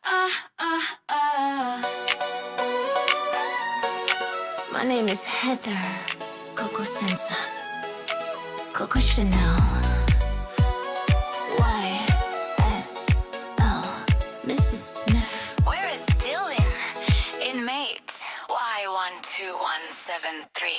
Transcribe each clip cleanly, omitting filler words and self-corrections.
My name is Heather Coco Senza Coco Chanel YSL Mrs. Smith. Where is Dylan? Inmate Y12173.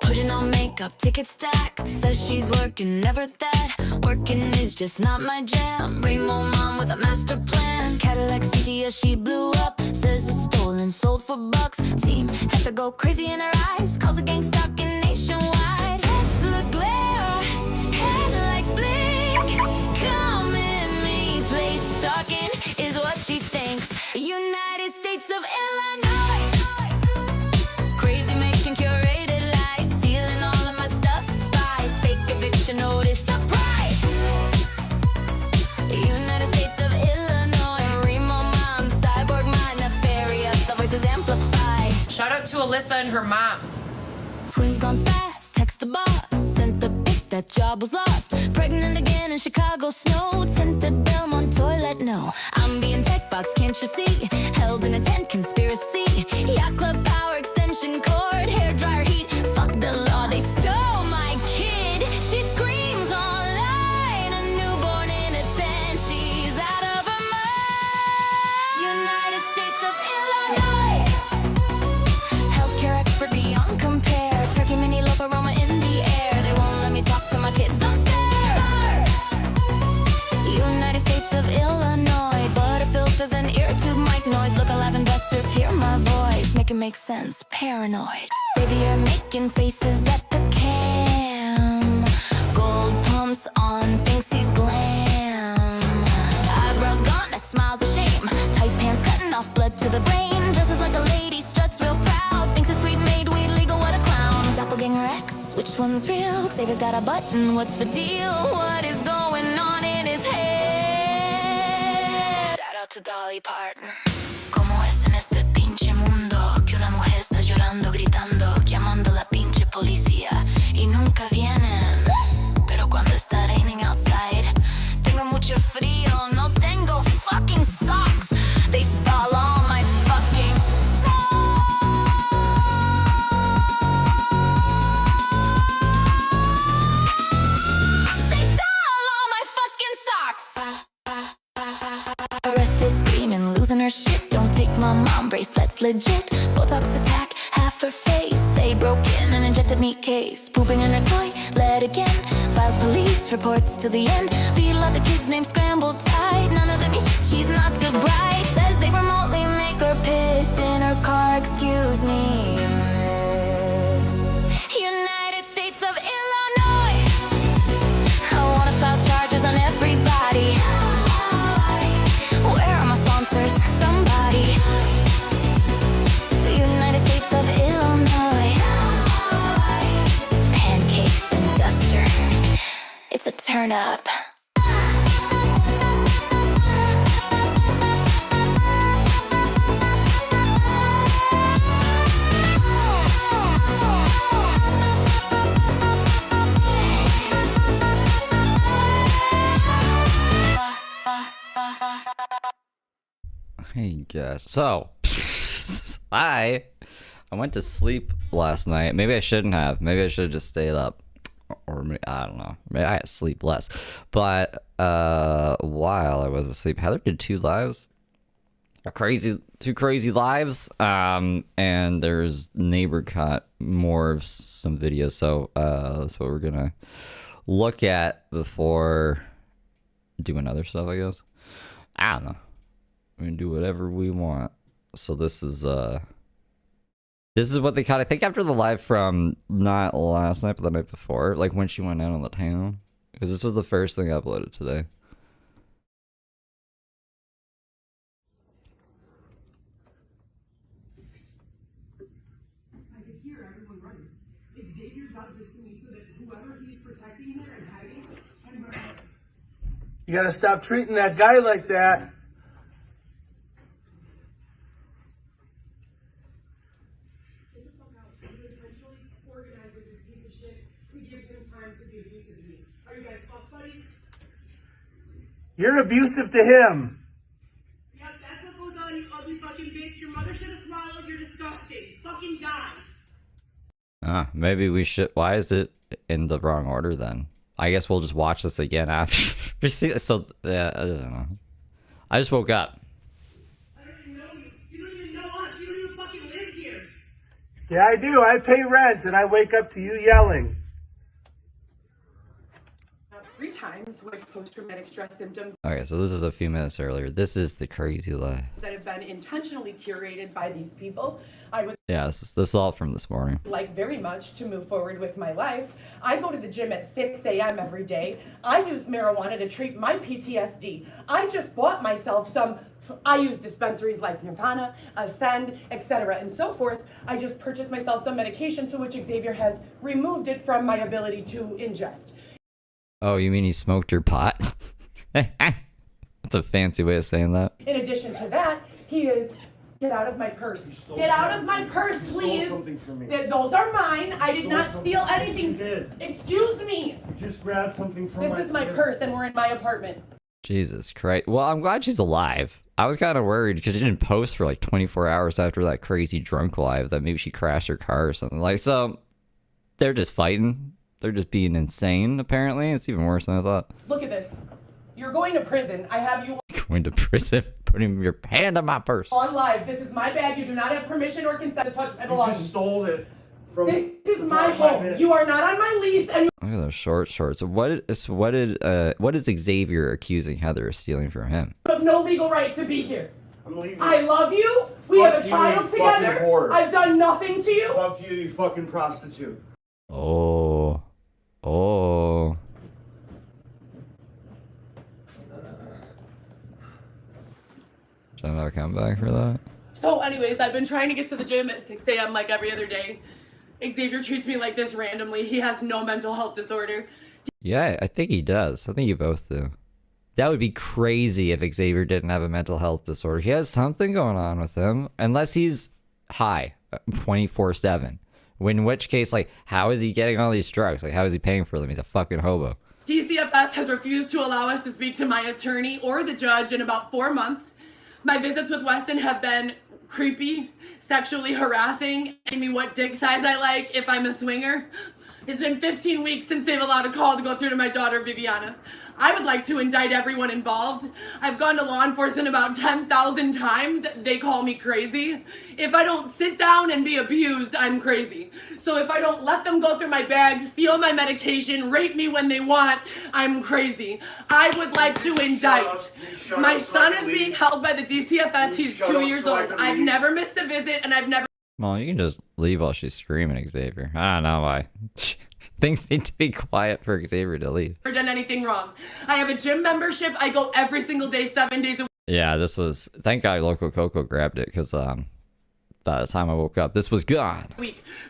Putting on makeup, ticket stack. Says she's working, never that. Working is just not my jam. Remo mom with a master plan. Cadillac CTS, she blew up. Says it's stolen, sold for bucks. Team had to go crazy in her eyes. Calls a gang stalking nationwide. Tesla glare, headlights blink. Come in me, plate stalking is what she thinks. United States of Illinois. Crazy making curated lies. Stealing all of my stuff, spies. Fake eviction notice, surprise. United States of Illinois. Remo mom, cyborg mind, nefarious. The voices amplify. Shout out to Alyssa and her mom. Twins gone fast, text the boss. Sent the pic, that job was lost. Pregnant again in Chicago snow. Tinted Belmont toilet, no. I'm being tech box, can't you see? Held in a tent, conspiracy. Yacht club power extension cord. Hair dryer heat, fuck the law. They stole my kid. She screams online. A newborn in a tent. She's out of her mind. United States of Illinois. Healthcare expert beyond compare. Turkey mini loaf aroma in the air. They won't let me talk to my kids. Unfair. United States of Illinois. Butter filters and ear tube mic noise. Look alive, investors hear my voice. Make it make sense. Paranoid. Xavier making faces at the cam. Gold pumps on, thinks he's glam. Eyebrows gone, that smile's a shame. Tight pants cutting off blood to the brain. Dresses like a lady, struts real proud. Thinks it's sweet made weed legal, what a clown. Doppelganger X, which one's real? Xavier's got a button, what's the deal? What is going on in his head? Shout out to Dolly Parton. Como es en este pinche mundo que una mujer está llorando, gritando, llamando a la pinche policía y nunca vienen. Pero cuando está raining outside, tengo mucho frío, no tengo fucking socks. They stole all my fucking socks. They stole all my fucking socks. Arrested, screaming, losing her shit. Don't take my mom bracelets, legit. Botox attack, half her face. They broke in and injected me case. Pooping in her toilet again. Files police reports to the end. The lot the kids' names scrambled tight. None of them is shit, she's not too bright. Says they remotely make her piss in her car. Excuse me, miss. United States of Illinois. I wanna file charges on everybody. Where are my sponsors? Somebody. United States of Illinois. Pancakes and duster. It's a turn up. Hey guys, so I went to sleep last night. Maybe I shouldn't have. Maybe I should have just stayed up, or maybe, I don't know. Maybe I had to sleep less. But while I was asleep, Heather did two crazy lives. And there's neighbor caught more of some videos. So that's what we're gonna look at before doing other stuff, I guess. I don't know. We can do whatever we want. So this is what they caught. I think after the live from not last night, but the night before, like when she went out on the town, because this was the first thing I uploaded today. I could hear everyone running. Xavier does this to me so that whoever he's protecting here and hiding can murder him. You gotta stop treating that guy like that. Are you guys fuck buddies? You're abusive to him. Yep, that's you ugly fucking bitch. Your mother should have swallowed. You're disgusting. Fucking die. Maybe we should. Why is it in the wrong order then? I guess we'll just watch this again after. So, yeah, I don't know. I just woke up. I don't even know you. You don't even know us. You don't even fucking live here. Yeah, I do. I pay rent and I wake up to you yelling. 3 times with post-traumatic stress symptoms Okay, so this is a few minutes earlier. This is the crazy life. that have been intentionally curated by these people. I would Yeah, this is all from this morning. like very much to move forward with my life. I go to the gym at 6 a.m. every day. I use marijuana to treat my PTSD. I just bought myself some. I use dispensaries like Nirvana, Ascend, etc. and so forth. I just purchased myself some medication to which Xavier has removed it from my ability to ingest. Oh, you mean he smoked your pot? That's a fancy way of saying that. In addition to that, he is. Get out of my purse. Get out of my purse, please. something from me. Those are mine. I did not something. steal anything. You did. Excuse me. You just grabbed something from This is my purse and we're in my apartment. Jesus Christ. Well, I'm glad she's alive. I was kind of worried because she didn't post for like 24 hours after that crazy drunk live that maybe she crashed her car or something. Like, so they're just fighting. They're just being insane, apparently. It's even worse than I thought. Look at this. You're going to prison. I have you Going to prison, putting your hand on my purse. on live. This is my bag. You do not have permission or consent to touch my You belongings. just stole it from. This is my home. You are not on my lease and Look at those short shorts. What is Xavier accusing Heather of stealing from him? you have no legal right to be here. I'm leaving. I love you. We Fuck have a you, child you fucking together. whore. I've done nothing to you. Fuck you, you fucking prostitute. Oh. Should I not come back for that? So anyways, I've been trying to get to the gym at 6 a.m. like every other day. Xavier treats me like this randomly. He has no mental health disorder. Yeah, I think he does. I think you both do. That would be crazy if Xavier didn't have a mental health disorder. He has something going on with him, unless he's high 24/7. In which case, like, how is he getting all these drugs? Like, how is he paying for them? He's a fucking hobo. DCFS has refused to allow us to speak to my attorney or the judge in about 4 months. My visits with Weston have been creepy, sexually harassing, asking me what dick size I like, if I'm a swinger. It's been 15 weeks since they've allowed a call to go through to my daughter, Viviana. I would like to indict everyone involved. I've gone to law enforcement about 10,000 times. They call me crazy. If I don't sit down and be abused, I'm crazy. So if I don't let them go through my bag, steal my medication, rape me when they want, I'm crazy. I would like to indict. My son is being held by the DCFS. He's 2 years old. I've never missed a visit and I've never Well, you can just leave while she's screaming, Xavier. I don't know why. Things need to be quiet for Xavier to leave. done anything wrong. I have a gym membership. I go every single day, 7 days a week. Yeah, this was... Thank God Loco Coco grabbed it, because by the time I woke up, this was gone.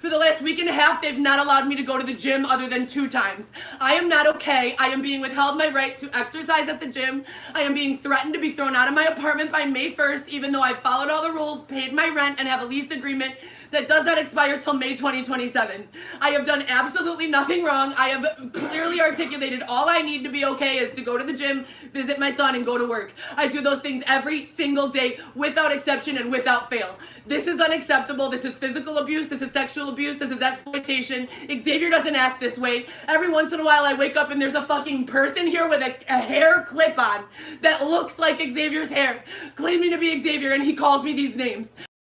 For the last week and a half, they've not allowed me to go to the gym other than 2 times. I am not okay. I am being withheld my right to exercise at the gym. I am being threatened to be thrown out of my apartment by May 1st, even though I followed all the rules, paid my rent, and have a lease agreement that does not expire till May 2027. I have done absolutely nothing wrong. I have clearly articulated all I need to be okay is to go to the gym, visit my son, and go to work. I do those things every single day without exception and without fail. This is unacceptable. This is physical abuse. This is sexual abuse. This is exploitation. Xavier doesn't act this way. Every once in a while I wake up and there's a fucking person here with a hair clip on that looks like Xavier's hair, claiming to be Xavier, and he calls me these names.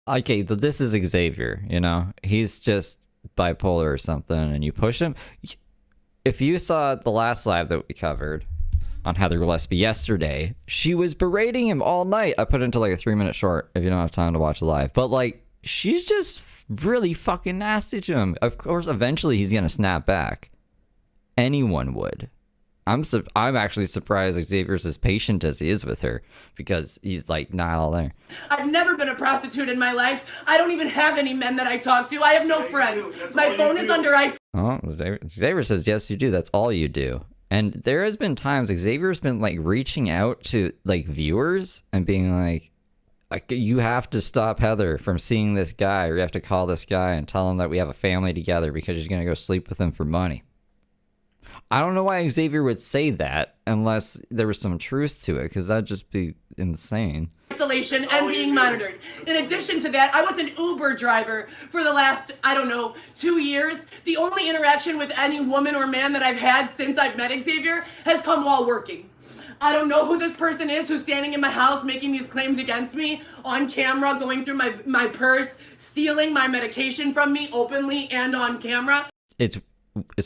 Okay, but this is Xavier, you know? He's just bipolar or something, and you push him. If you saw the last live that we covered on Heather Gillespie yesterday, she was berating him all night. I put it into like a 3-minute short if you don't have time to watch the live. But like, she's just really fucking nasty to him. Of course, eventually he's gonna snap back. Anyone would. I'm actually surprised Xavier's as patient as he is with her, because he's like not all there. I've never been a prostitute in my life. I don't even have any men that I talk to. I have no friends. My phone is under ice. Oh, Xavier says yes, you do. That's all you do. And there has been times Xavier's been like reaching out to like viewers and being like, you have to stop Heather from seeing this guy, or you have to call this guy and tell him that we have a family together because she's gonna go sleep with him for money. I don't know why Xavier would say that unless there was some truth to it, because that'd just be insane. Isolation and being monitored. In addition to that, I was an Uber driver for the last, I don't know, 2 years. The only interaction with any woman or man that I've had since I've met Xavier has come while working. I don't know who this person is who's standing in my house making these claims against me on camera, going through my purse, stealing my medication from me openly and on camera. It's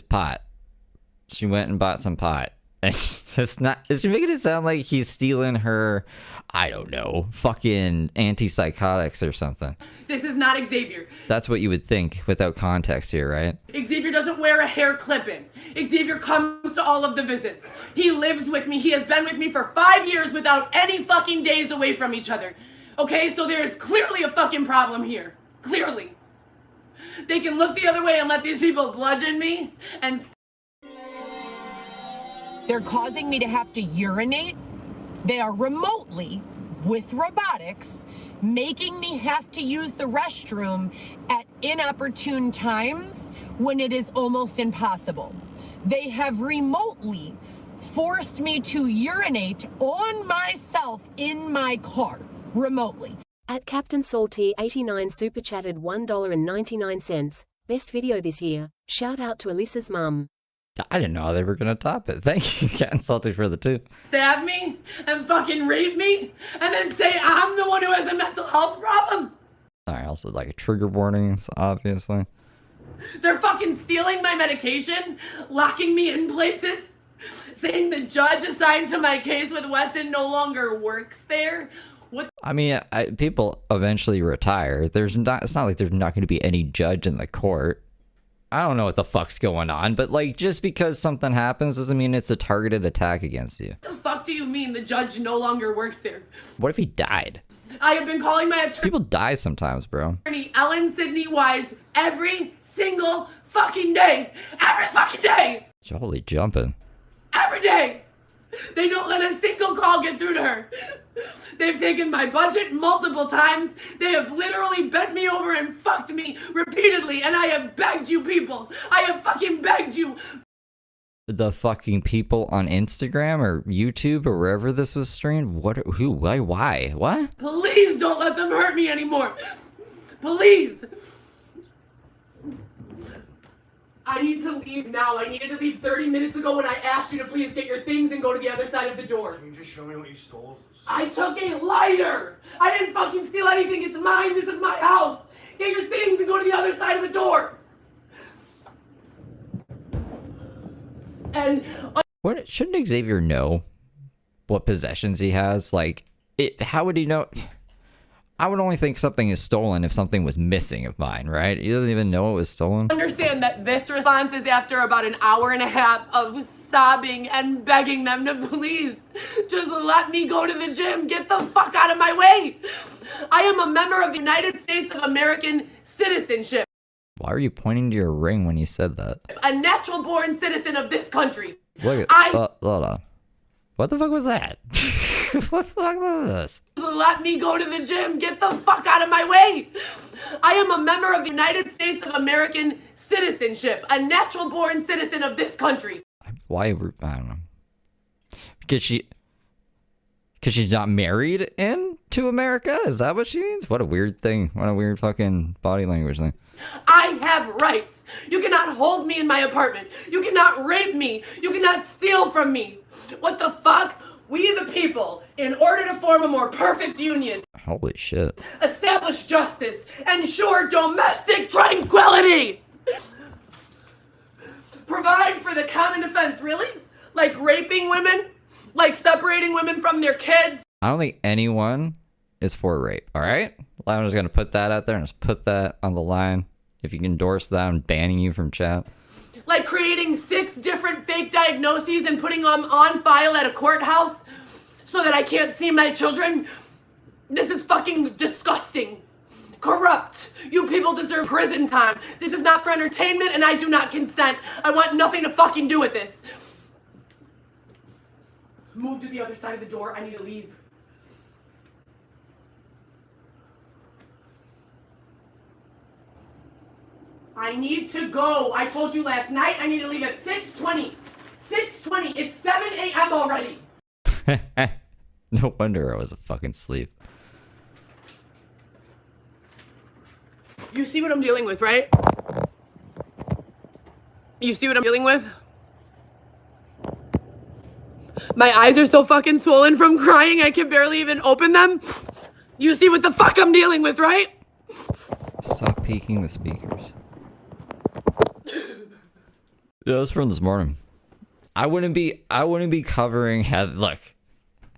pot. She went and bought some pot. It's not. Is she making it sound like he's stealing her? I don't know, fucking antipsychotics or something. This is not Xavier. That's what you would think without context here, right? Xavier doesn't wear a hair clip-in. Xavier comes to all of the visits. He lives with me. He has been with me for 5 years without any fucking days away from each other. Okay, so there is clearly a fucking problem here. Clearly. They can look the other way and let these people bludgeon me and... They're causing me to have to urinate. They are remotely, with robotics, making me have to use the restroom at inopportune times when it is almost impossible. They have remotely forced me to urinate on myself in my car, remotely. At Captain Salty 89 super chatted $1.99. Best video this year. Shout out to Alyssa's mum. I didn't know they were gonna top it. Thank you, Captain Salty, for the tip. Stab me and fucking rape me and then say I'm the one who has a mental health problem. Alright, also like a trigger warnings, obviously. They're fucking stealing my medication, locking me in places, saying the judge assigned to my case with Weston no longer works there. What? I mean, people eventually retire. It's not like there's not going to be any judge in the court. I don't know what the fuck's going on, but like, just because something happens doesn't mean it's a targeted attack against you. What the fuck do you mean the judge no longer works there? What if he died? I have been calling my attorney. People die sometimes, bro. Ellen Sidney Wise every single fucking day. Every fucking day. Holy jumping. Every day. They don't let a single call get through to her. They've taken my budget multiple times. They have literally bent me over and fucked me repeatedly. And I have begged you people. I have fucking begged you. The fucking people on Instagram or YouTube or wherever this was streamed? What? Who? Why? What? Please don't let them hurt me anymore. Please. I need to leave now. I needed to leave 30 minutes ago when I asked you to please get your things and go to the other side of the door. Can you just show me what you stole? I took a lighter. I didn't fucking steal anything. It's mine. This is my house. Get your things and go to the other side of the door. And what? Shouldn't Xavier know what possessions he has? Like, how would he know? I would only think something is stolen if something was missing of mine, right? He doesn't even know it was stolen. Understand that this response is after about an hour and a half of sobbing and begging them to please just let me go to the gym. Get the fuck out of my way. I am a member of the United States of American citizenship. Why are you pointing to your ring when you said that? A natural born citizen of this country. Look at, hold on. What the fuck was that? What the fuck was this? Let me go to the gym. Get the fuck out of my way. I am a member of the United States of American citizenship. A natural born citizen of this country. Why? I don't know. Because she's not married into America? Is that what she means? What a weird thing. What a weird fucking body language thing. I have rights. You cannot hold me in my apartment. You cannot rape me. You cannot steal from me. What the fuck? We the people, in order to form a more perfect union, holy shit, establish justice, ensure domestic tranquility, provide for the common defense. Really? Like raping women? Like separating women from their kids? I don't think anyone is for rape, alright? I'm just gonna put that out there and just put that on the line. If you can endorse that, I'm banning you from chat. Like creating 6 different fake diagnoses and putting them on file at a courthouse so that I can't see my children? This is fucking disgusting. Corrupt. You people deserve prison time. This is not for entertainment and I do not consent. I want nothing to fucking do with this. Move to the other side of the door. I need to leave. I need to go. I told you last night I need to leave at 6:20. 6:20. It's 7 a.m. already. No wonder I was fucking asleep. You see what I'm dealing with, right? You see what I'm dealing with? My eyes are so fucking swollen from crying I can barely even open them. You see what the fuck I'm dealing with, right? Stop peeking the speakers. Yeah, that was from this morning. I wouldn't be covering Heather. Look,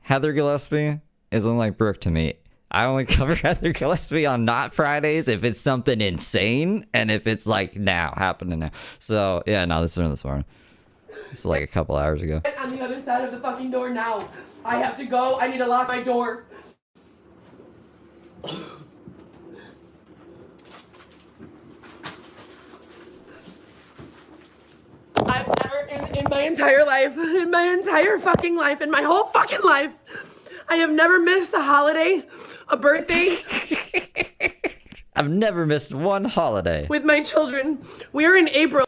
Heather Gillespie isn't like Brooke to me. I only cover Heather Gillespie on not Fridays if it's something insane and if it's like happening now. So yeah, no, this is from this morning. It's like a couple hours ago. On the other side of the fucking door now. I have to go. I need to lock my door. I've never, in my entire life, in my entire fucking life, in my whole fucking life, I have never missed a holiday, a birthday. I've never missed one holiday. With my children. We're in April.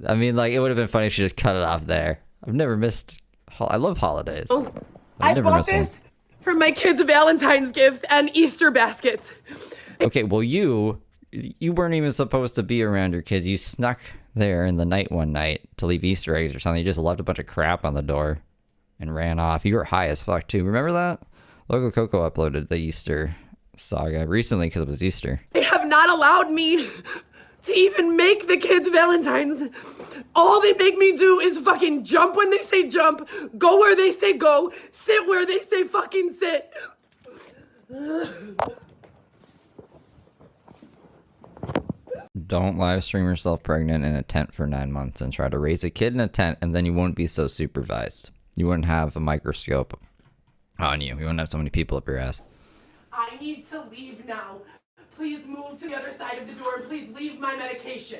I mean, like, it would have been funny if she just cut it off there. I've never missed... I love holidays. Oh, I've I bought this for my kids' Valentine's gifts and Easter baskets. Okay, well, you weren't even supposed to be around your kids. You snuck there in the night one night to leave Easter eggs or something. You just left a bunch of crap on the door and ran off. You were high as fuck, too. Remember that? Loco Coco uploaded the Easter saga recently because it was Easter. They have not allowed me to even make the kids Valentine's. All they make me do is fucking jump when they say jump, go where they say go, sit where they say fucking sit. Don't live stream yourself pregnant in a tent for 9 months and try to raise a kid in a tent, and then you won't be so supervised. You wouldn't have a microscope on you. You wouldn't have so many people up your ass. I need to leave now. Please move to the other side of the door and please leave my medication.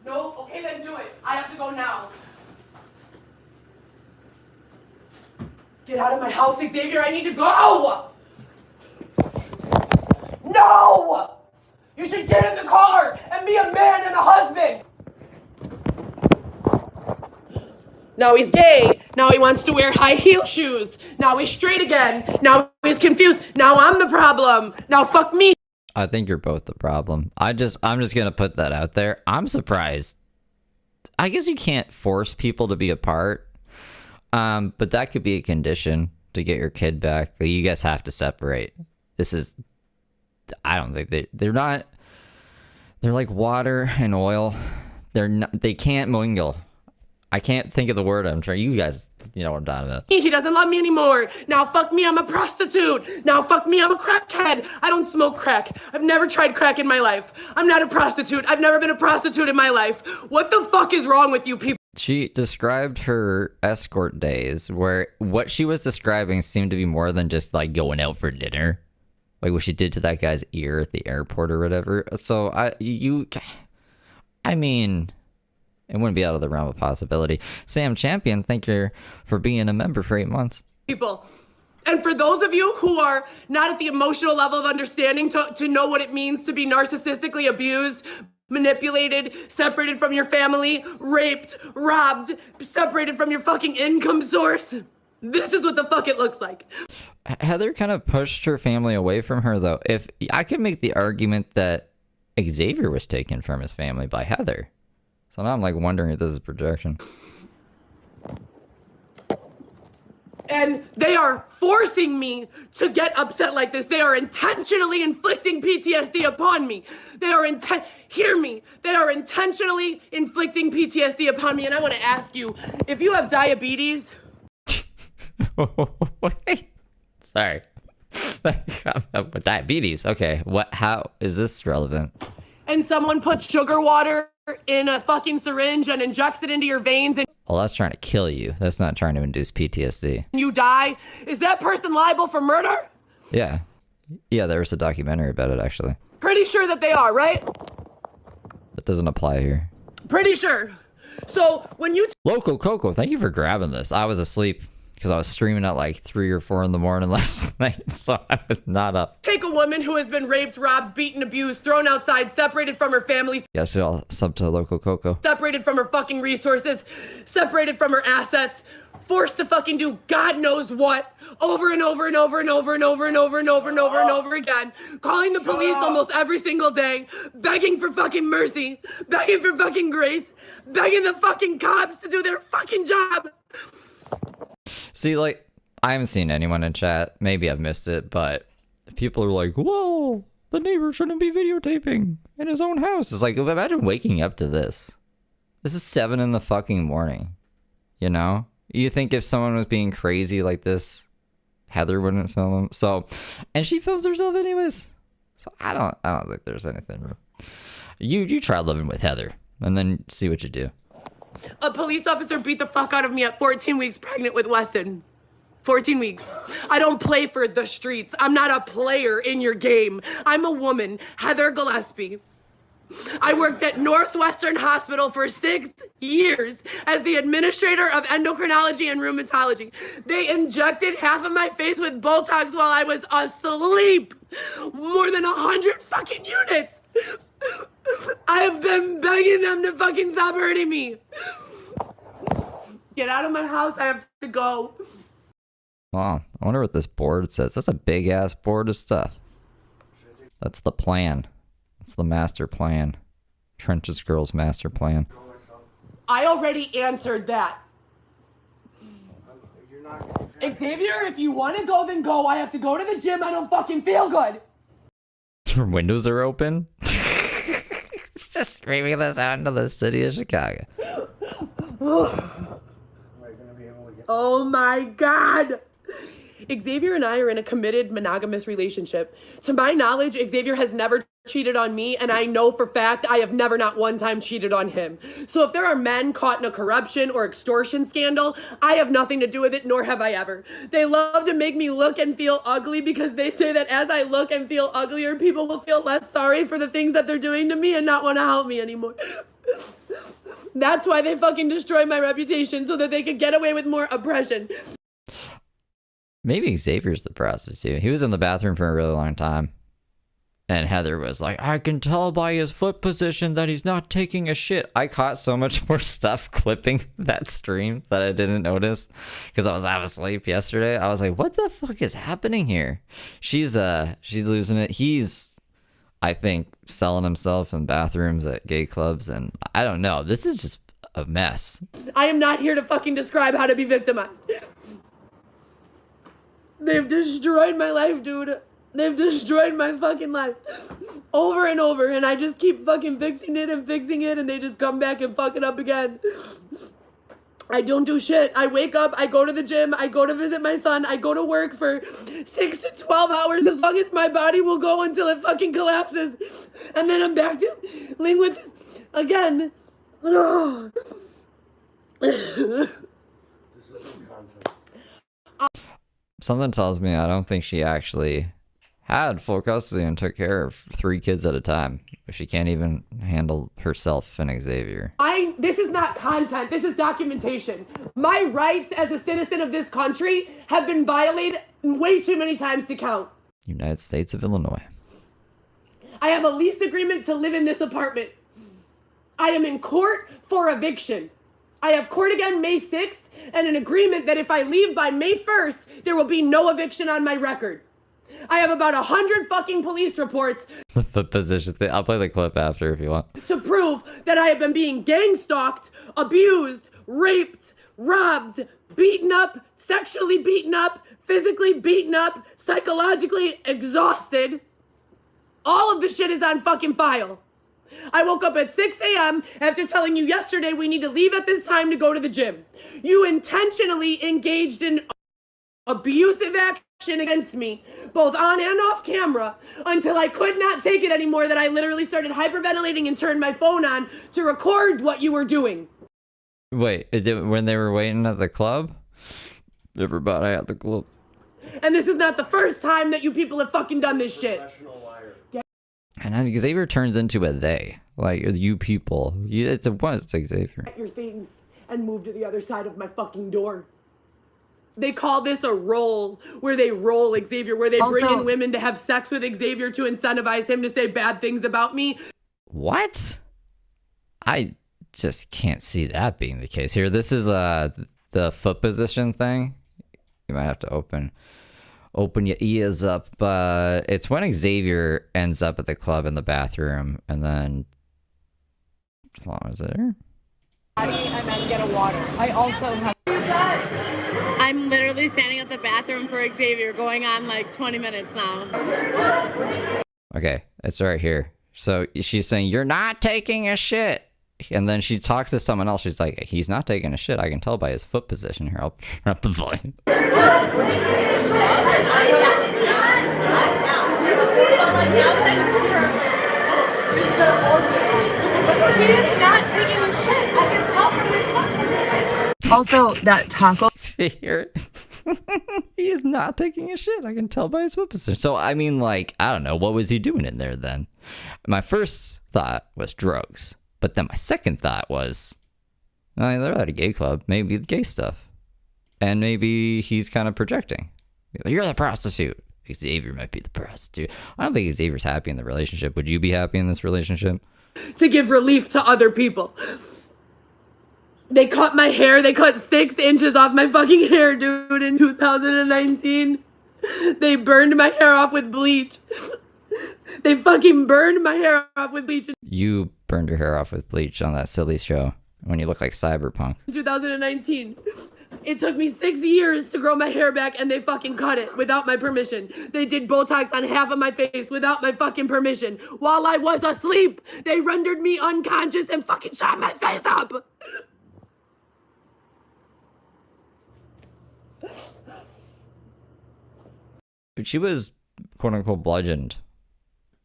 No? Okay, then do it. I have to go now. Get out of my house, Xavier. I need to go. No! You should get in the car and be a man and a husband. Now he's gay. Now he wants to wear high heel shoes. Now he's straight again. Now he's confused. Now I'm the problem. Now fuck me. I think you're both the problem. I'm just gonna put that out there. I'm surprised. I guess you can't force people to be apart. But that could be a condition to get your kid back. You guys have to separate. I don't think they're not. They're like water and oil. They can't mingle. I can't think of the word I'm trying. You guys, you know what I'm talking about. He doesn't love me anymore. Now fuck me, I'm a prostitute. Now fuck me, I'm a crackhead. I don't smoke crack. I've never tried crack in my life. I'm not a prostitute. I've never been a prostitute in my life. What the fuck is wrong with you people? She described her escort days where what she was describing seemed to be more than just like going out for dinner. Like what she did to that guy's ear at the airport or whatever. So I mean, it wouldn't be out of the realm of possibility. Sam Champion, thank you for being a member for 8 months. People. And for those of you who are not at the emotional level of understanding to know what it means to be narcissistically abused, manipulated, separated from your family, raped, robbed, separated from your fucking income source, this is what the fuck it looks like. Heather kind of pushed her family away from her, though. If I could make the argument that Xavier was taken from his family by Heather. So now I'm like wondering if this is projection. And they are forcing me to get upset like this. They are intentionally inflicting PTSD upon me. Hear me. They are intentionally inflicting PTSD upon me. And I want to ask you, if you have diabetes... Wait. Sorry. Diabetes. Okay. How is this relevant? And someone puts sugar water in a fucking syringe and injects it into your veins and well, that's trying to kill you. That's not trying to induce PTSD. you die. Is that person liable for murder? Yeah. Yeah, there was a documentary about it, actually. Pretty sure that they are, right? That doesn't apply here. Pretty sure. So when you... Local Coco, thank you for grabbing this. I was asleep because I was streaming at like 3 or 4 in the morning last night, so I was not up. Take a woman who has been raped, robbed, beaten, abused, thrown outside, separated from her family, Yes, I'll sub to Loco Coco. separated from her fucking resources, separated from her assets, forced to fucking do God knows what over and over and over and over and over and over and over and over and over again, calling the police almost every single day, begging for fucking mercy, begging for fucking grace, begging the fucking cops to do their fucking job. See, like, I haven't seen anyone in chat. Maybe I've missed it, but people are like, whoa, the neighbor shouldn't be videotaping in his own house. It's like, imagine waking up to this. This is 7 in the fucking morning, you know? You think if someone was being crazy like this, Heather wouldn't film them. So, and she films herself anyways. So I don't think there's anything. You try living with Heather and then see what you do. A police officer beat the fuck out of me at 14 weeks pregnant with Weston. 14 weeks. I don't play for the streets. I'm not a player in your game. I'm a woman, Heather Gillespie. I worked at Northwestern Hospital for 6 years as the administrator of endocrinology and rheumatology. They injected half of my face with Botox while I was asleep. More than 100 fucking units. I have been begging them to fucking stop hurting me. Get out of my house. I have to go. Wow, I wonder what this board says. That's a big ass board of stuff. That's the plan. That's the master plan. Trenches Girls master plan. I already answered that. Xavier, if you want to go, then go. I have to go to the gym. I don't fucking feel good. Your windows are open? It's just screaming this out into the city of Chicago. Oh my God. Xavier and I are in a committed monogamous relationship. To my knowledge, Xavier has never cheated on me, and I know for fact I have never not one time cheated on him. So if there are men caught in a corruption or extortion scandal, I have nothing to do with it, nor have I ever. They love to make me look and feel ugly because they say that as I look and feel uglier, people will feel less sorry for the things that they're doing to me and not want to help me anymore. That's why they fucking destroy my reputation so that they could get away with more oppression. Maybe Xavier's the prostitute. He was in the bathroom for a really long time. And Heather was like, I can tell by his foot position that he's not taking a shit. I caught so much more stuff clipping that stream that I didn't notice because I was half asleep yesterday. I was like, what the fuck is happening here? She's losing it. He's, I think, selling himself in bathrooms at gay clubs, and I don't know. This is just a mess. I am not here to fucking describe how to be victimized. They've destroyed my life, dude. They've destroyed my fucking life over and over, and I just keep fucking fixing it, and they just come back and fuck it up again. I don't do shit. I wake up, I go to the gym, I go to visit my son, I go to work for 6 to 12 hours as long as my body will go until it fucking collapses. And then I'm back to dealing with this again. Something tells me I don't think she actually had full custody and took care of 3 kids at a time. She can't even handle herself and Xavier. This is not content, this is documentation. My rights as a citizen of this country have been violated way too many times to count. United States of Illinois. I have a lease agreement to live in this apartment. I am in court for eviction. I have court again May 6th and an agreement that if I leave by May 1st, there will be no eviction on my record. I have about 100 fucking police reports The position thing. I'll play the clip after if you want. to prove that I have been being gang stalked, abused, raped, robbed, beaten up, sexually beaten up, physically beaten up, psychologically exhausted. All of the shit is on fucking file. I woke up at 6 a.m. after telling you yesterday we need to leave at this time to go to the gym. You intentionally engaged in abusive action against me, both on and off camera, until I could not take it anymore, that I literally started hyperventilating and turned my phone on to record what you were doing. Wait, when they were waiting at the club? Everybody at the club. And this is not the first time that you people have fucking done this shit. And then Xavier turns into a they. Like, you people. It's Xavier. Get your things and move to the other side of my fucking door. They call this a role, where they roll Xavier, where they bring Also- in women to have sex with Xavier to incentivize him to say bad things about me. What? I just can't see that being the case here. This is the foot position thing. You might have to open your ears up, but it's when Xavier ends up at the club in the bathroom, and then hold on, is it here? And then get a water. I also have. I'm literally standing at the bathroom for Xavier, going on like 20 minutes now. Okay, it's right here. So she's saying, "You're not taking a shit." And then she talks to someone else. She's like, "He's not taking a shit. I can tell by his foot position." Here, I'll turn up the volume. He is not taking a shit. I can tell from his foot position. Also, that taco. See here? He is not taking a shit. I can tell by his foot position. So, I mean, like, I don't know. What was he doing in there then? My first thought was drugs. But then my second thought was, I mean, they're at a gay club. Maybe the gay stuff. And maybe he's kind of projecting. You're the prostitute. Xavier might be the prostitute. I don't think Xavier's happy in the relationship. Would you be happy in this relationship? To give relief to other people. They cut my hair. They cut 6 inches off my fucking hair, dude, in 2019. They burned my hair off with bleach. They fucking burned my hair off with bleach. You burned your hair off with bleach on that silly show when you look like Cyberpunk. In 2019. It took me 6 years to grow my hair back, and they fucking cut it without my permission. They did Botox on half of my face without my fucking permission. While I was asleep, they rendered me unconscious and fucking shot my face up. But she was quote unquote bludgeoned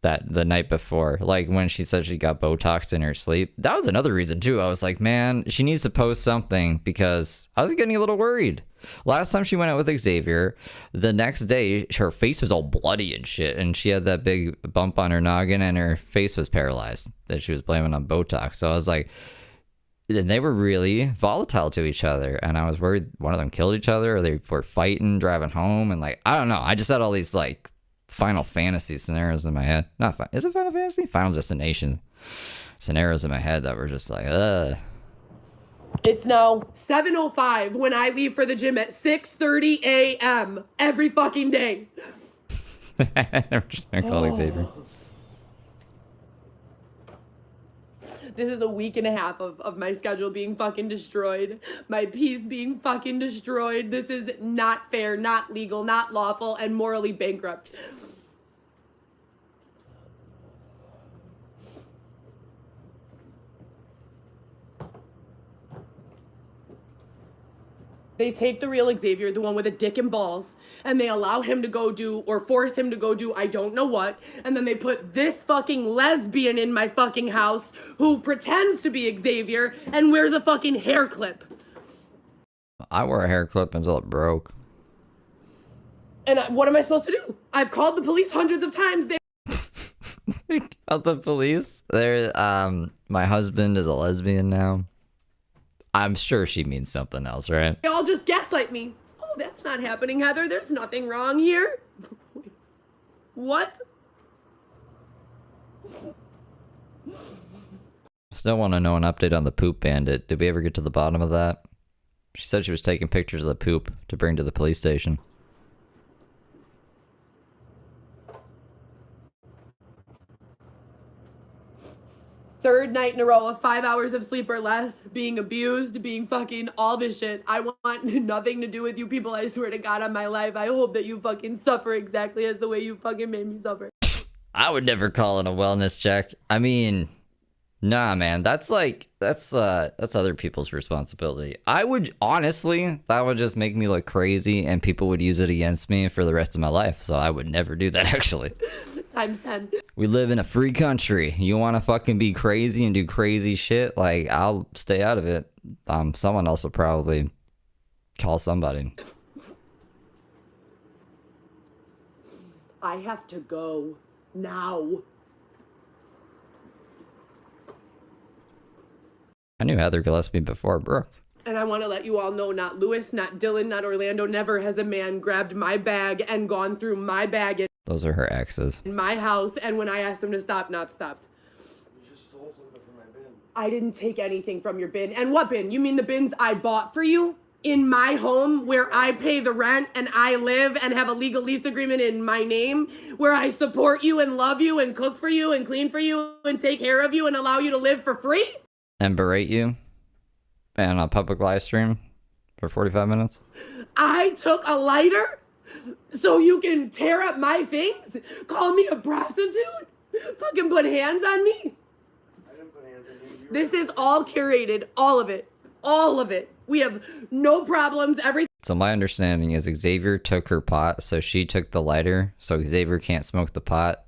that the night before, like when she said she got Botox in her sleep. That was another reason too. I was like, man, she needs to post something, because I was getting a little worried. Last time she went out with Xavier, the next day her face was all bloody and shit, and she had that big bump on her noggin and her face was paralyzed that she was blaming on Botox. So I was like, and they were really volatile to each other, and I was worried one of them killed each other, or they were fighting driving home, and like, I don't know, I just had all these like Final Fantasy scenarios in my head. Is it Final Fantasy? Final Destination scenarios in my head that were just like, It's now 7:05 when I leave for the gym at 6:30 a.m. every fucking day. I'm just gonna call Xavier. This is a week and a half of my schedule being fucking destroyed. My peace being fucking destroyed. This is not fair, not legal, not lawful, and morally bankrupt. They take the real Xavier, the one with a dick and balls, and they allow him to go do, or force him to go do, I don't know what, and then they put this fucking lesbian in my fucking house who pretends to be Xavier and wears a fucking hair clip. I wore a hair clip until it broke. And what am I supposed to do? I've called the police hundreds of times. Called the police? My husband is a lesbian now. I'm sure she means something else, right? They all just gaslight me. Oh, that's not happening, Heather. There's nothing wrong here. What? Still want to know an update on the poop bandit. Did we ever get to the bottom of that? She said she was taking pictures of the poop to bring to the police station. Third night in a row of 5 hours of sleep or less, being abused, being fucking all this shit. I want nothing to do with you people, I swear to God, on my life. I hope that you fucking suffer exactly as the way you fucking made me suffer. I would never call it a wellness check. I mean, nah, man, that's other people's responsibility. I would, honestly, that would just make me look crazy and people would use it against me for the rest of my life. So I would never do that, actually. Times 10. We live in a free country. You want to fucking be crazy and do crazy shit? Like, I'll stay out of it. Someone else will probably call somebody. I have to go now. I knew Heather Gillespie before Brooke. And I want to let you all know, not Lewis, not Dylan, not Orlando, never has a man grabbed my bag and gone through my bag Those are her exes. in my house, and when I asked him to stop, not stopped. You just stole something from my bin. I didn't take anything from your bin. And what bin? You mean the bins I bought for you? In my home, where I pay the rent and I live and have a legal lease agreement in my name, where I support you and love you and cook for you and clean for you and take care of you and allow you to live for free? And berate you and a public live stream for 45 minutes? I took a lighter so you can tear up my things? Call me a prostitute? Fucking put hands on me? I didn't put hands on you. This is all curated, all of it. All of it. We have no problems, everything. So my understanding is Xavier took her pot, so she took the lighter, so Xavier can't smoke the pot.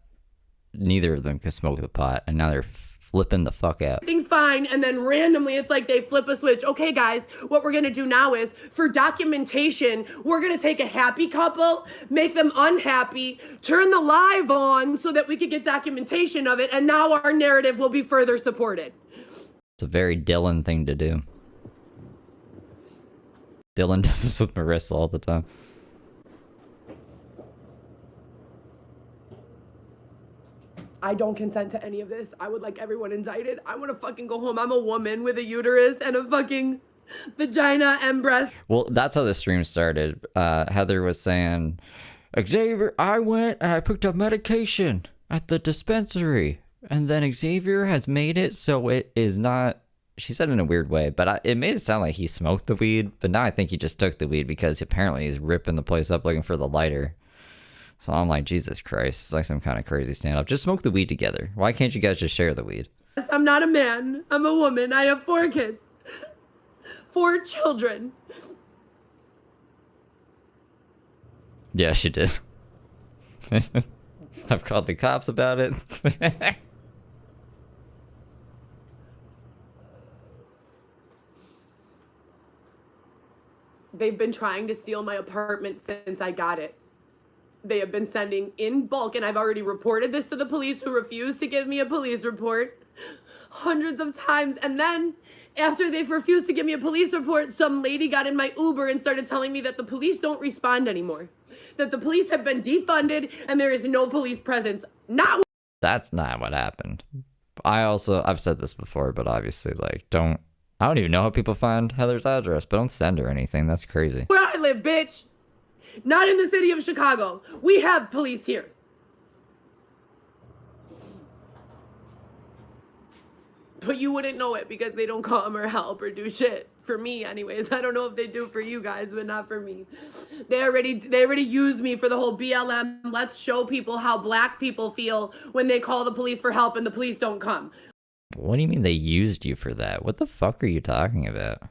Neither of them can smoke the pot, and now they're flipping the fuck out. Everything's fine, and then randomly it's like they flip a switch. Okay, guys, what we're gonna do now is, for documentation, we're gonna take a happy couple, make them unhappy, turn the live on so that we could get documentation of it, and now our narrative will be further supported. It's a very Dylan thing to do. Dylan does this with Marissa all the time. I don't consent to any of this. I would like everyone indicted. I want to fucking go home. I'm a woman with a uterus and a fucking vagina and breast. Well, that's how the stream started. Heather was saying, Xavier, I went and I picked up medication at the dispensary. And then Xavier has made it so it is not... She said it in a weird way, but it made it sound like he smoked the weed. But now I think he just took the weed because apparently he's ripping the place up looking for the lighter. So I'm like, Jesus Christ, it's like some kind of crazy stand-up. Just smoke the weed together. Why can't you guys just share the weed? I'm not a man. I'm a woman. I have 4 kids. 4 children. Yeah, she did. I've called the cops about it. They've been trying to steal my apartment since I got it. They have been sending in bulk, and I've already reported this to the police, who refused to give me a police report hundreds of times. And then after they've refused to give me a police report, some lady got in my Uber and started telling me that the police don't respond anymore, that the police have been defunded and there is no police presence. That's not what happened. I've said this before, but obviously, like, I don't even know how people find Heather's address, but don't send her anything. That's crazy. Where I live, bitch. Not in the city of Chicago. We have police here. But you wouldn't know it because they don't come or help or do shit. For me, anyways. I don't know if they do for you guys, but not for me. They already used me for the whole BLM. Let's show people how black people feel when they call the police for help and the police don't come. What do you mean they used you for that? What the fuck are you talking about?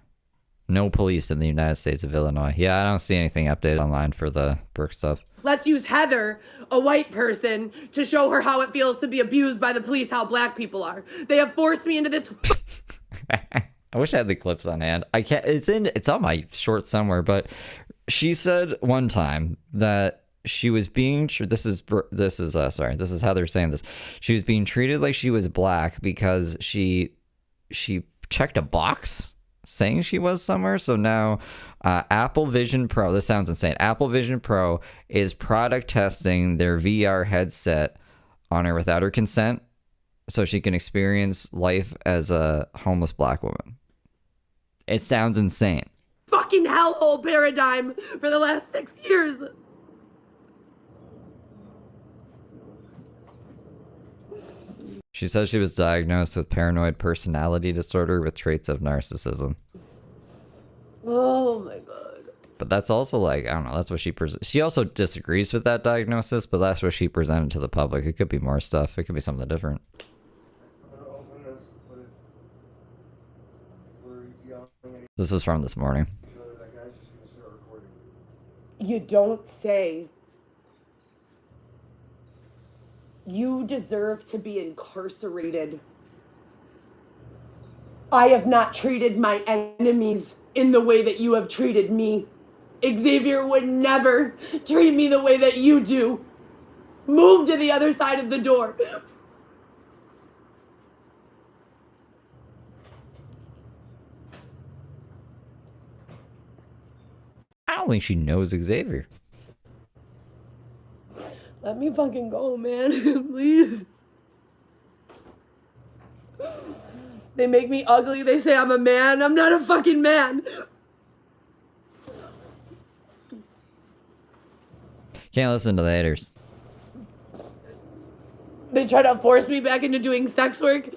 No police in the United States of Illinois. Yeah, I don't see anything updated online for the Brooke stuff. Let's use Heather, a white person, to show her how it feels to be abused by the police, how black people are. They have forced me into this. I wish I had the clips on hand. I can't. It's on my short somewhere. But she said one time that she was being. This is Heather saying this. She was being treated like she was black because she checked a box saying she was somewhere. So now Apple Vision Pro, this sounds insane, Apple Vision Pro is product testing their VR headset on her without her consent so she can experience life as a homeless black woman. It sounds insane. Fucking hellhole paradigm for the last 6 years. She says she was diagnosed with paranoid personality disorder with traits of narcissism. Oh my god. But that's also like, I don't know, that's what she also disagrees with that diagnosis, but that's what she presented to the public. It could be more stuff. It could be something different. This is from this morning. You don't say. You deserve to be incarcerated. I have not treated my enemies in the way that you have treated me. Xavier would never treat me the way that you do. Move to the other side of the door. don't think she knows Xavier. Let me fucking go, man. Please. They make me ugly. They say I'm a man. I'm not a fucking man. Can't listen to the haters. They try to force me back into doing sex work.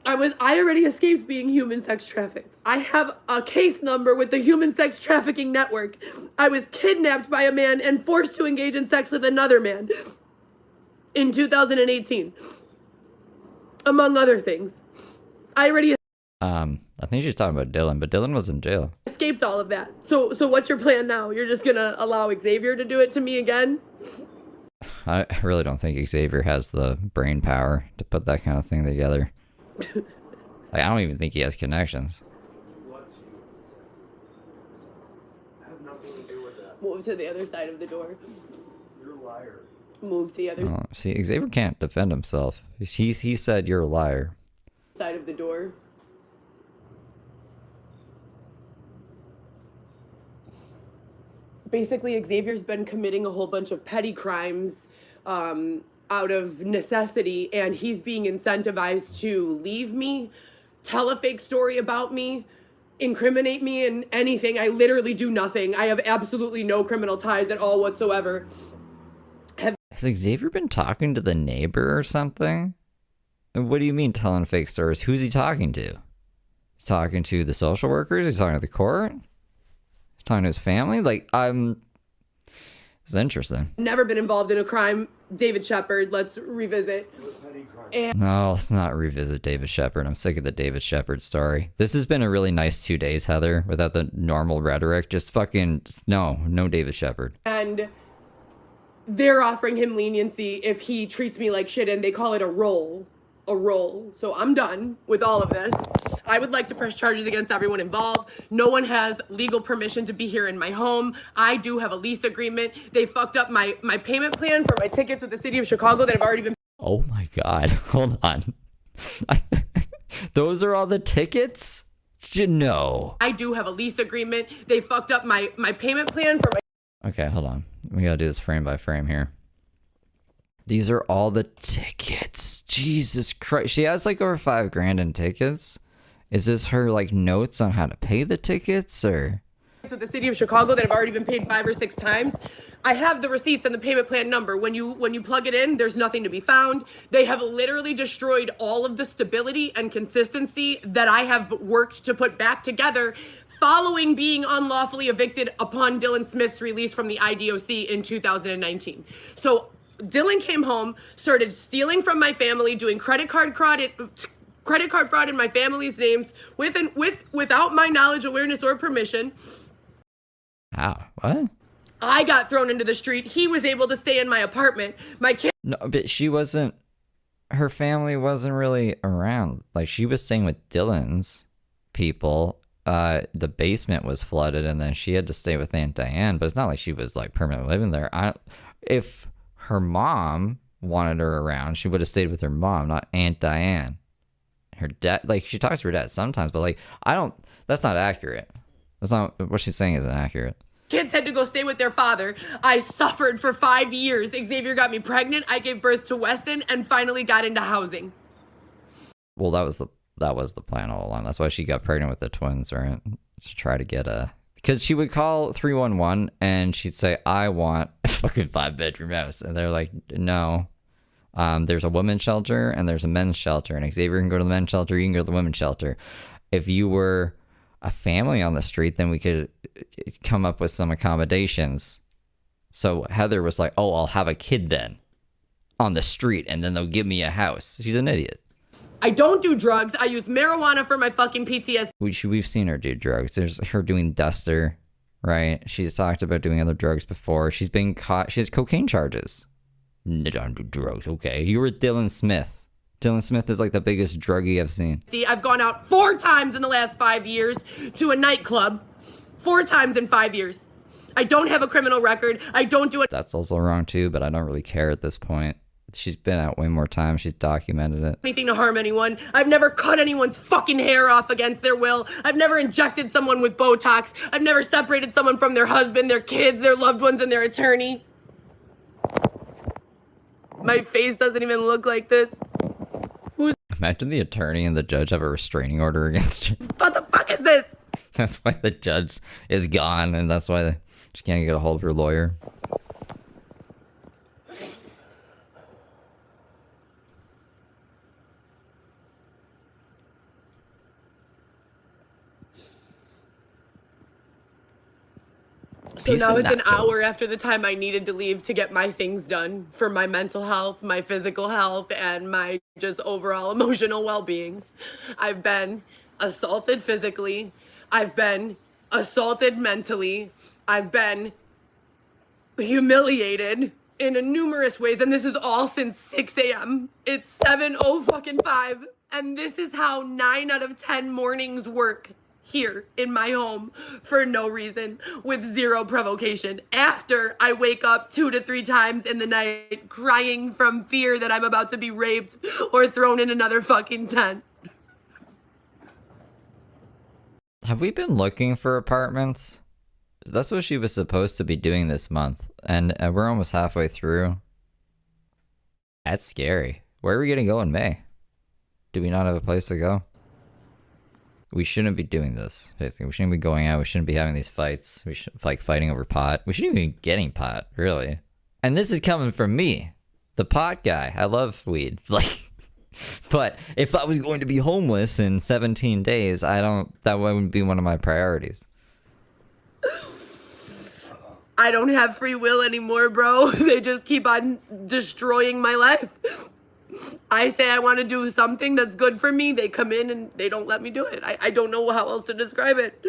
I already escaped being human sex trafficked. I have a case number with the human sex trafficking network. I was kidnapped by a man and forced to engage in sex with another man in 2018. Among other things. I think she's talking about Dylan, but Dylan was in jail. Escaped all of that. So what's your plan now? You're just gonna allow Xavier to do it to me again? I really don't think Xavier has the brain power to put that kind of thing together. Like, I don't even think he has connections. I have nothing to do with that. Move to the other side of the door. You're a liar. Move to the other See, Xavier can't defend himself. He said you're a liar. side of the door. Basically, Xavier's been committing a whole bunch of petty crimes out of necessity, and he's being incentivized to leave me, tell a fake story about me, incriminate me in anything. I literally do nothing. I have absolutely no criminal ties at all whatsoever. Has Xavier been talking to the neighbor or something? What do you mean telling fake stories? Who's he talking to? He's talking to the social workers? He's talking to the court? He's talking to his family? Like, it's interesting. Never been involved in a crime. David Shepard, let's revisit. No, let's not revisit David Shepard. I'm sick of the David Shepard story. This has been a really nice 2 days, Heather, without the normal rhetoric. Just fucking, no David Shepard. And they're offering him leniency if he treats me like shit, and they call it a roll. So I'm done with all of this. I would like to press charges against everyone involved. No one has legal permission to be here in my home. I do have a lease agreement. They fucked up my payment plan for my tickets with the city of Chicago that have already been. Oh my God. Hold on. Those are all the tickets? No. I do have a lease agreement. They fucked up my payment plan for my. Okay, hold on. We gotta do this frame by frame here. These are all the tickets. Jesus Christ. She has like over $5,000 in tickets. Is this her like notes on how to pay the tickets or? For the city of Chicago that have already been paid 5 or 6 times. I have the receipts and the payment plan number. When you plug it in, there's nothing to be found. They have literally destroyed all of the stability and consistency that I have worked to put back together following being unlawfully evicted upon Dylan Smith's release from the IDOC in 2019. So Dylan came home, started stealing from my family, doing credit card fraud in my family's names without my knowledge, awareness, or permission. How? What? I got thrown into the street. He was able to stay in my apartment. My kid. No, but she wasn't. Her family wasn't really around. Like, she was staying with Dylan's people. The basement was flooded, and then she had to stay with Aunt Diane. But it's not like she was like permanently living there. If her mom wanted her around, she would have stayed with her mom, not Aunt Diane. Her dad, like, she talks to her dad sometimes, but like, that's not accurate. That's not what she's saying isn't accurate. Kids had to go stay with their father. I suffered for 5 years. Xavier got me pregnant. I gave birth to Weston and finally got into housing. Well, that was the plan all along. That's why she got pregnant with the twins, right? To try to get because she would call 311 and she'd say, I want a fucking 5-bedroom house. And they're like, no. There's a women's shelter and there's a men's shelter. And Xavier can go to the men's shelter, you can go to the women's shelter. If you were a family on the street, then we could come up with some accommodations. So Heather was like, oh, I'll have a kid then on the street and then they'll give me a house. She's an idiot. I don't do drugs. I use marijuana for my fucking PTSD. We've seen her do drugs. There's her doing Duster, right? She's talked about doing other drugs before. She's been caught. She has cocaine charges. No, don't do drugs, okay. You were Dylan Smith. Dylan Smith is like the biggest druggie I've seen. See, I've gone out 4 times in the last 5 years to a nightclub. 4 times in 5 years. I don't have a criminal record. I don't do it. That's also wrong too, but I don't really care at this point. She's been out way more times. She's documented it. Anything to harm anyone. I've never cut anyone's fucking hair off against their will. I've never injected someone with Botox. I've never separated someone from their husband, their kids, their loved ones, and their attorney. My face doesn't even look like this. Imagine the attorney and the judge have a restraining order against you. What the fuck is this? That's why the judge is gone, and that's why she can't get a hold of her lawyer. So now it's an hour after the time I needed to leave to get my things done for my mental health, my physical health, and my just overall emotional well-being. I've been assaulted physically. I've been assaulted mentally. I've been humiliated in numerous ways, and this is all since 6 a.m. It's 7:05, and this is how 9 out of 10 mornings work here in my home for no reason, with zero provocation, after I wake up 2 to 3 times in the night crying from fear that I'm about to be raped or thrown in another fucking tent. Have we been looking for apartments? That's what she was supposed to be doing this month, and we're almost halfway through. That's scary. Where are we gonna go in May? Do we not have a place to go? We shouldn't be doing this, basically. We shouldn't be going out. We shouldn't be having these fights. We shouldn't like fighting over pot. We shouldn't even be getting pot, really. And this is coming from me, the pot guy. I love weed. Like, but if I was going to be homeless in 17 days, that wouldn't be one of my priorities. I don't have free will anymore, bro. They just keep on destroying my life. I say I want to do something that's good for me. They come in and they don't let me do it. I don't know how else to describe it.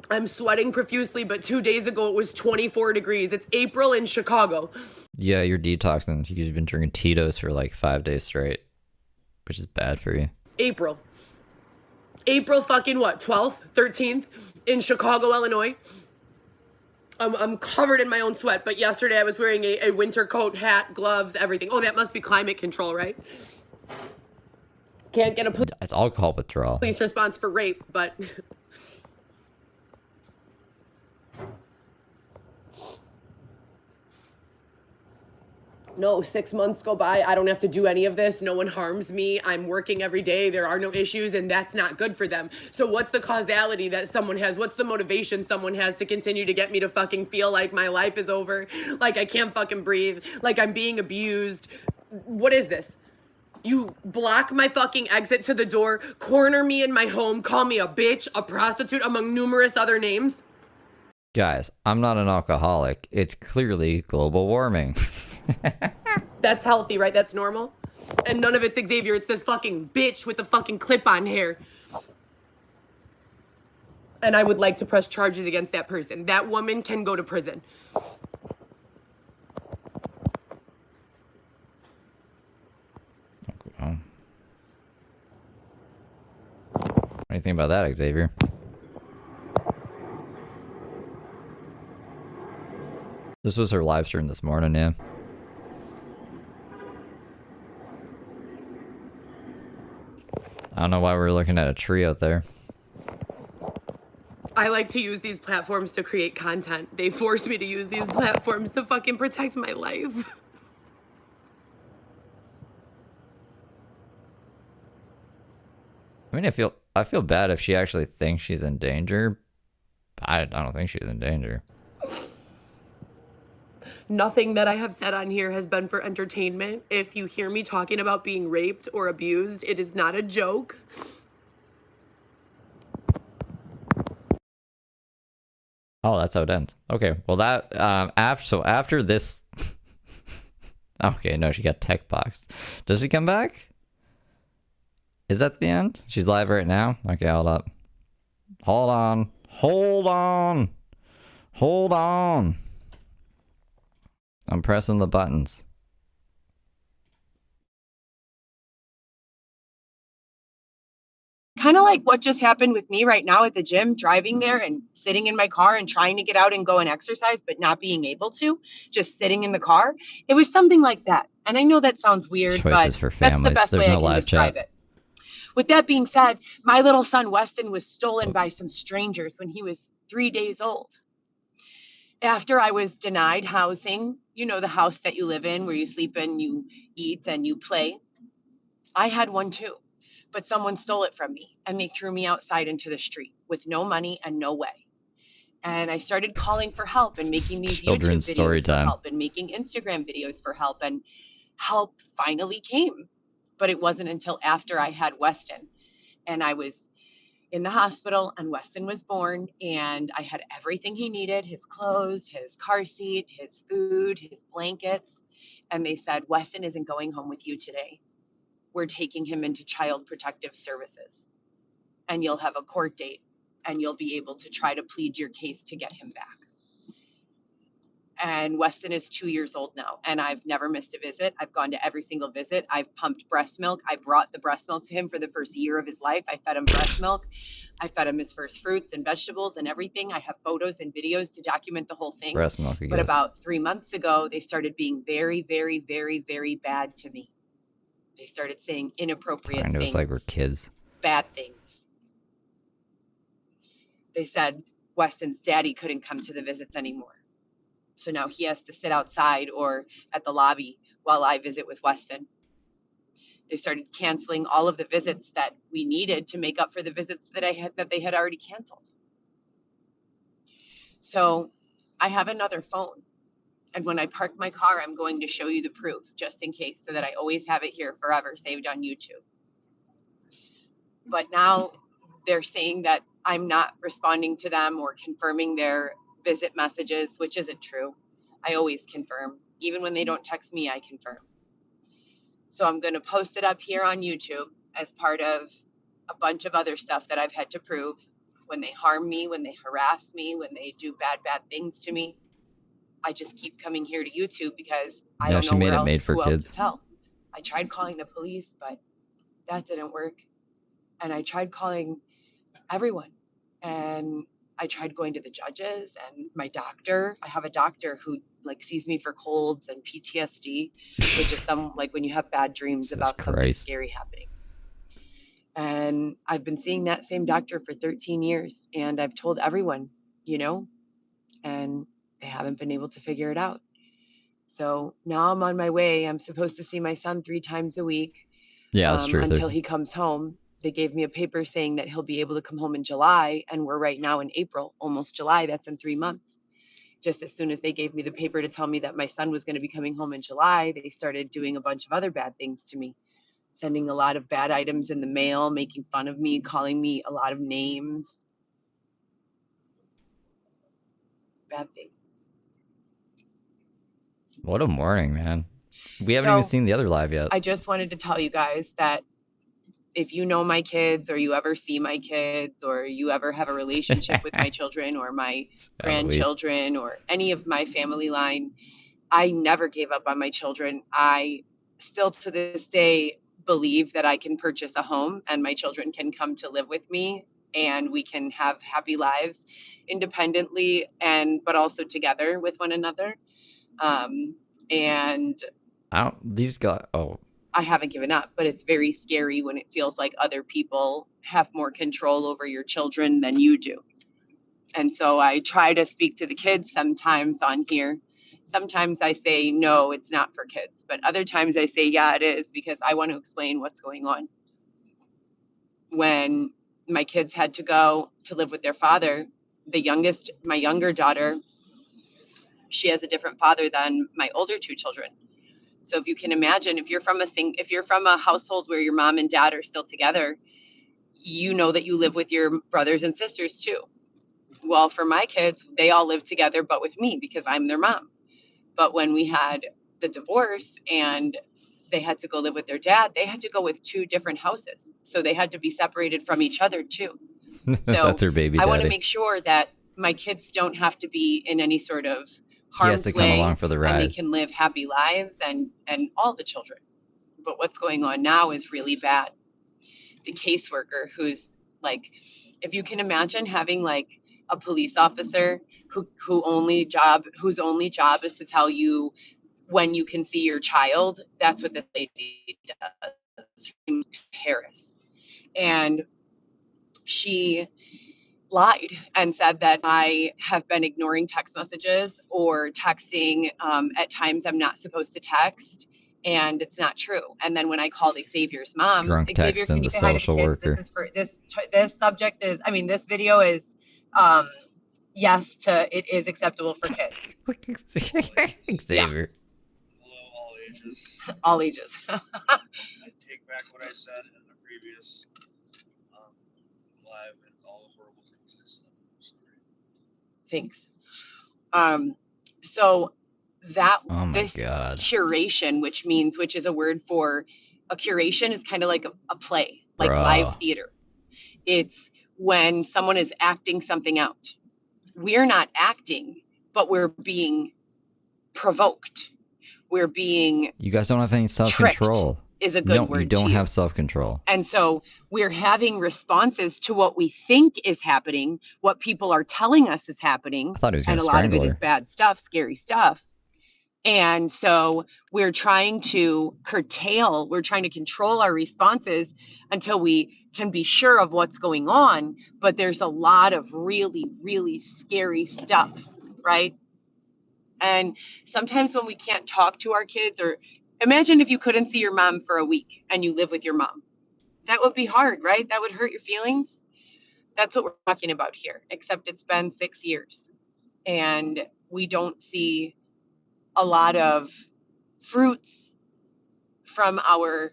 I'm sweating profusely, but 2 days ago it was 24 degrees. It's April in Chicago. Yeah, you're detoxing. You've been drinking Tito's for like 5 days straight, which is bad for you. April fucking what? 12th, 13th in Chicago, Illinois. I'm covered in my own sweat, but yesterday I was wearing a winter coat, hat, gloves, everything. Oh, that must be climate control, right? Can't get a It's alcohol withdrawal. police response for rape, but... No, 6 months go by. I don't have to do any of this. No one harms me. I'm working every day. There are no issues, and that's not good for them. So what's the causality that someone has? What's the motivation someone has to continue to get me to fucking feel like my life is over? Like I can't fucking breathe? Like I'm being abused? What is this? You block my fucking exit to the door, corner me in my home, call me a bitch, a prostitute, among numerous other names? Guys, I'm not an alcoholic. It's clearly global warming. That's healthy, right? That's normal? And none of it's Xavier. It's this fucking bitch with the fucking clip-on hair. And I would like to press charges against that person. That woman can go to prison. What do you think about that, Xavier? This was her live stream this morning, yeah. I don't know why we're looking at a tree out there. I like to use these platforms to create content. They force me to use these platforms to fucking protect my life. I mean, I feel bad if she actually thinks she's in danger. I don't think she's in danger. Nothing that I have said on here has been for entertainment. If you hear me talking about being raped or abused, it is not a joke. Oh, that's how it ends. Okay, well that after this. Okay, no, she got tech boxed. Does she come back? Is that the end? She's live right now? Okay, hold up. Hold on. Hold on. Hold on. I'm pressing the buttons. kind of like what just happened with me right now at the gym, driving there and sitting in my car and trying to get out and go and exercise, but not being able to, just sitting in the car. It was something like that. And I know that sounds weird, Choices but for that's the families. best There's way I no can live describe chat. it. With that being said, my little son Weston was stolen by Oops. some strangers when he was 3 days old. After I was denied housing, you know, the house that you live in where you sleep and you eat and you play. I had one too, but someone stole it from me and they threw me outside into the street with no money and no way. And I started calling for help and making these Children's YouTube story videos for time. help and making Instagram videos for help, and help finally came. But it wasn't until after I had Weston and I was in the hospital and Weston was born and I had everything he needed, his clothes, his car seat, his food, his blankets. And they said, Weston isn't going home with you today. We're taking him into child protective services and you'll have a court date and you'll be able to try to plead your case to get him back. And Weston is 2 years old now, and I've never missed a visit. I've gone to every single visit. I've pumped breast milk. I brought the breast milk to him for the first year of his life. I fed him breast milk. I fed him his first fruits and vegetables and everything. I have photos and videos to document the whole thing. Breast milk, I But guess. about 3 months ago, they started being very, very, very, very bad to me. They started saying inappropriate And it things, was like we're kids. bad things. They said Weston's daddy couldn't come to the visits anymore. So now he has to sit outside or at the lobby while I visit with Weston. They started canceling all of the visits that we needed to make up for the visits that they had already canceled. So I have another phone. And when I park my car, I'm going to show you the proof just in case so that I always have it here forever saved on YouTube. But now they're saying that I'm not responding to them or confirming their visit messages, which isn't true. I always confirm. Even when they don't text me, I confirm. So I'm going to post it up here on YouTube as part of a bunch of other stuff that I've had to prove. When they harm me, when they harass me, when they do bad things to me, I just keep coming here to YouTube because I don't know where else, who else to tell. I tried calling the police, but that didn't work. And I tried calling everyone. And I tried going to the judges and my doctor. I have a doctor who like sees me for colds and PTSD, which is some like when you have bad dreams about something scary happening. And I've been seeing that same doctor for 13 years and I've told everyone, you know, and they haven't been able to figure it out. So now I'm on my way. I'm supposed to see my son 3 times a week. Yeah, that's true. Until he comes home. They gave me a paper saying that he'll be able to come home in July, and we're right now in April, almost July. That's in 3 months. Just as soon as they gave me the paper to tell me that my son was going to be coming home in July, they started doing a bunch of other bad things to me, sending a lot of bad items in the mail, making fun of me, calling me a lot of names. Bad things. What a morning, man. We haven't even seen the other live yet. I just wanted to tell you guys that if you know my kids or you ever see my kids or you ever have a relationship with my children or my grandchildren or any of my family line, I never gave up on my children. I still to this day believe that I can purchase a home and my children can come to live with me and we can have happy lives independently but also together with one another. And I haven't given up, but it's very scary when it feels like other people have more control over your children than you do. And so I try to speak to the kids sometimes on here. Sometimes I say, no, it's not for kids. But other times I say, yeah, it is, because I want to explain what's going on. When my kids had to go to live with their father, my younger daughter, she has a different father than my older 2 children. So if you can imagine, if you're from a household where your mom and dad are still together, you know that you live with your brothers and sisters too. Well, for my kids, they all live together, but with me because I'm their mom. But when we had the divorce and they had to go live with their dad, they had to go with 2 different houses. So they had to be separated from each other too. So that's her baby daddy. I want to daddy. make sure that my kids don't have to be in any sort of He has to come along for the ride. and they can live happy lives and all the children. But what's going on now is really bad. the caseworker who's like, if you can imagine having like a police officer whose only job is to tell you when you can see your child, that's what this lady does. Paris. And she lied and said that I have been ignoring text messages or texting at times I'm not supposed to text, and it's not true. And then when I called Xavier's mom, Drunk Xavier, texting can you the say hi to the social kids? worker. This is for this subject is, I mean, this video is yes to it is acceptable for kids. Xavier. Hello, all ages. All ages. I take back what I said in the previous live and all the horrible things I said. Sorry. Thanks. So that Oh my this God. curation, which is a word for a curation, is kind of like a play, like Bro. live theater. It's when someone is acting something out. We're not acting, but we're being provoked. We're being You guys don't have any self-control. tricked is a good No, word you don't to have use. self-control. And so we're having responses to what we think is happening, what people are telling us is happening. I thought he was And gonna a lot of strangle it is her. bad stuff, scary stuff. And so we're trying to control our responses until we can be sure of what's going on. But there's a lot of really, really scary stuff, right? And sometimes when we can't talk to our kids, or imagine if you couldn't see your mom for a week and you live with your mom. That would be hard, right? That would hurt your feelings. That's what we're talking about here, except it's been 6 years and we don't see a lot of fruits from our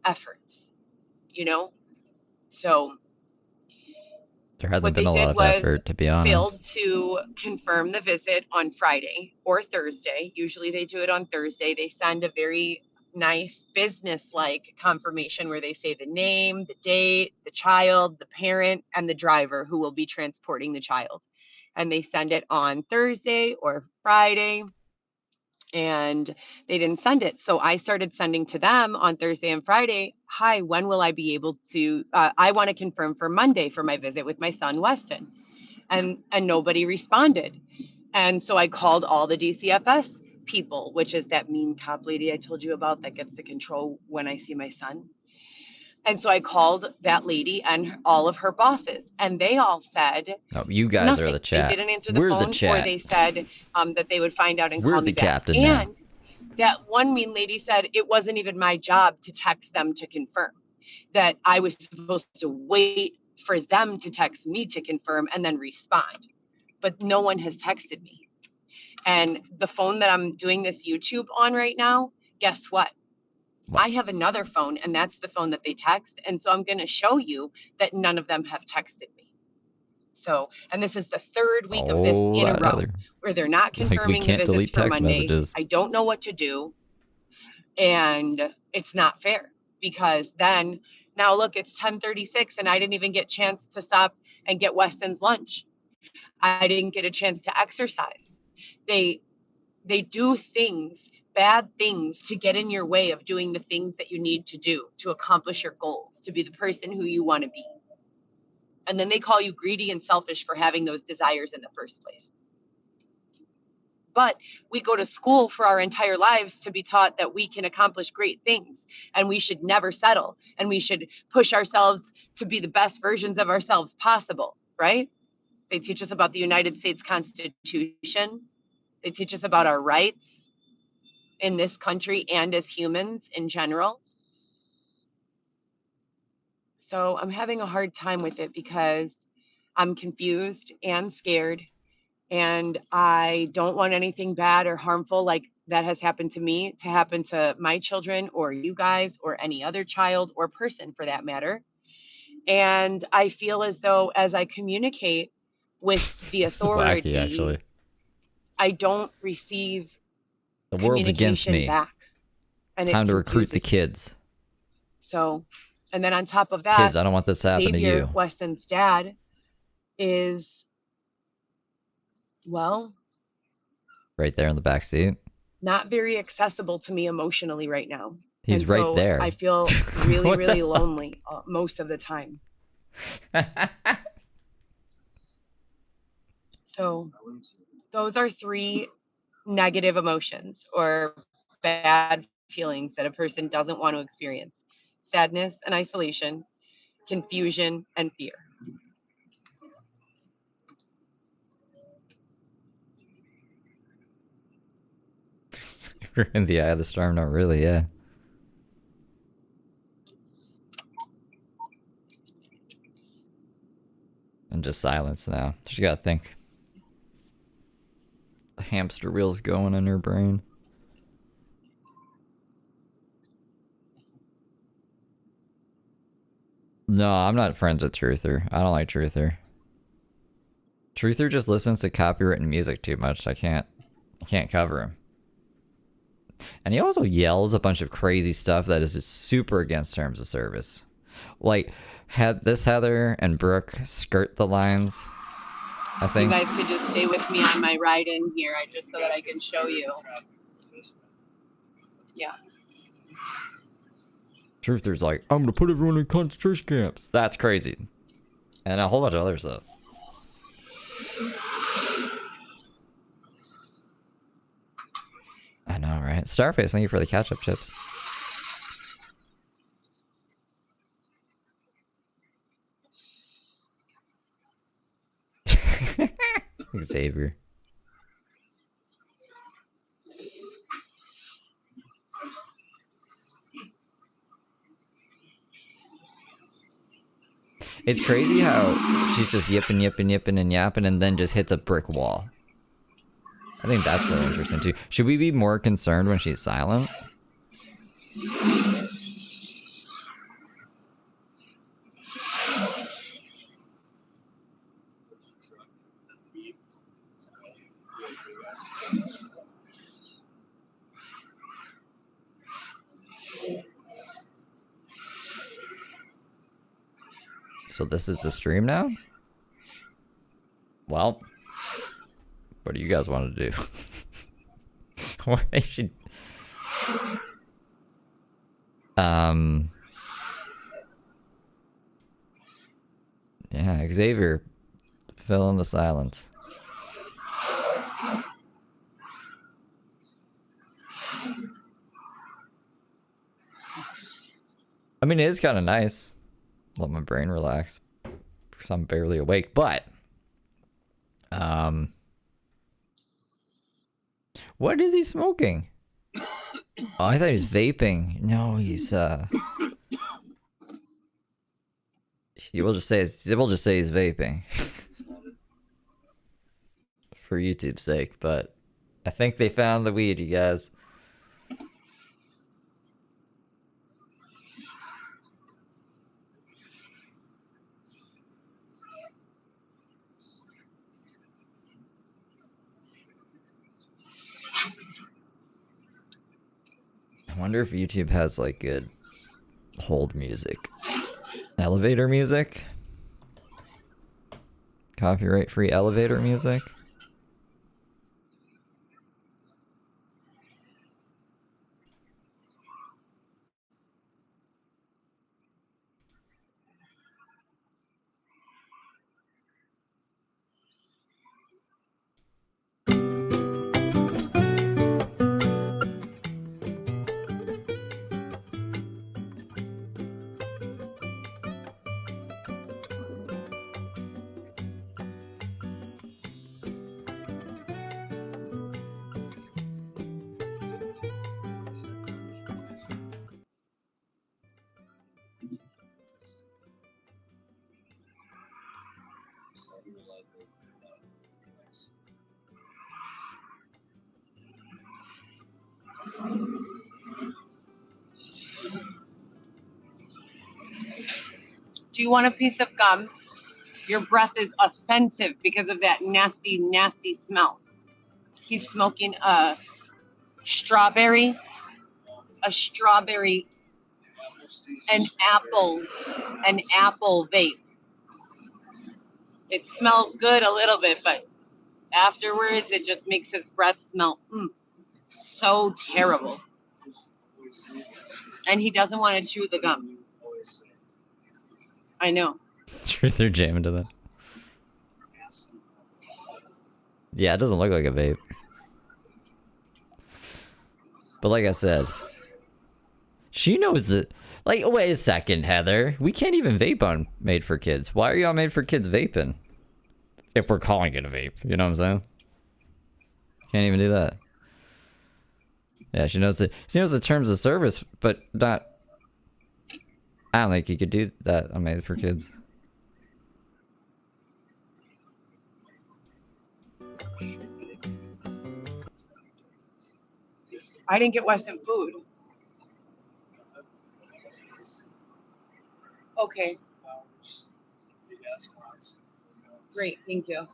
efforts, you know? So There hasn't what been they a lot did of was effort, to be failed honest. to confirm the visit on Friday or Thursday. Usually they do it on Thursday. They send a very nice business-like confirmation where they say the name, the date, the child, the parent, and the driver who will be transporting the child. And they send it on Thursday or Friday, and they didn't send it. So I started sending to them on Thursday and Friday, hi, when will I be able to, I want to confirm for Monday for my visit with my son, Weston. And nobody responded. And so I called all the DCFS people, which is that mean cop lady I told you about that gets to control when I see my son. And so I called that lady and all of her bosses, and they all said No, you guys nothing. are the chat. They didn't answer the We're phone, the chat. or they said that they would find out and We're call the me back. captain now. And that one mean lady said it wasn't even my job to text them to confirm, that I was supposed to wait for them to text me to confirm and then respond. But no one has texted me. And the phone that I'm doing this YouTube on right now, guess what? I have another phone, and that's the phone that they text. And so I'm going to show you that none of them have texted me. So, and this is the third week of this in a row where they're not confirming the visits for Monday. Messages. I don't know what to do. And it's not fair because then now look, it's 10:36 and I didn't even get a chance to stop and get Weston's lunch. I didn't get a chance to exercise. They do things, bad things, to get in your way of doing the things that you need to do to accomplish your goals, to be the person who you want to be. And then they call you greedy and selfish for having those desires in the first place. But we go to school for our entire lives to be taught that we can accomplish great things and we should never settle and we should push ourselves to be the best versions of ourselves possible, right? They teach us about the United States Constitution. They teach us about our rights in this country and as humans in general. So I'm having a hard time with it because I'm confused and scared, and I don't want anything bad or harmful like that has happened to me to happen to my children or you guys or any other child or person for that matter. And I feel as though as I communicate with the authority, Wacky, actually. I don't receive The world's against me. back. And Time it to recruit the confuses me. kids. So, and then on top of that, Kids, I don't want this to happen to Xavier, you. Weston's dad, is, well, Right there in the back seat. not very accessible to me emotionally right now. He's And right so there. I feel really, What the really fuck? lonely most of the time. So those are 3 negative emotions or bad feelings that a person doesn't want to experience: sadness and isolation, confusion, and fear. We're in the eye of the storm. Not really, yeah. And just silence now. She gotta think. The hamster wheel's going in her brain. No, I'm not friends with Truther. I don't like Truther. Truther just listens to copywritten music too much. I can't cover him. And he also yells a bunch of crazy stuff that is just super against terms of service. Like, had this Heather and Brooke skirt the lines, I think. You guys could just stay with me on my ride in here, just so that I can show you. Yeah. Truther's like, I'm gonna put everyone in concentration camps. That's crazy. And a whole bunch of other stuff. I know, right? Starface, thank you for the catch-up chips. Xavier. It's crazy how she's just yipping and yapping and then just hits a brick wall. I think that's really interesting too. Should we be more concerned when she's silent? So this is the stream now? Well, what do you guys want to do? Why should... Yeah, Xavier, fill in the silence. I mean, it is kind of nice. Let my brain relax. Because I'm barely awake, but... What is he smoking? Oh, I thought he was vaping. No, he's we'll just say he's vaping. For YouTube's sake, but I think they found the weed, you guys. I wonder if YouTube has like good hold music. Elevator music? Copyright free elevator music? Do you want a piece of gum? Your breath is offensive because of that nasty, nasty smell. He's smoking a strawberry, an apple vape. It smells good a little bit, but afterwards it just makes his breath smell so terrible. And he doesn't want to chew the gum. I know. Truth or jam into that. Yeah, it doesn't look like a vape. But like I said, she knows that. Like, wait a second, Heather. We can't even vape on Made for Kids. Why are you on Made for Kids vaping? If we're calling it a vape, you know what I'm saying? Can't even do that. Yeah, she knows the terms of service, but not. I don't think you could do that on Made for Kids. I didn't get Western food. Okay. Great, thank you.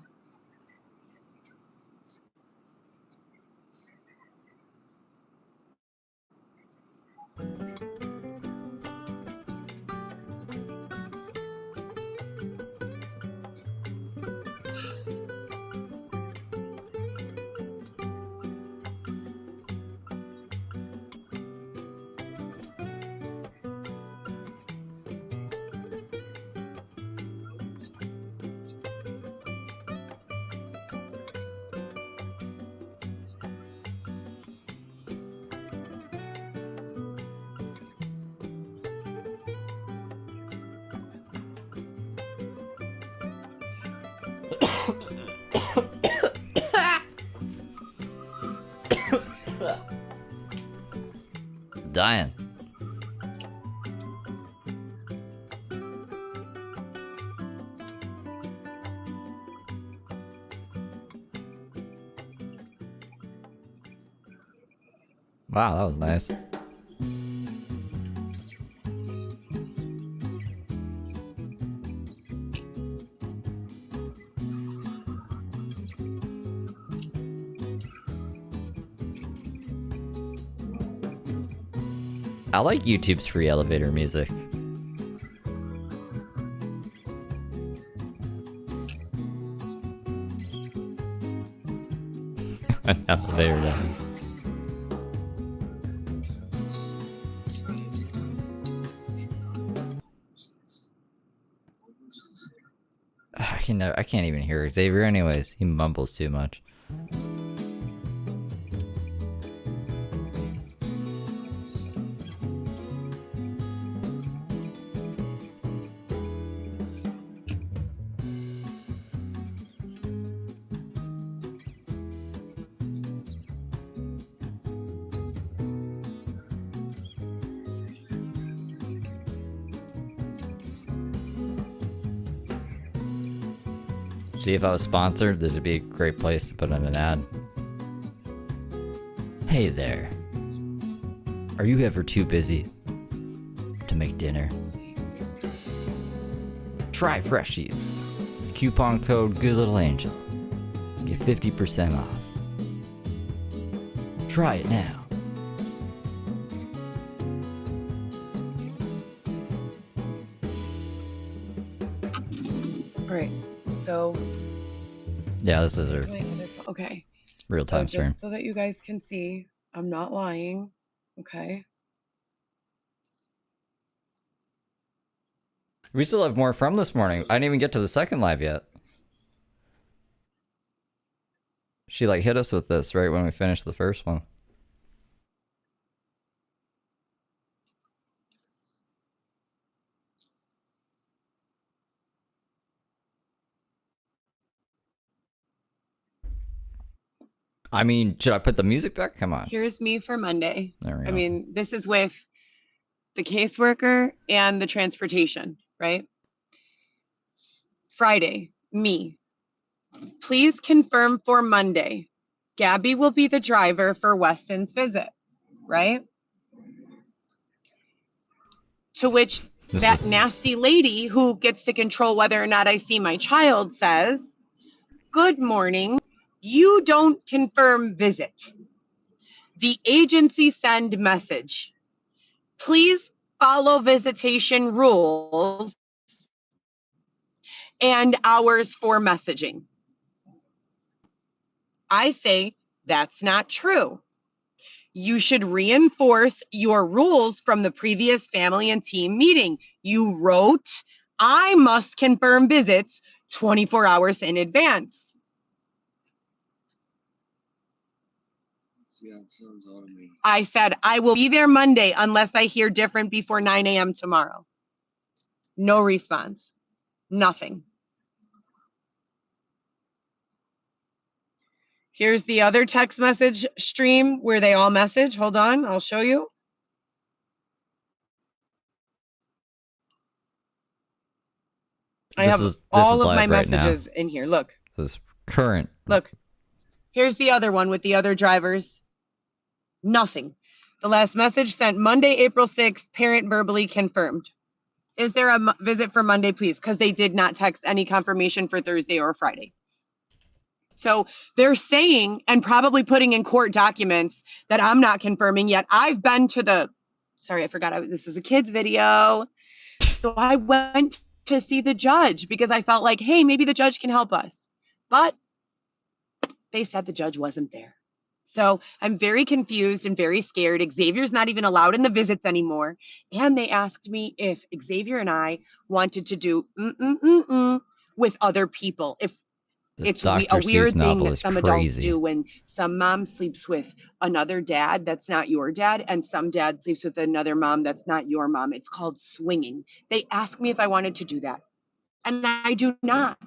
Dying. Wow, that was nice. I like YouTube's free elevator music. An elevator down. I can't even hear Xavier anyways. He mumbles too much. See, if I was sponsored, this would be a great place to put in an ad. Hey there. Are you ever too busy to make dinner? Try Fresh Eats with coupon code Good Little Angel. Get 50% off. Try it now. All right. So. Yeah, this is her okay. real-time so stream. Just so that you guys can see, I'm not lying. Okay. We still have more from this morning. I didn't even get to the second live yet. She like hit us with this right when we finished the first one. I mean, should I put the music back? Come on. Here's me for Monday. There we go. I mean, this is with the caseworker and the transportation, right? Friday, me. Please confirm for Monday. Gabby will be the driver for Weston's visit, right? To which that nasty lady who gets to control whether or not I see my child says, "Good morning. You don't confirm visit. The agency send message. Please follow visitation rules and hours for messaging." I say, that's not true. You should reinforce your rules from the previous family and team meeting. You wrote, I must confirm visits 24 hours in advance. Yeah, it sounds automated. I said, I will be there Monday unless I hear different before 9 a.m. tomorrow. No response. Nothing. Here's the other text message stream where they all message. Hold on, I'll show you. I have all of my messages in here. Look. This is current. Look. Here's the other one with the other drivers. Nothing. The last message sent Monday, April 6th, parent verbally confirmed. Is there a visit for Monday, please? Because they did not text any confirmation for Thursday or Friday. So they're saying and probably putting in court documents that I'm not confirming yet. I've been to the, sorry, I forgot this was a kid's video. So I went to see the judge because I felt like, hey, maybe the judge can help us. But they said the judge wasn't there. So I'm very confused and very scared. Xavier's not even allowed in the visits anymore. And they asked me if Xavier and I wanted to do with other people. If it's a weird thing that some adults do when some mom sleeps with another dad that's not your dad, and some dad sleeps with another mom that's not your mom. It's called swinging. They asked me if I wanted to do that, and I do not.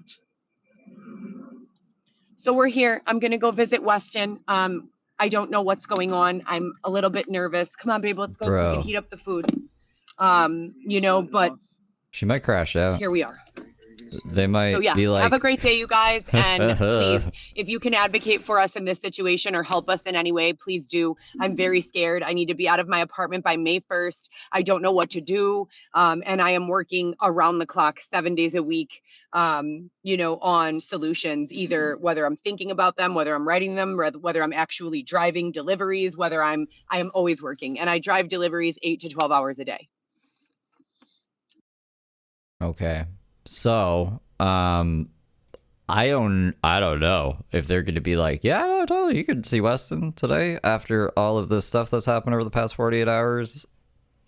So we're here. I'm going to go visit Weston. I don't know what's going on. I'm a little bit nervous. Come on, babe, let's go so we can heat up the food. You know, but she might crash out. Here we are. They might be like, have a great day, you guys. And please, if you can advocate for us in this situation or help us in any way, please do. I'm very scared. I need to be out of my apartment by May 1st. I don't know what to do. And I am working around the clock 7 days a week, you know, on solutions, either whether I'm thinking about them, whether I'm writing them, whether I'm actually driving deliveries, I am always working. And I drive deliveries 8 to 12 hours a day. Okay. So, I don't know if they're going to be like, yeah, no, totally, you could see Weston today after all of this stuff that's happened over the past 48 hours.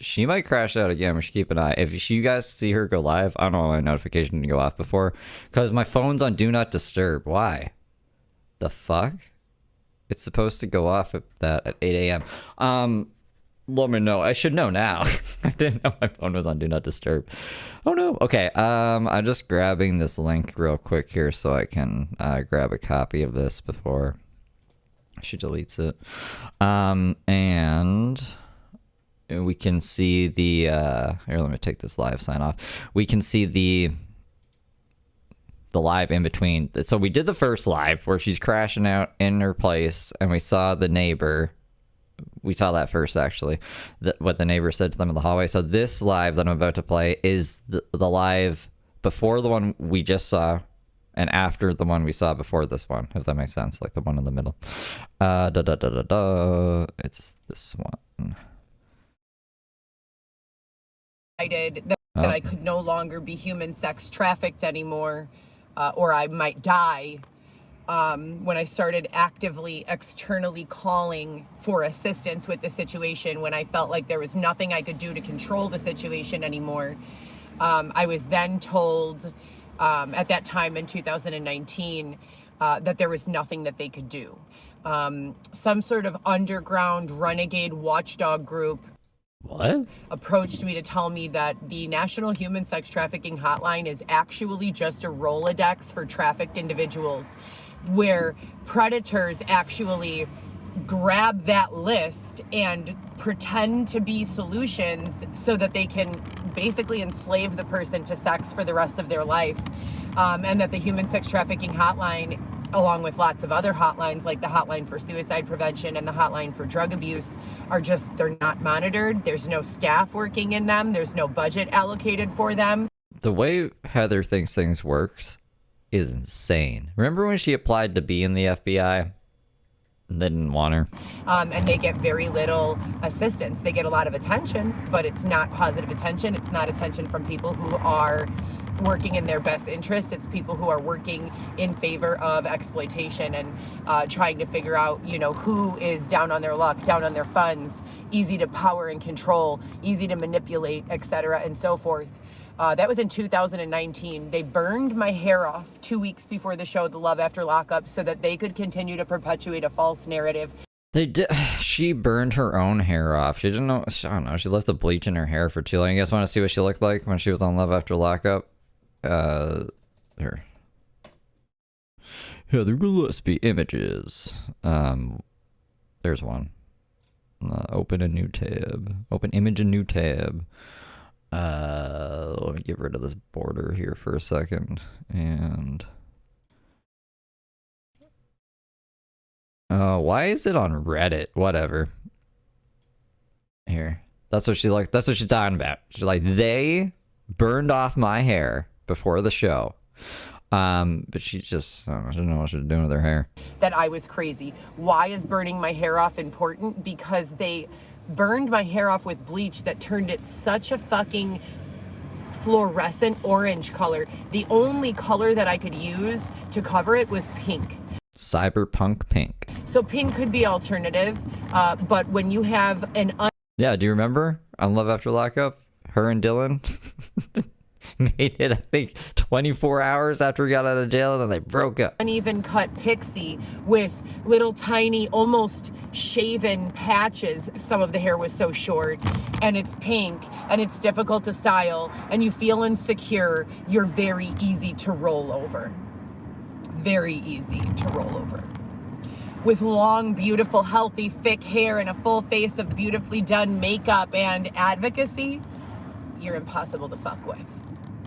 She might crash out again. We should keep an eye. If you guys see her go live, I don't know why my notification didn't go off before, because my phone's on Do Not Disturb. Why? The fuck? It's supposed to go off at 8 a.m. Let me know. I should know now. I didn't know my phone was on Do Not Disturb. Oh no. Okay. I'm just grabbing this link real quick here so I can grab a copy of this before she deletes it. And we can see the here, let me take this live sign off. We can see the live in between. So we did the first live where she's crashing out in her place and we saw the neighbor. We saw that first, actually, what the neighbor said to them in the hallway. So this live that I'm about to play is the live before the one we just saw and after the one we saw before this one, if that makes sense, like the one in the middle. It's this one. That I could no longer be human sex trafficked anymore, or I might die. When I started actively externally calling for assistance with the situation, when I felt like there was nothing I could do to control the situation anymore. I was then told at that time in 2019 that there was nothing that they could do. Some sort of underground renegade watchdog group approached me to tell me that the National Human Sex Trafficking Hotline is actually just a Rolodex for trafficked individuals, where predators actually grab that list and pretend to be solutions so that they can basically enslave the person to sex for the rest of their life. And that the Human Sex Trafficking Hotline, along with lots of other hotlines like the Hotline for Suicide Prevention and the Hotline for Drug Abuse, they're not monitored. There's no staff working in them. There's no budget allocated for them. The way Heather thinks things works is insane. Remember when she applied to be in the FBI? And they didn't want her. And they get very little assistance. They get a lot of attention, but it's not positive attention. It's not attention from people who are working in their best interest. It's people who are working in favor of exploitation and trying to figure out, you know, who is down on their luck, down on their funds, easy to power and control, easy to manipulate, etc. and so forth. That was in 2019. They burned my hair off 2 weeks before the show, The Love After Lockup, so that they could continue to perpetuate a false narrative. They did. She burned her own hair off. She didn't know. I don't know. She left the bleach in her hair for too long. You guys want to see what she looked like when she was on Love After Lockup? Here. Heather Gillespie images. There's one. Open a new tab. Open image, a new tab. Let me get rid of this border here for a second. And why is it on Reddit? Whatever. Here. That's what she like. That's what she's talking about. She's like, they burned off my hair before the show. But she just, I don't know, she didn't know what she was doing with her hair. That I was crazy. Why is burning my hair off important? Because they burned my hair off with bleach that turned it such a fucking fluorescent orange color. The only color that I could use to cover it was pink. Cyberpunk pink. So pink could be alternative, but when you have an yeah, do you remember on Love After Lockup? Her and Dylan made it, I think, 24 hours after we got out of jail, and then they broke up. Uneven cut pixie with little tiny, almost shaven patches. Some of the hair was so short, and it's pink, and it's difficult to style, and you feel insecure. You're very easy to roll over. Very easy to roll over. With long, beautiful, healthy, thick hair and a full face of beautifully done makeup and advocacy, you're impossible to fuck with,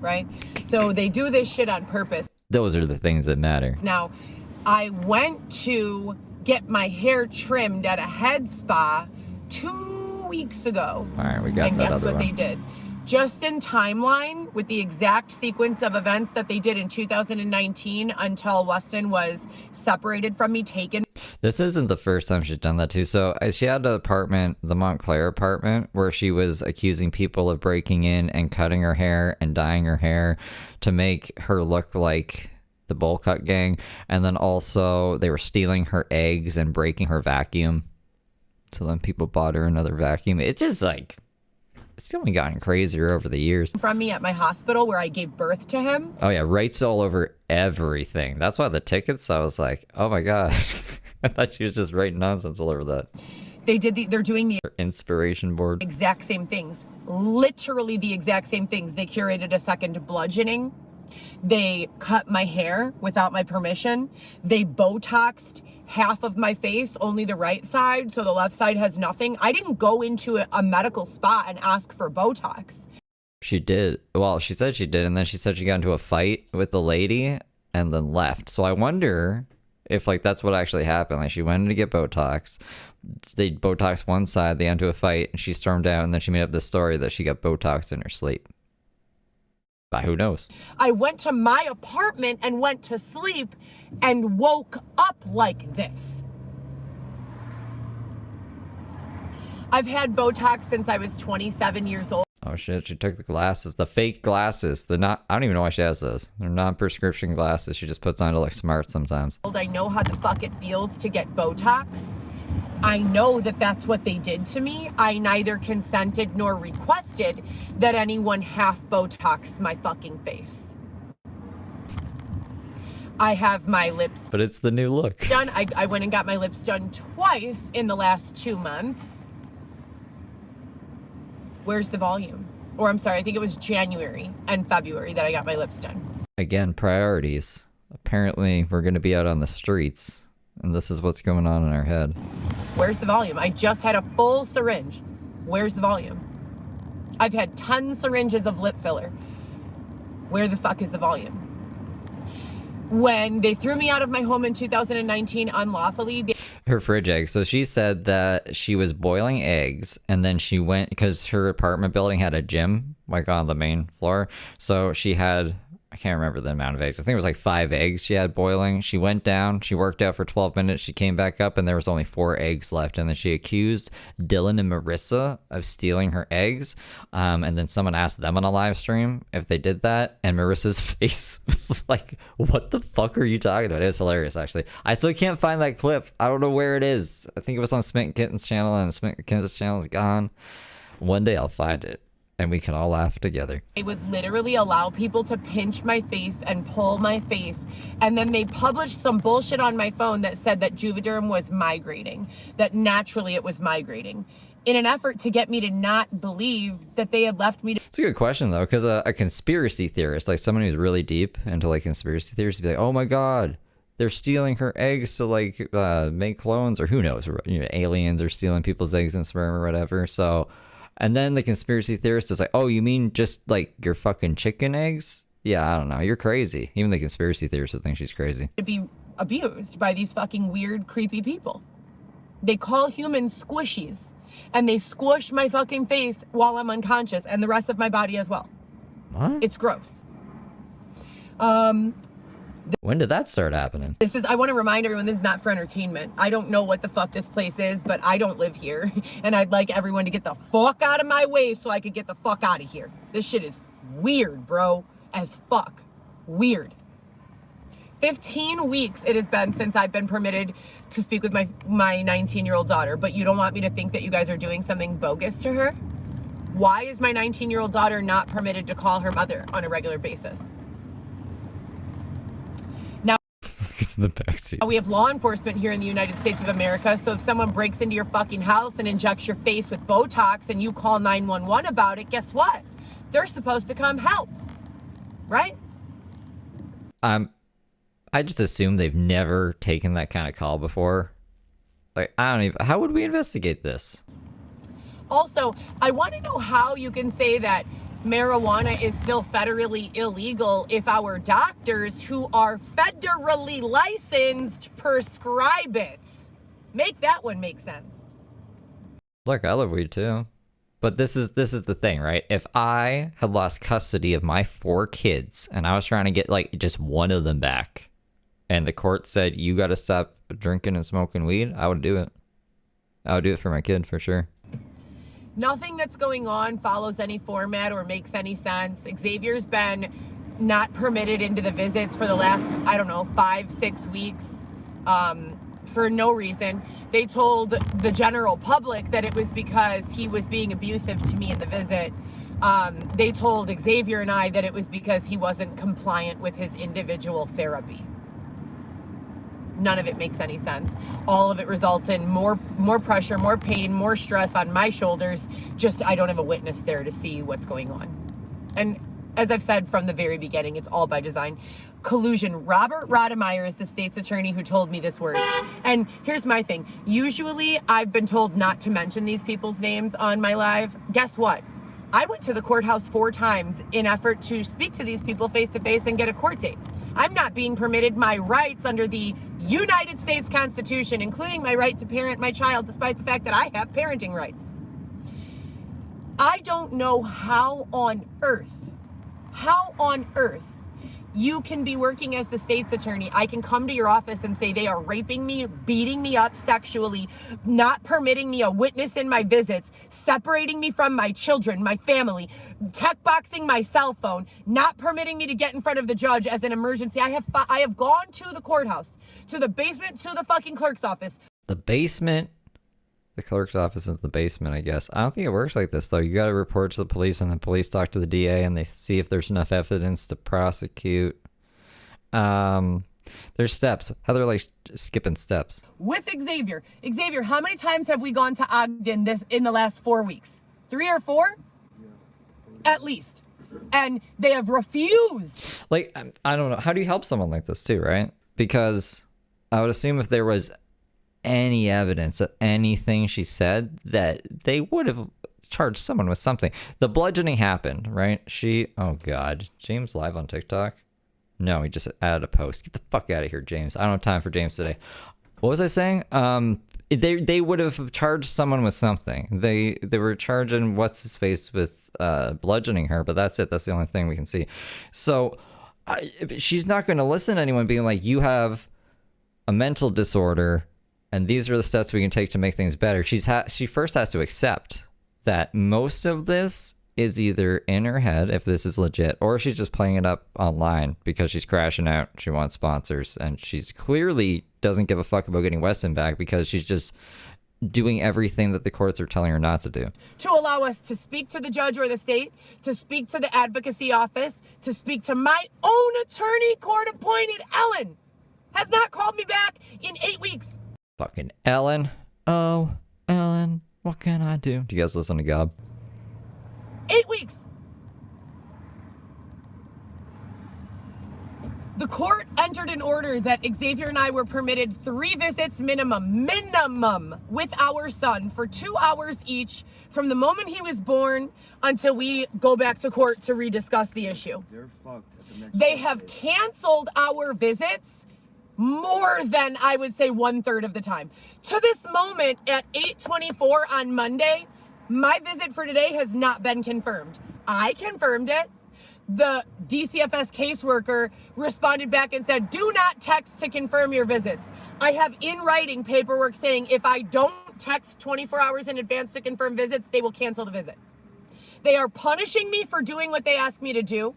right? So they do this shit on purpose. Those are the things that matter. Now, I went to get my hair trimmed at a head spa 2 weeks ago. All right, we got and that guess other what one. they did? Just in timeline with the exact sequence of events that they did in 2019 until Weston was separated from me, taken. This isn't the first time she's done that too. So she had an apartment, the Montclair apartment, where she was accusing people of breaking in and cutting her hair and dyeing her hair to make her look like the bowl cut gang. And then also they were stealing her eggs and breaking her vacuum. So then people bought her another vacuum. It's just like, it's only gotten crazier over the years. From me at my hospital where I gave birth to him. Oh yeah, rates all over everything. That's why the tickets, I was like, oh my god. I thought she was just writing nonsense all over that. They're doing the inspiration board. Exact same things. Literally the exact same things. They curated a second bludgeoning. They cut my hair without my permission. They Botoxed half of my face, only the right side, so the left side has nothing. I didn't go into a medical spa and ask for Botox. She did. Well, she said she did, and then she said she got into a fight with the lady and then left. So I wonder if, like, that's what actually happened. Like, she went in to get Botox. They Botoxed one side, they got into a fight, and she stormed out, and then she made up this story that she got Botox in her sleep. But who knows? I went to my apartment and went to sleep and woke up like this. I've had Botox since I was 27 years old. Oh shit, she took the glasses, the fake glasses. I don't even know why she has those. They're non-prescription glasses she just puts on to look smart sometimes. I know how the fuck it feels to get Botox. I know that that's what they did to me. I neither consented nor requested that anyone half Botox my fucking face. I have my lips. But it's the new look. Done. I went and got my lips done twice in the last 2 months. Where's the volume? Or I'm sorry, I think it was January and February that I got my lips done. Again, priorities. Apparently, we're going to be out on the streets, and this is what's going on in our head. Where's the volume? I just had a full syringe. Where's the volume? I've had 10 syringes of lip filler. Where the fuck is the volume? When they threw me out of my home in 2019 unlawfully. Her fridge eggs. So she said that she was boiling eggs, and then she went, because her apartment building had a gym, like on the main floor. So she had I can't remember the amount of eggs. I think it was like 5 eggs she had boiling. She went down, she worked out for 12 minutes, she came back up, and there was only 4 eggs left. And then she accused Dylan and Marissa of stealing her eggs. And then someone asked them on a live stream if they did that, and Marissa's face was like, what the fuck are you talking about? It was hilarious, actually. I still can't find that clip. I don't know where it is. I think it was on Smitten Kitten's channel, and Smitten Kitten's channel is gone. One day I'll find it, and we can all laugh together. They would literally allow people to pinch my face and pull my face. And then they published some bullshit on my phone that said that Juvederm was migrating, that naturally it was migrating, in an effort to get me to not believe that they had left me to... It's a good question, though, because a conspiracy theorist, like someone who's really deep into like conspiracy theories, would be like, oh my god, they're stealing her eggs to like make clones, or who knows, you know, aliens are stealing people's eggs and sperm or whatever. So... And then the conspiracy theorist is like, oh, you mean just like your fucking chicken eggs? Yeah, I don't know. You're crazy. Even the conspiracy theorist would think she's crazy. To be abused by these fucking weird, creepy people. They call humans squishies. And they squish my fucking face while I'm unconscious and the rest of my body as well. What? It's gross. When did that start happening? I want to remind everyone, this is not for entertainment. I don't know what the fuck this place is, but I don't live here. And I'd like everyone to get the fuck out of my way so I could get the fuck out of here. This shit is weird, bro. As fuck. Weird. 15 weeks it has been since I've been permitted to speak with my 19-year-old daughter, but you don't want me to think that you guys are doing something bogus to her? Why is my 19-year-old daughter not permitted to call her mother on a regular basis? He's in the backseat. We have law enforcement here in the United States of America, so if someone breaks into your fucking house and injects your face with Botox and you call 911 about it, guess what? They're supposed to come help, right? I just assume they've never taken that kind of call before. Like, I don't even... How would we investigate this? Also, I want to know how you can say that marijuana is still federally illegal if our doctors who are federally licensed prescribe it. Make that one make sense. Look, I love weed too. But this is the thing, right? If I had lost custody of my 4 kids and I was trying to get like just one of them back, and the court said you got to stop drinking and smoking weed, I would do it. I would do it for my kid for sure. Nothing that's going on follows any format or makes any sense. Xavier's been not permitted into the visits for the last, I don't know, 5-6 weeks for no reason. They told the general public that it was because he was being abusive to me in the visit. They told Xavier and I that it was because he wasn't compliant with his individual therapy. None of it makes any sense. All of it results in more pressure, more pain, more stress on my shoulders. Just, I don't have a witness there to see what's going on. And as I've said from the very beginning, it's all by design. Collusion. Robert Rodemeyer is the state's attorney who told me this word. And here's my thing. Usually I've been told not to mention these people's names on my live. Guess what? I went to the courthouse 4 times in effort to speak to these people face to face and get a court date. I'm not being permitted my rights under the United States Constitution, including my right to parent my child, despite the fact that I have parenting rights. I don't know how on earth you can be working as the state's attorney. I can come to your office and say they are raping me, beating me up sexually, not permitting me a witness in my visits, separating me from my children, my family, tech boxing my cell phone, not permitting me to get in front of the judge as an emergency. I have gone to the courthouse, to the basement, to the fucking clerk's office. The basement? The clerk's office is the basement, I guess. I don't think it works like this, though. You got to report to the police, and then police talk to the DA, and they see if there's enough evidence to prosecute. There's steps. How they're like skipping steps. With Xavier. Xavier, how many times have we gone to Ogden in the last 4 weeks? 3 or 4? At least. And they have refused. Like, I don't know. How do you help someone like this, too, right? Because I would assume if there was any evidence of anything she said, that they would have charged someone with something. The bludgeoning happened, right? Oh god, James live on TikTok? No, he just added a post. Get the fuck out of here, James. I don't have time for James today. What was I saying? They would have charged someone with something. They were charging what's his face with bludgeoning her, but that's it. That's the only thing we can see. So she's not going to listen to anyone being like, you have a mental disorder and these are the steps we can take to make things better. She first has to accept that most of this is either in her head, if this is legit, or she's just playing it up online because she's crashing out. She wants sponsors, and she's clearly doesn't give a fuck about getting Weston back because she's just doing everything that the courts are telling her not to do. To allow us to speak to the judge or the state, to speak to the advocacy office, to speak to my own attorney, court-appointed Ellen, has not called me back in 8 weeks. Fucking Ellen. Oh, Ellen, what can I do? Do you guys listen to Gob? 8 weeks. The court entered an order that Xavier and I were permitted 3 visits minimum, with our son for 2 hours each from the moment he was born until we go back to court to rediscuss the issue. They're fucked at the next They have canceled our visits more than, I would say, 1/3 of the time. To this moment, at 8:24 on Monday, my visit for today has not been confirmed. I confirmed it. The DCFS caseworker responded back and said, do not text to confirm your visits. I have in writing paperwork saying if I don't text 24 hours in advance to confirm visits, they will cancel the visit. They are punishing me for doing what they asked me to do.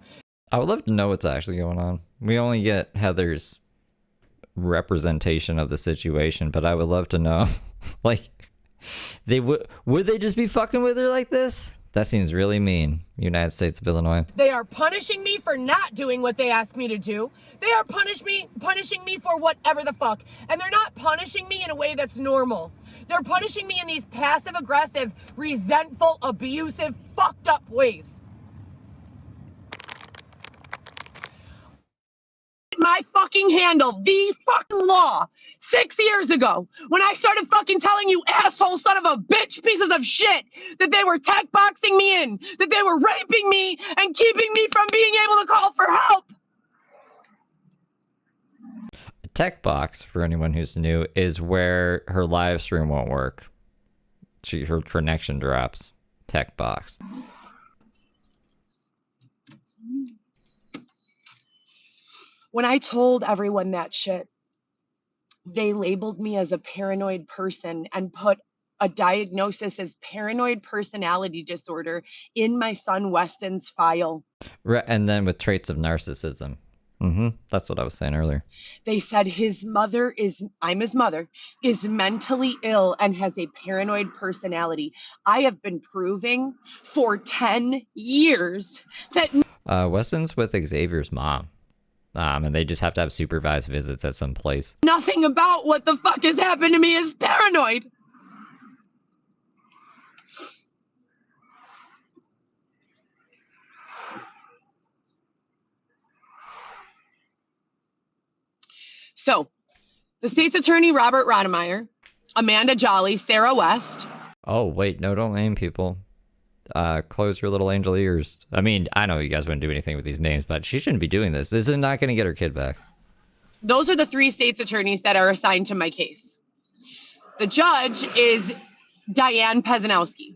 I would love to know what's actually going on. We only get Heather's representation of the situation, but I would love to know, like, would they just be fucking with her like this? That seems really mean. United States of Illinois. They are punishing me for not doing what they asked me to do. They are punishing me for whatever the fuck. And they're not punishing me in a way that's normal. They're punishing me in these passive-aggressive, resentful, abusive, fucked up ways. My fucking handle, the fucking law, 6 years ago, when I started fucking telling you asshole son of a bitch pieces of shit that they were tech boxing me in, that they were raping me and keeping me from being able to call for help. A tech box, for anyone who's new, is where her live stream won't work. Her connection drops. Tech box. When I told everyone that shit, they labeled me as a paranoid person and put a diagnosis as paranoid personality disorder in my son Weston's file. And then with traits of narcissism. That's what I was saying earlier. They said I'm his mother, is mentally ill and has a paranoid personality. I have been proving for 10 years that... Weston's with Xavier's mom. And they just have to have supervised visits at some place. Nothing about what the fuck has happened to me is paranoid. So, the state's attorney, Robert Rodemeyer, Amanda Jolly, Sarah West. Oh, wait, no, don't name people. Close your little angel ears. I mean, I know you guys wouldn't do anything with these names, but she shouldn't be doing this. This is not going to get her kid back. Those are the 3 state's attorneys that are assigned to my case. The judge is Diane Pesanowski.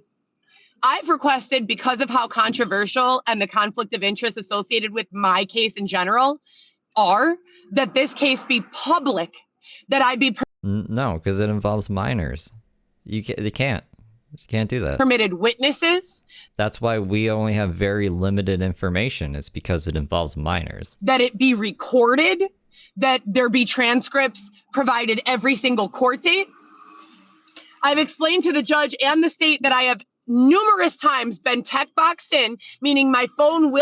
I've requested, because of how controversial and the conflict of interest associated with my case in general are, that this case be public, that I be... No, because it involves minors. You can't do that. Permitted witnesses. That's why we only have very limited information. It's because it involves minors. That it be recorded, that there be transcripts provided every single court date. I've explained to the judge and the state that I have numerous times been tech boxed in, meaning my phone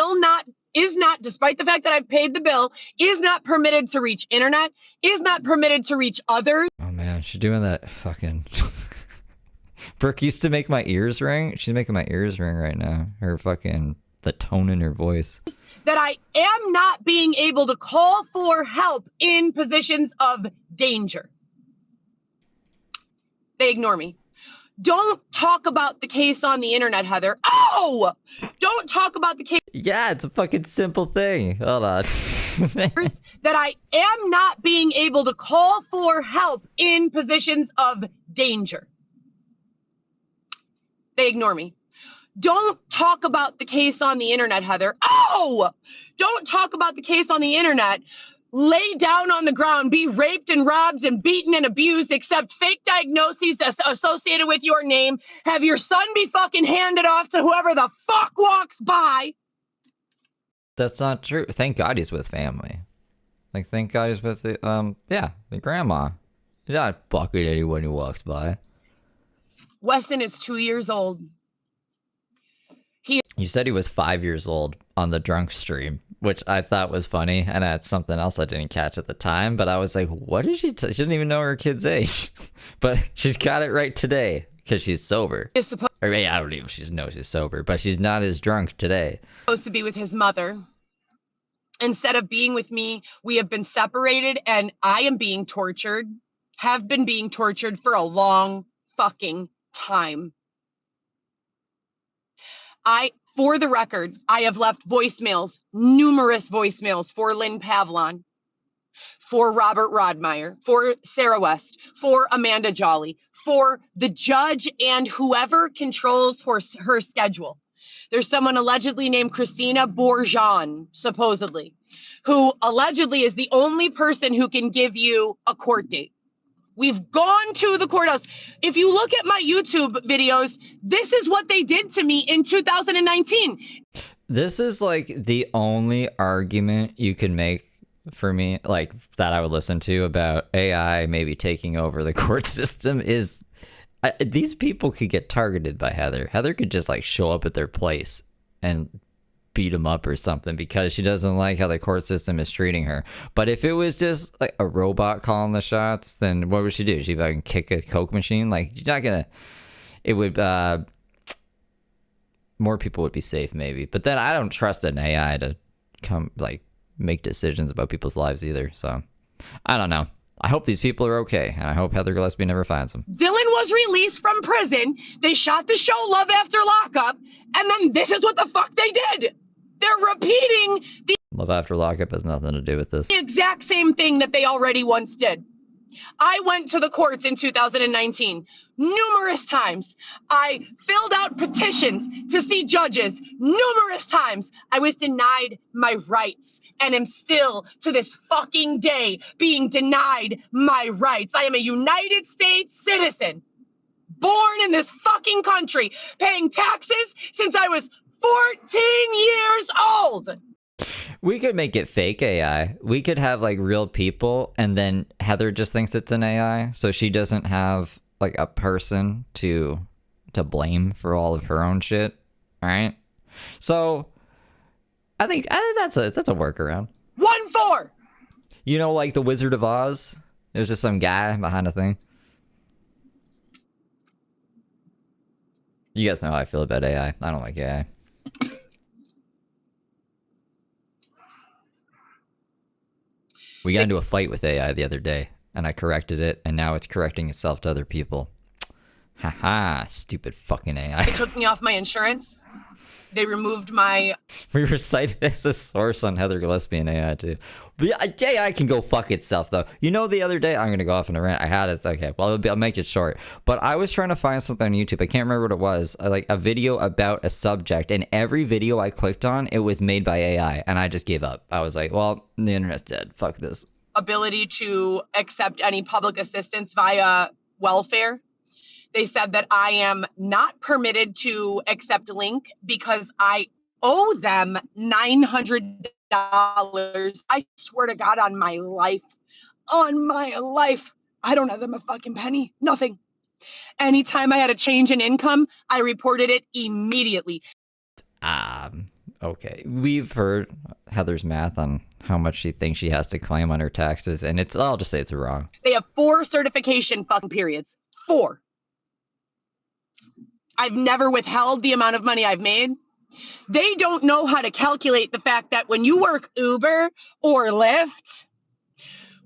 is not, despite the fact that I've paid the bill, is not permitted to reach internet, is not permitted to reach others. Oh man, she's doing that fucking... Brooke used to make my ears ring. She's making my ears ring right now. The tone in her voice. That I am not being able to call for help in positions of danger. They ignore me. Don't talk about the case on the internet, Heather. Oh! Don't talk about the case. Yeah, it's a fucking simple thing. Hold on. That I am not being able to call for help in positions of danger. They ignore me. Don't talk about the case on the internet, Heather. Oh, don't talk about the case on the internet. Lay down on the ground, be raped and robbed and beaten and abused, accept fake diagnoses associated with your name, have your son be fucking handed off to whoever the fuck walks by. That's not true. Thank God he's with family. Like, thank God he's with the grandma. You're not fucking anyone who walks by. Weston is 2 years old. You said he was 5 years old on the drunk stream, which I thought was funny, and that's something else I didn't catch at the time, but I was like, what is she? She didn't even know her kid's age. But she's got it right today, because she's sober. Or, I don't even know she's sober, but she's not as drunk today. Supposed to be with his mother. Instead of being with me, we have been separated, and I am being tortured, have been being tortured for a long fucking time. For the record, I have left voicemails, numerous voicemails for Lynn Pavlon, for Robert Rodmeyer, for Sarah West, for Amanda Jolly, for the judge and whoever controls her schedule. There's someone allegedly named Christina Bourgeon, supposedly, who allegedly is the only person who can give you a court date. We've gone to the courthouse. If you look at my YouTube videos, this is what they did to me in 2019. This is like the only argument you can make for me, like that I would listen to about AI maybe taking over the court system is these people could get targeted by Heather. Heather could just like show up at their place and beat them up or something because she doesn't like how the court system is treating her. But if it was just like a robot calling the shots, then what would she do? She'd fucking kick a Coke machine? Like, you're not gonna, it would, more people would be safe maybe. But then I don't trust an AI to come, like, make decisions about people's lives either. So, I don't know. I hope these people are okay, and I hope Heather Gillespie never finds them. Dylan was released from prison. They shot the show Love After Lockup, and then this is what the fuck they did. They're repeating the Love After Lockup has nothing to do with this. exact same thing that they already once did. I went to the courts in 2019 numerous times. I filled out petitions to see judges numerous times. I was denied my rights and am still to this fucking day being denied my rights. I am a United States citizen, born in this fucking country, paying taxes since I was 14 years old. We could make it fake AI. We could have like real people, and then Heather just thinks it's an AI, so she doesn't have like a person to blame for all of her own shit. All right. So I think that's a workaround. 1-4. You know, like the Wizard of Oz. There's just some guy behind a thing. You guys know how I feel about AI. I don't like AI. We got into a fight with AI the other day, and I corrected it, and now it's correcting itself to other people. Haha, stupid fucking AI. They took me off my insurance. They removed my... We were cited as a source on Heather Gillespie and AI, too. But yeah, AI can go fuck itself, though. You know, the other day, I'm going to go off on a rant. I had it. Okay, well, I'll make it short. But I was trying to find something on YouTube. I can't remember what it was. Like a video about a subject. And every video I clicked on, it was made by AI. And I just gave up. I was like, well, the internet's dead. Fuck this. Ability to accept any public assistance via welfare. They said that I am not permitted to accept Link because I owe them $900. I swear to God, on my life, I don't owe them a fucking penny, nothing. Anytime I had a change in income, I reported it immediately. Okay. We've heard Heather's math on how much she thinks she has to claim on her taxes, and I'll just say it's wrong. They have 4 certification fucking periods. 4. I've never withheld the amount of money I've made. They don't know how to calculate the fact that when you work Uber or Lyft,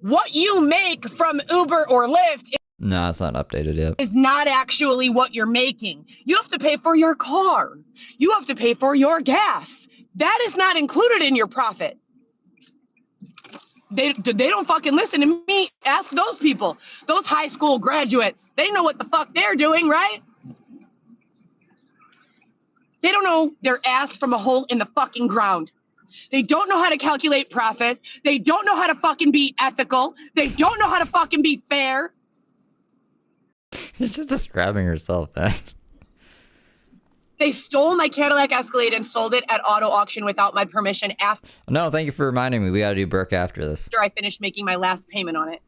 what you make from Uber or Lyft No, it's not updated yet. is not actually what you're making. You have to pay for your car. You have to pay for your gas. That is not included in your profit. They don't fucking listen to me. Ask those people, those high school graduates. They know what the fuck they're doing, right? They don't know their ass from a hole in the fucking ground. They don't know how to calculate profit. They don't know how to fucking be ethical. They don't know how to fucking be fair. She's just describing herself, man. They stole my Cadillac Escalade and sold it at auto auction without my permission after No, thank you for reminding me. We gotta do Brooke after this. I finished making my last payment on it.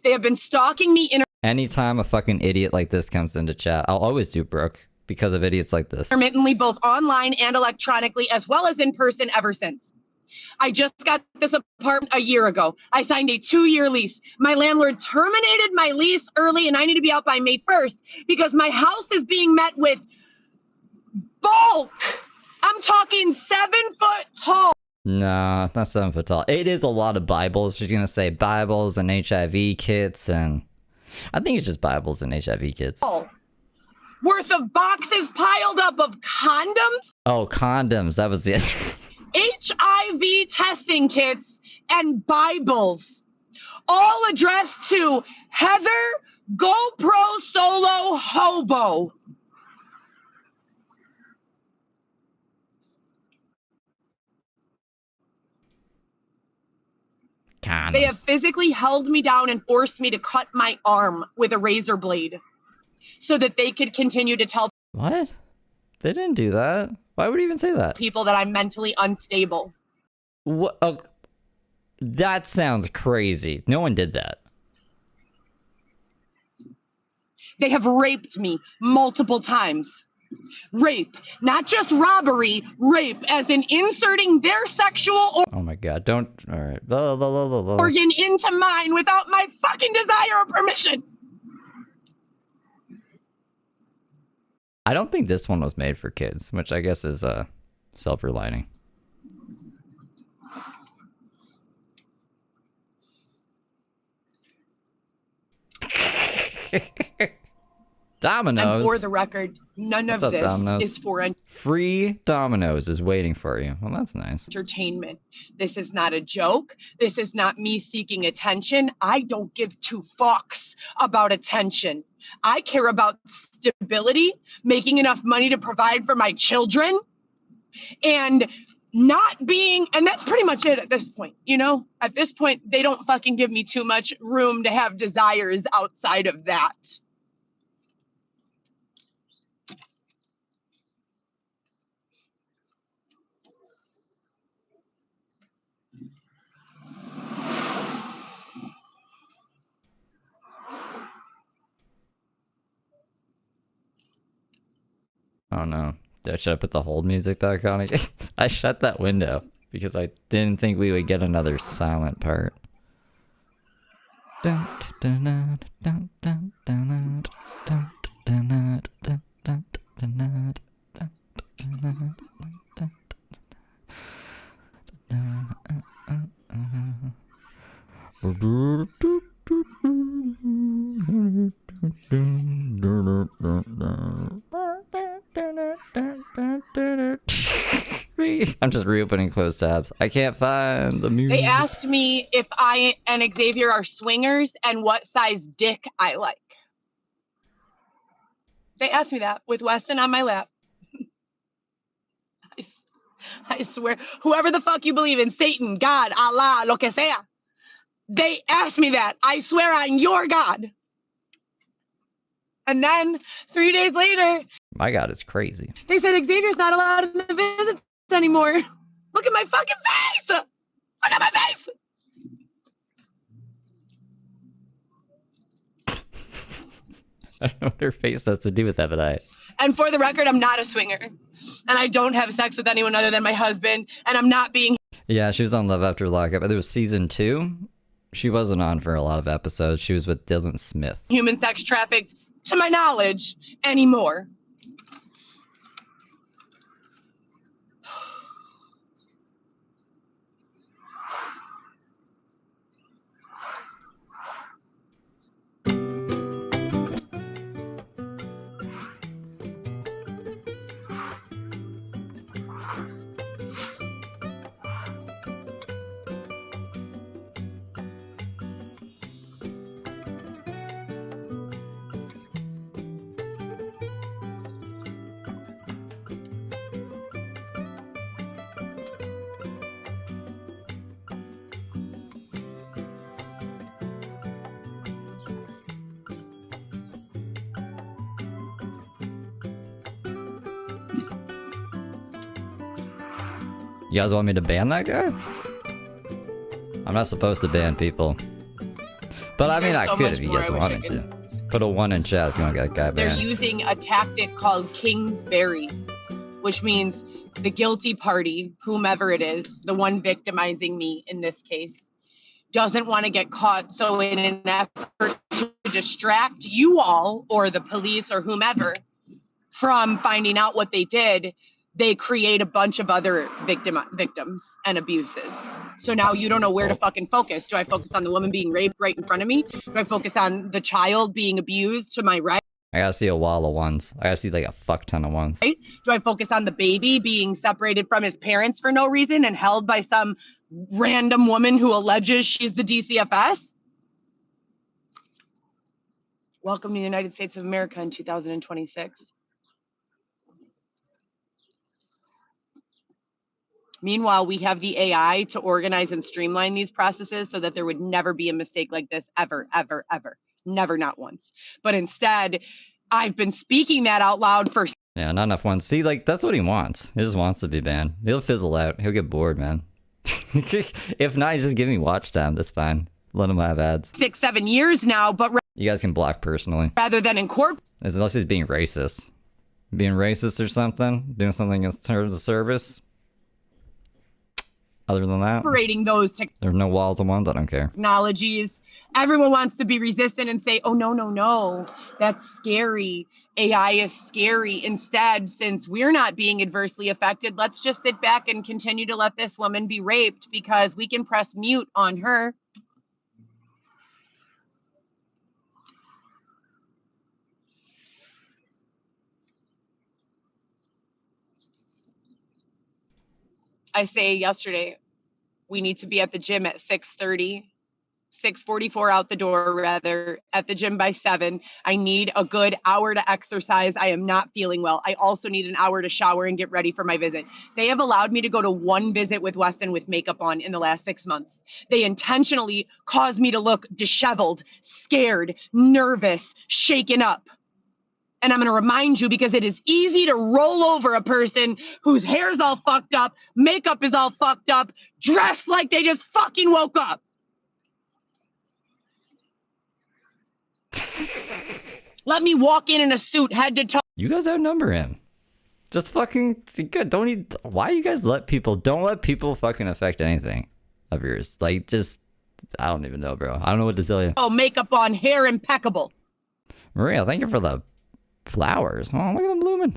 They have been stalking me Anytime a fucking idiot like this comes into chat, I'll always do Brooke because of idiots like this. intermittently, both online and electronically, as well as in person ever since. I just got this apartment a year ago. I signed a 2-year lease. My landlord terminated my lease early and I need to be out by May 1st because my house is being met with bulk. I'm talking 7 foot tall. No, not 7 foot tall. It is a lot of Bibles. She's gonna say Bibles and HIV kits, and I think it's just Bibles and HIV kits. Worth of boxes piled up of condoms. Oh, condoms. That was the HIV testing kits, and Bibles, all addressed to Heather GoPro Solo Hobo. condoms. They have physically held me down and forced me to cut my arm with a razor blade so that they could continue to tell What? They didn't do that. Why would he even say that? people that I'm mentally unstable. What? Oh, that sounds crazy. No one did that. They have raped me multiple times. Rape, not just robbery, rape, as in inserting their sexual Oh my god, don't. Alright. Blah, blah, blah, blah, blah. organ into mine without my fucking desire or permission. I don't think this one was made for kids, which I guess is silver lining. Domino's. And for the record, none of What's up, this Domino's? is for Free Domino's is waiting for you. Well, that's nice. entertainment. This is not a joke. This is not me seeking attention. I don't give two fucks about attention. I care about stability, making enough money to provide for my children, and not being, and that's pretty much it at this point. You know, at this point, they don't fucking give me too much room to have desires outside of that. Oh no. Should I put the hold music back on again? I shut that window because I didn't think we would get another silent part. I'm just reopening closed tabs. I can't find the music. They asked me if I and Xavier are swingers and what size dick I like. They asked me that with Weston on my lap. I swear, whoever the fuck you believe in, Satan, God, Allah, lo que sea. They asked me that. I swear I'm your God. And then 3 days later, My God, it's crazy. they said Xavier's not allowed in the visits anymore. Look at my fucking face. Look at my face. I don't know what her face has to do with that, but And for the record, I'm not a swinger. And I don't have sex with anyone other than my husband. And I'm not being yeah, she was on Love After Lockup. There was season 2. She wasn't on for a lot of episodes. She was with Dylan Smith. human sex trafficked, to my knowledge, anymore. You guys want me to ban that guy? I'm not supposed to ban people. But I mean, There's I so could much if you more guys I wish want I me could- to. Put a 1 in chat if you want that guy They're banned. using a tactic called Kingsbury, which means the guilty party, whomever it is, the one victimizing me in this case, doesn't want to get caught. So in an effort to distract you all or the police or whomever from finding out what they did, they create a bunch of other victims and abuses. So now you don't know where to fucking focus. Do I focus on the woman being raped right in front of me? Do I focus on the child being abused to my right? I gotta see a wall of ones. I gotta see like a fuck ton of ones. Do I focus on the baby being separated from his parents for no reason and held by some random woman who alleges she's the DCFS? Welcome to the United States of America in 2026. Meanwhile, we have the AI to organize and streamline these processes so that there would never be a mistake like this ever, ever, ever. Never, not once. But instead, I've been speaking that out loud for... Yeah, not enough ones. See, like, that's what he wants. He just wants to be banned. He'll fizzle out. He'll get bored, man. If not, just give me watch time. That's fine. Let him have ads. 6-7 years now, but You guys can block personally. rather than incorporate Unless he's being racist. Being racist or something. Doing something in terms of service. Other than that, those there's no walls of ones. I don't care. technologies, everyone wants to be resistant and say, oh, no, no, no, that's scary. AI is scary. Instead, since we're not being adversely affected, let's just sit back and continue to let this woman be raped because we can press mute on her. I say yesterday, we need to be at the gym at 6:30, 6:44 out the door, rather, at the gym by 7. I need a good hour to exercise. I am not feeling well. I also need an hour to shower and get ready for my visit. They have allowed me to go to 1 visit with Weston with makeup on in the last 6 months. They intentionally caused me to look disheveled, scared, nervous, shaken up. And I'm going to remind you because it is easy to roll over a person whose hair's all fucked up, makeup is all fucked up, dressed like they just fucking woke up. Let me walk in a suit, head to toe. You guys outnumber him. Just fucking good. Don't need. Why do you guys let people? Don't let people fucking affect anything of yours. Like, just. I don't even know, bro. I don't know what to tell you. Oh, makeup on, hair impeccable. Maria, thank you for the flowers. Oh, look at them blooming.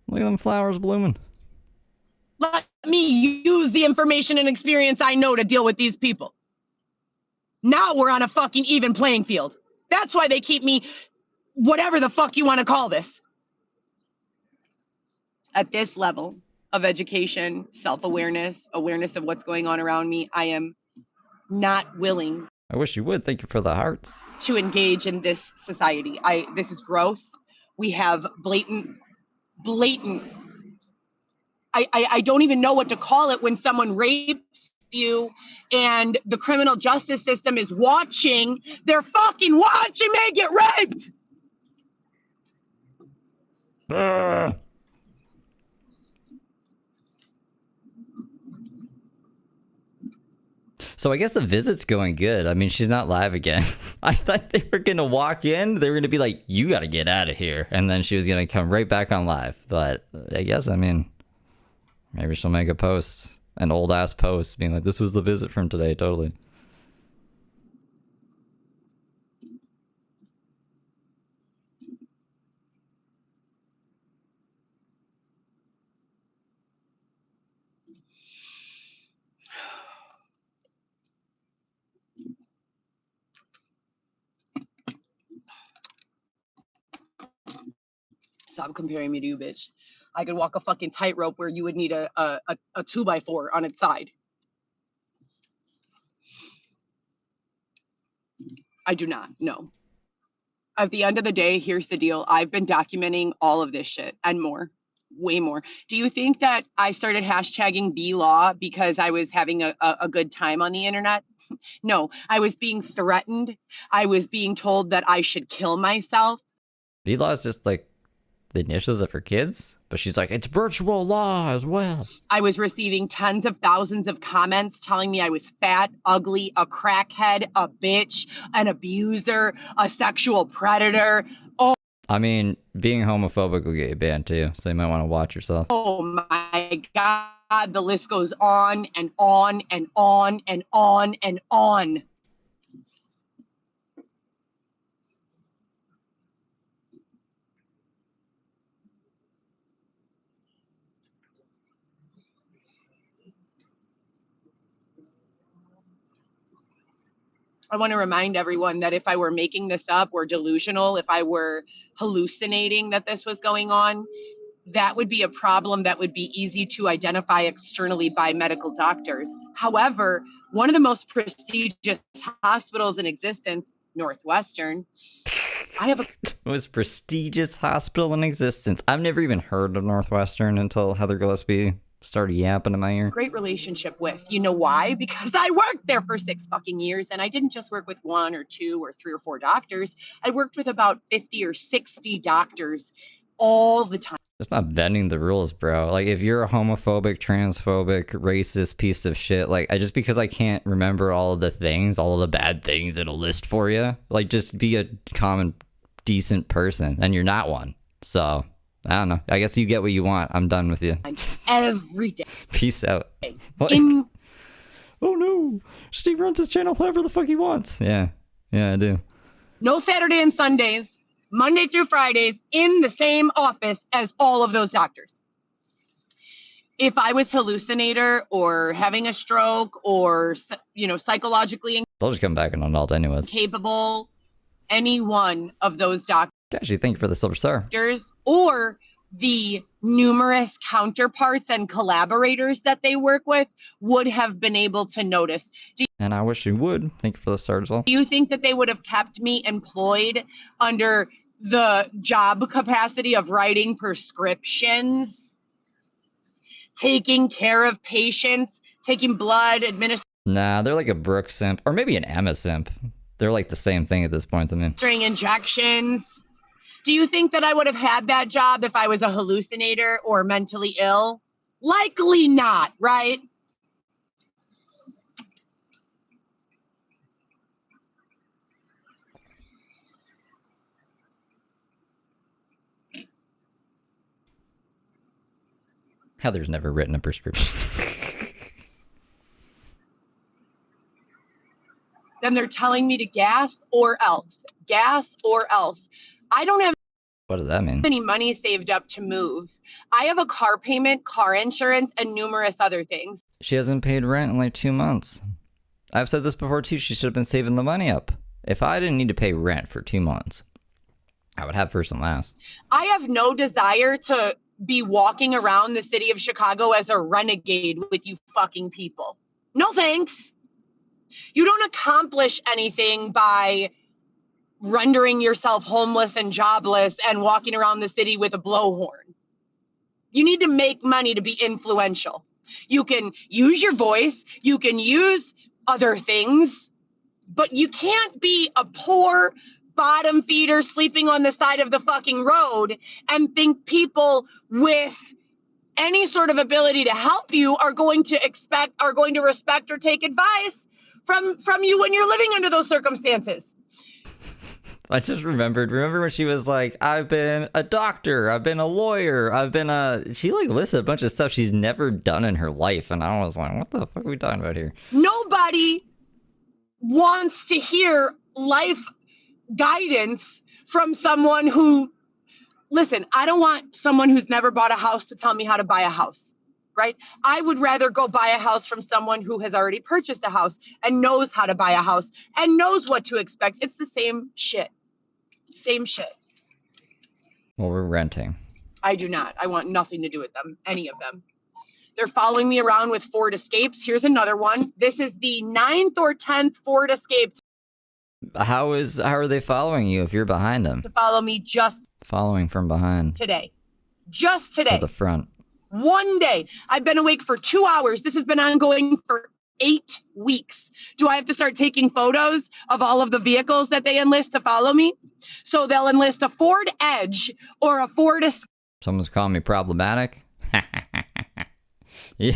Look at them flowers blooming. Let me use the information and experience I know to deal with these people. Now we're on a fucking even playing field. That's why they keep me, whatever the fuck you want to call this. At this level of education, self-awareness, awareness of what's going on around me, I am not willing. I wish you would. Thank you for the hearts. To engage in this society. This is gross. We have blatant. I don't even know what to call it when someone rapes you and the criminal justice system is watching. They're fucking watching me get raped. So I guess the visit's going good. I mean, she's not live again. I thought they were going to walk in. They were going to be like, you got to get out of here. And then she was going to come right back on live. But I guess, I mean, maybe she'll make a post, an old ass post being like, this was the visit from today. Totally. Stop comparing me to you, bitch. I could walk a fucking tightrope where you would need a 2x4 on its side. I do not, no. At the end of the day, here's the deal. I've been documenting all of this shit and more, way more. Do you think that I started hashtagging B-Law because I was having a good time on the internet? No, I was being threatened. I was being told that I should kill myself. B-Law is just like the initials of her kids, but she's like, it's virtual law as well. I was receiving tens of thousands of comments telling me I was fat, ugly, a crackhead, a bitch, an abuser, a sexual predator. I mean, being homophobic will get you banned too, so you might want to watch yourself. Oh my God, the list goes on and on and on and on and on. I want to remind everyone that if I were making this up or delusional, if I were hallucinating that this was going on, that would be a problem that would be easy to identify externally by medical doctors. However, one of the most prestigious hospitals in existence, Northwestern, I have a most prestigious hospital in existence. I've never even heard of Northwestern until Heather Gillespie started yapping in my ear. great relationship with. You know why? Because I worked there for 6 fucking years, and I didn't just work with 1 or 2 or 3 or 4 doctors. I worked with about 50 or 60 doctors all the time. It's not bending the rules, bro. Like, if you're a homophobic, transphobic, racist piece of shit, like, just because I can't remember all of the things, all of the bad things it'll list for you, like, just be a common, decent person, and you're not one. So, I don't know. I guess you get what you want. I'm done with you. Every day. Peace out. Like, In oh no, Steve runs his channel however the fuck he wants. Yeah, I do. no Saturday and Sundays, Monday through Fridays, in the same office as all of those doctors. If I was hallucinator or having a stroke or, psychologically They'll just come back an adult anyways. incapable, any one of those doctors Actually, thank you for the silver star. or the numerous counterparts and collaborators that they work with would have been able to notice. And I wish you would. Thank you for the star as well. Do you think that they would have kept me employed under the job capacity of writing prescriptions, taking care of patients, taking blood, Nah, they're like a Brooke simp. Or maybe an Emma simp. They're like the same thing at this point to me. administering injections? Do you think that I would have had that job if I was a hallucinator or mentally ill? Likely not, right? Heather's never written a prescription. Then they're telling me to gas or else. Gas or else. I don't have What does that mean? any money saved up to move. I have a car payment, car insurance, and numerous other things. She hasn't paid rent in like 2 months. I've said this before too. She should have been saving the money up. If I didn't need to pay rent for 2 months, I would have first and last. I have no desire to be walking around the city of Chicago as a renegade with you fucking people. No thanks. You don't accomplish anything by rendering yourself homeless and jobless and walking around the city with a blowhorn. You need to make money to be influential. You can use your voice, you can use other things, but you can't be a poor bottom feeder sleeping on the side of the fucking road and think people with any sort of ability to help you are going to respect or take advice from you when you're living under those circumstances. I just remember when she was like, I've been a doctor, I've been a lawyer, she like listed a bunch of stuff she's never done in her life. And I was like, what the fuck are we talking about here? Nobody wants to hear life guidance from someone who, listen, I don't want someone who's never bought a house to tell me how to buy a house, right? I would rather go buy a house from someone who has already purchased a house and knows how to buy a house and knows what to expect. It's the same shit. Same shit. Well, we're renting. I do not. I want nothing to do with them, any of them. They're following me around with Ford Escapes. Here's another one. This is the 9th or 10th Ford Escape How are they following you if you're behind them? to follow me just Following from behind. today. Just today. To the front. One day. I've been awake for 2 hours. This has been ongoing for 8 weeks. Do I have to start taking photos of all of the vehicles that they enlist to follow me? So they'll enlist a Ford Edge or a Ford Escape. Someone's calling me problematic. Yeah.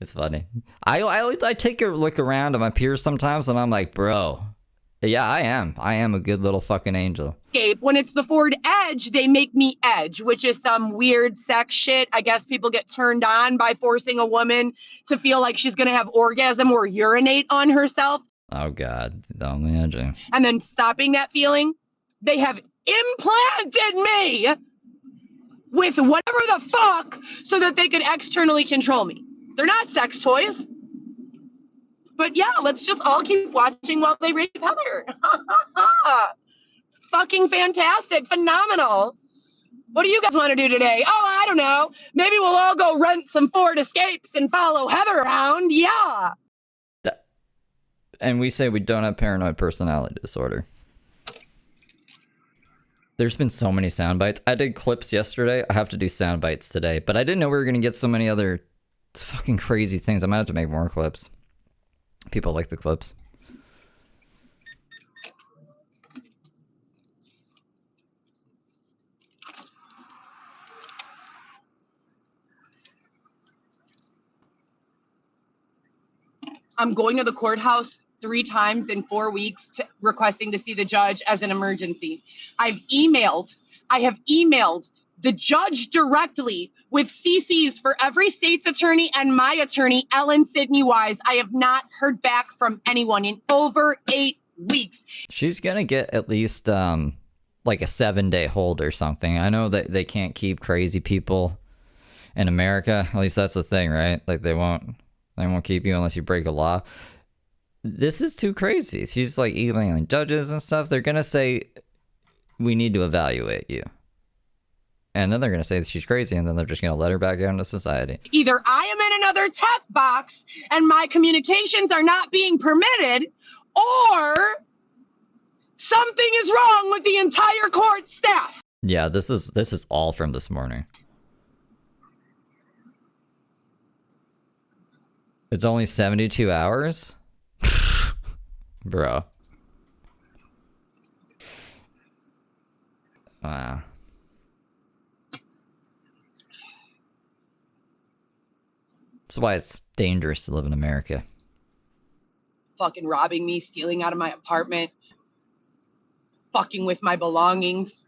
It's funny. I take a look around at my peers sometimes and I'm like, bro, yeah, I am a good little fucking angel. When it's the Ford Edge, they make me edge, which is some weird sex shit. I guess people get turned on by forcing a woman to feel like she's going to have orgasm or urinate on herself. Oh, God. Don't imagine. And then stopping that feeling. They have implanted me with whatever the fuck so that they could externally control me. They're not sex toys. But yeah, let's just all keep watching while they rape Heather. Fucking fantastic. Phenomenal. What do you guys want to do today? Oh, I don't know. Maybe we'll all go rent some Ford Escapes and follow Heather around. Yeah. And we say we don't have paranoid personality disorder. There's been so many sound bites. I did clips yesterday. I have to do sound bites today. But I didn't know we were going to get so many other fucking crazy things. I might have to make more clips. People like the clips. I'm going to the courthouse 3 times in 4 weeks requesting to see the judge as an emergency. I have emailed the judge directly with CCs for every state's attorney and my attorney, Ellen Sidney Wise. I have not heard back from anyone in over 8 weeks. She's gonna get at least like a 7-day hold or something. I know that they can't keep crazy people in America. At least that's the thing, right? Like they won't keep you unless you break a law. This is too crazy. She's like emailing judges and stuff. They're gonna say we need to evaluate you. And then they're going to say that she's crazy, and then they're just going to let her back out into society. Either I am in another tech box and my communications are not being permitted, or something is wrong with the entire court staff. Yeah, this is all from this morning. It's only 72 hours? Bro. Wow. That's why it's dangerous to live in America. Fucking robbing me, stealing out of my apartment, fucking with my belongings,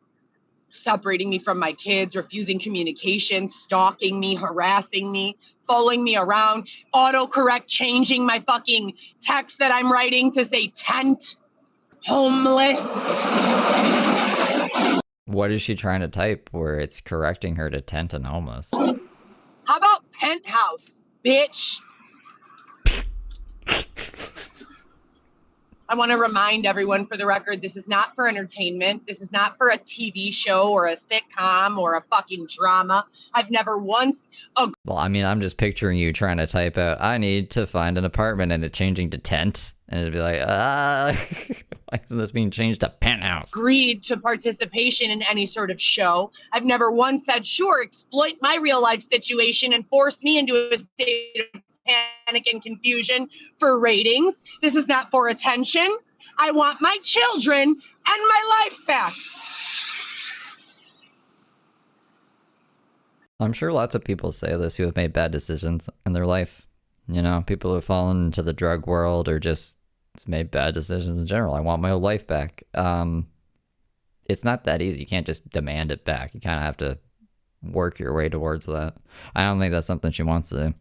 separating me from my kids, refusing communication, stalking me, harassing me, following me around, autocorrect changing my fucking text that I'm writing to say tent, homeless. What is she trying to type where it's correcting her to tent and homeless? How about penthouse, bitch? I want to remind everyone, for the record, this is not for entertainment. This is not for a TV show or a sitcom or a fucking drama. I've never once... Well, I mean, I'm just picturing you trying to type out, I need to find an apartment, and it changing to tent. And it'd be like, why isn't this being changed to penthouse? Agreed to participation in any sort of show. I've never once said, sure, exploit my real life situation and force me into a state of panic and confusion for ratings. This is not for attention. I want my children and my life back. I'm sure lots of people say this who have made bad decisions in their life. You know, people who have fallen into the drug world or just made bad decisions in general. I want my life back. It's not that easy. You can't just demand it back. You kind of have to work your way towards that. I don't think that's something she wants to do.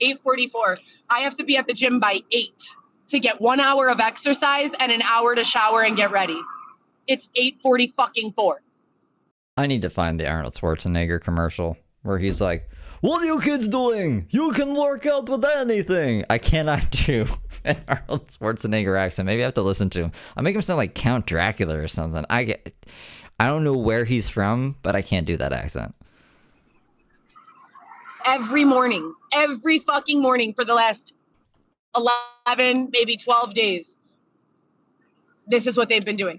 (8:44). I have to be at the gym by 8 to get 1 hour of exercise and an hour to shower and get ready. It's 8:44. I need to find the Arnold Schwarzenegger commercial where he's like, what are you kids doing? You can work out with anything. I cannot do an Arnold Schwarzenegger accent. Maybe I have to listen to him. I make him sound like Count Dracula or something. I don't know where he's from, but I can't do that accent. Every morning, every fucking morning for the last 11, maybe 12 days. This is what they've been doing.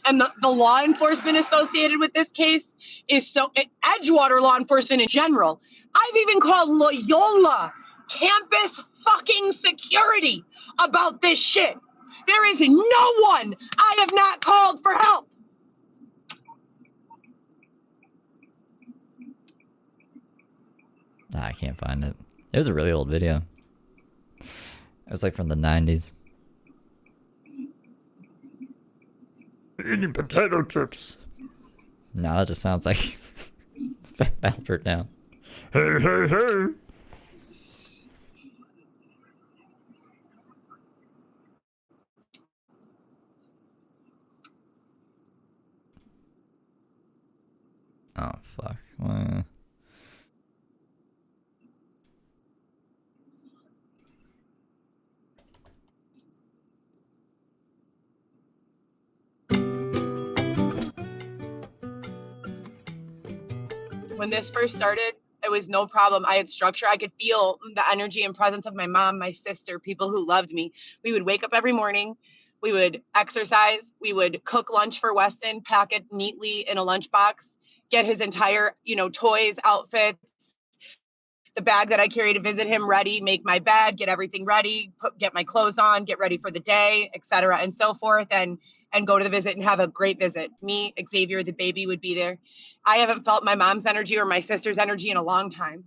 And the law enforcement associated with this case is so, Edgewater law enforcement in general. I've even called Loyola campus fucking security about this shit. There is no one I have not called for help. I can't find it. It was a really old video. It was like from the 90s. Eating potato chips. No, that just sounds like Fat Albert now. Hey, hey, hey. Oh, fuck. When this first started, it was no problem. I had structure. I could feel the energy and presence of my mom, my sister, people who loved me. We would wake up every morning. We would exercise. We would cook lunch for Weston, pack it neatly in a lunchbox, get his entire, toys, outfits, the bag that I carry to visit him ready, make my bed, get everything ready, get my clothes on, get ready for the day, etc., and so forth, and go to the visit and have a great visit. Me, Xavier, the baby would be there. I haven't felt my mom's energy or my sister's energy in a long time.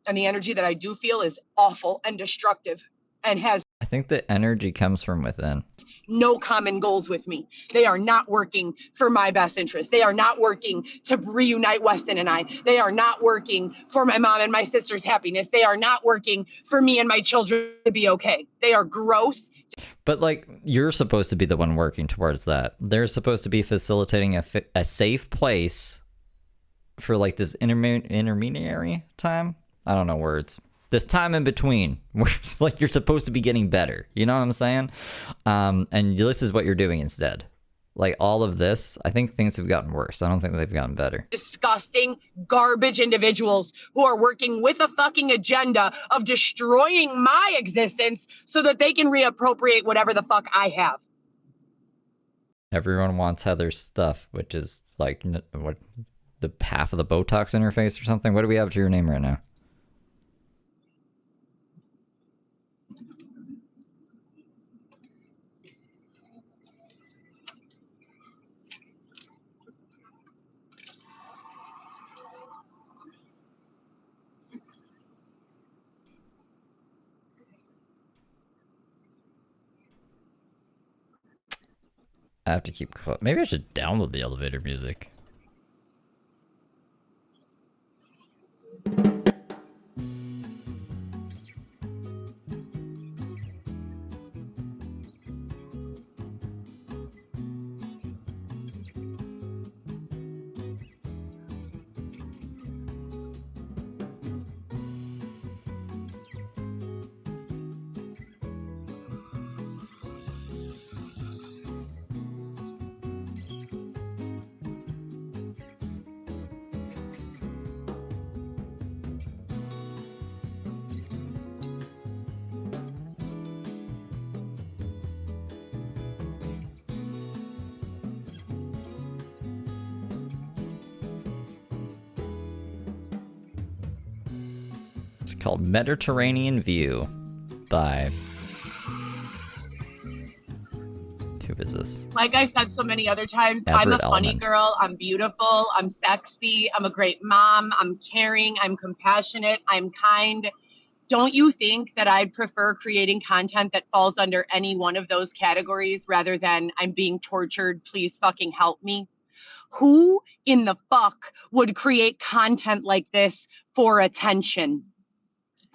And the energy that I do feel is awful and destructive and has I think the energy comes from within. no common goals with me. They are not working for my best interest. They are not working to reunite Weston and I. They are not working for my mom and my sister's happiness. They are not working for me and my children to be okay. They are gross. But, like, you're supposed to be the one working towards that. They're supposed to be facilitating a safe place for, like, this intermediary time? I don't know words. This time in between, where it's like you're supposed to be getting better. You know what I'm saying? And this is what you're doing instead. Like, all of this, I think things have gotten worse. I don't think they've gotten better. Disgusting, garbage individuals who are working with a fucking agenda of destroying my existence so that they can reappropriate whatever the fuck I have. Everyone wants Heather's stuff, which is, like, what, the half of the Botox in her face or something? What do we have to your name right now? I have to keep... Maybe I should download the elevator music. Called Mediterranean View by... Who is this? Like I've said so many other times, Everett I'm a funny Elman. girl. I'm beautiful. I'm sexy. I'm a great mom. I'm caring. I'm compassionate. I'm kind. Don't you think that I'd prefer creating content that falls under any one of those categories rather than I'm being tortured, please fucking help me? Who in the fuck would create content like this for attention?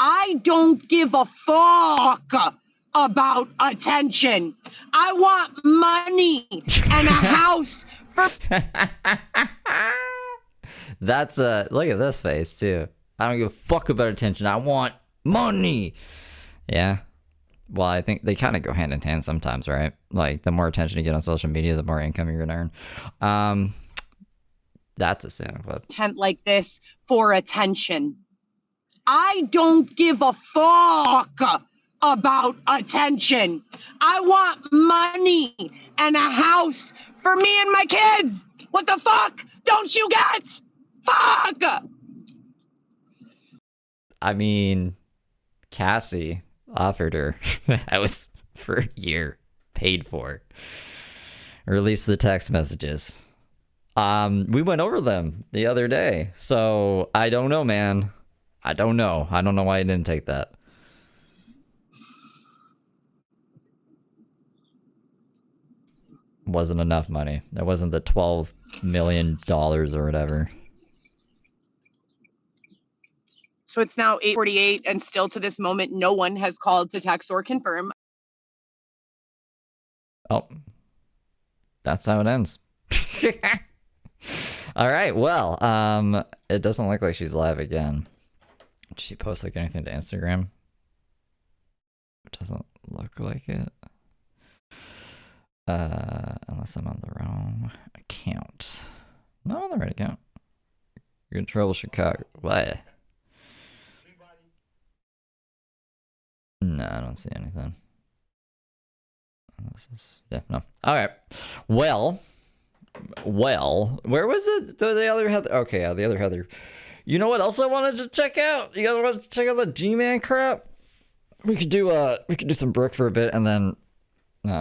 I don't give a fuck about attention. I want money and a house for... That's look at this face too. I don't give a fuck about attention. I want money. Yeah. Well, I think they kind of go hand in hand sometimes, right? Like, the more attention you get on social media, the more income you're gonna earn. That's a sound clip. Content like this for attention. I don't give a fuck about attention. I want money and a house for me and my kids. What the fuck don't you get? Fuck! I mean, Cassie offered her that was for a year, paid for. Release the text messages. We went over them the other day, so I don't know, man. I don't know why I didn't take that. Wasn't enough money. That wasn't the $12 million or whatever. So it's now 8:48, and still to this moment, no one has called to text or confirm. Oh, that's how it ends. All right, well, it doesn't look like she's live again. Did she post like anything to Instagram? It doesn't look like it. Unless I'm on the wrong account. No, on the right account. You're in trouble, Chicago. What? No, I don't see anything. This is, yeah, no. All right. Well, where was it? The other Heather. Okay, yeah, the other Heather. You know what else I wanted to check out? You guys want to check out the G-Man crap? We could do some Brooke for a bit, and then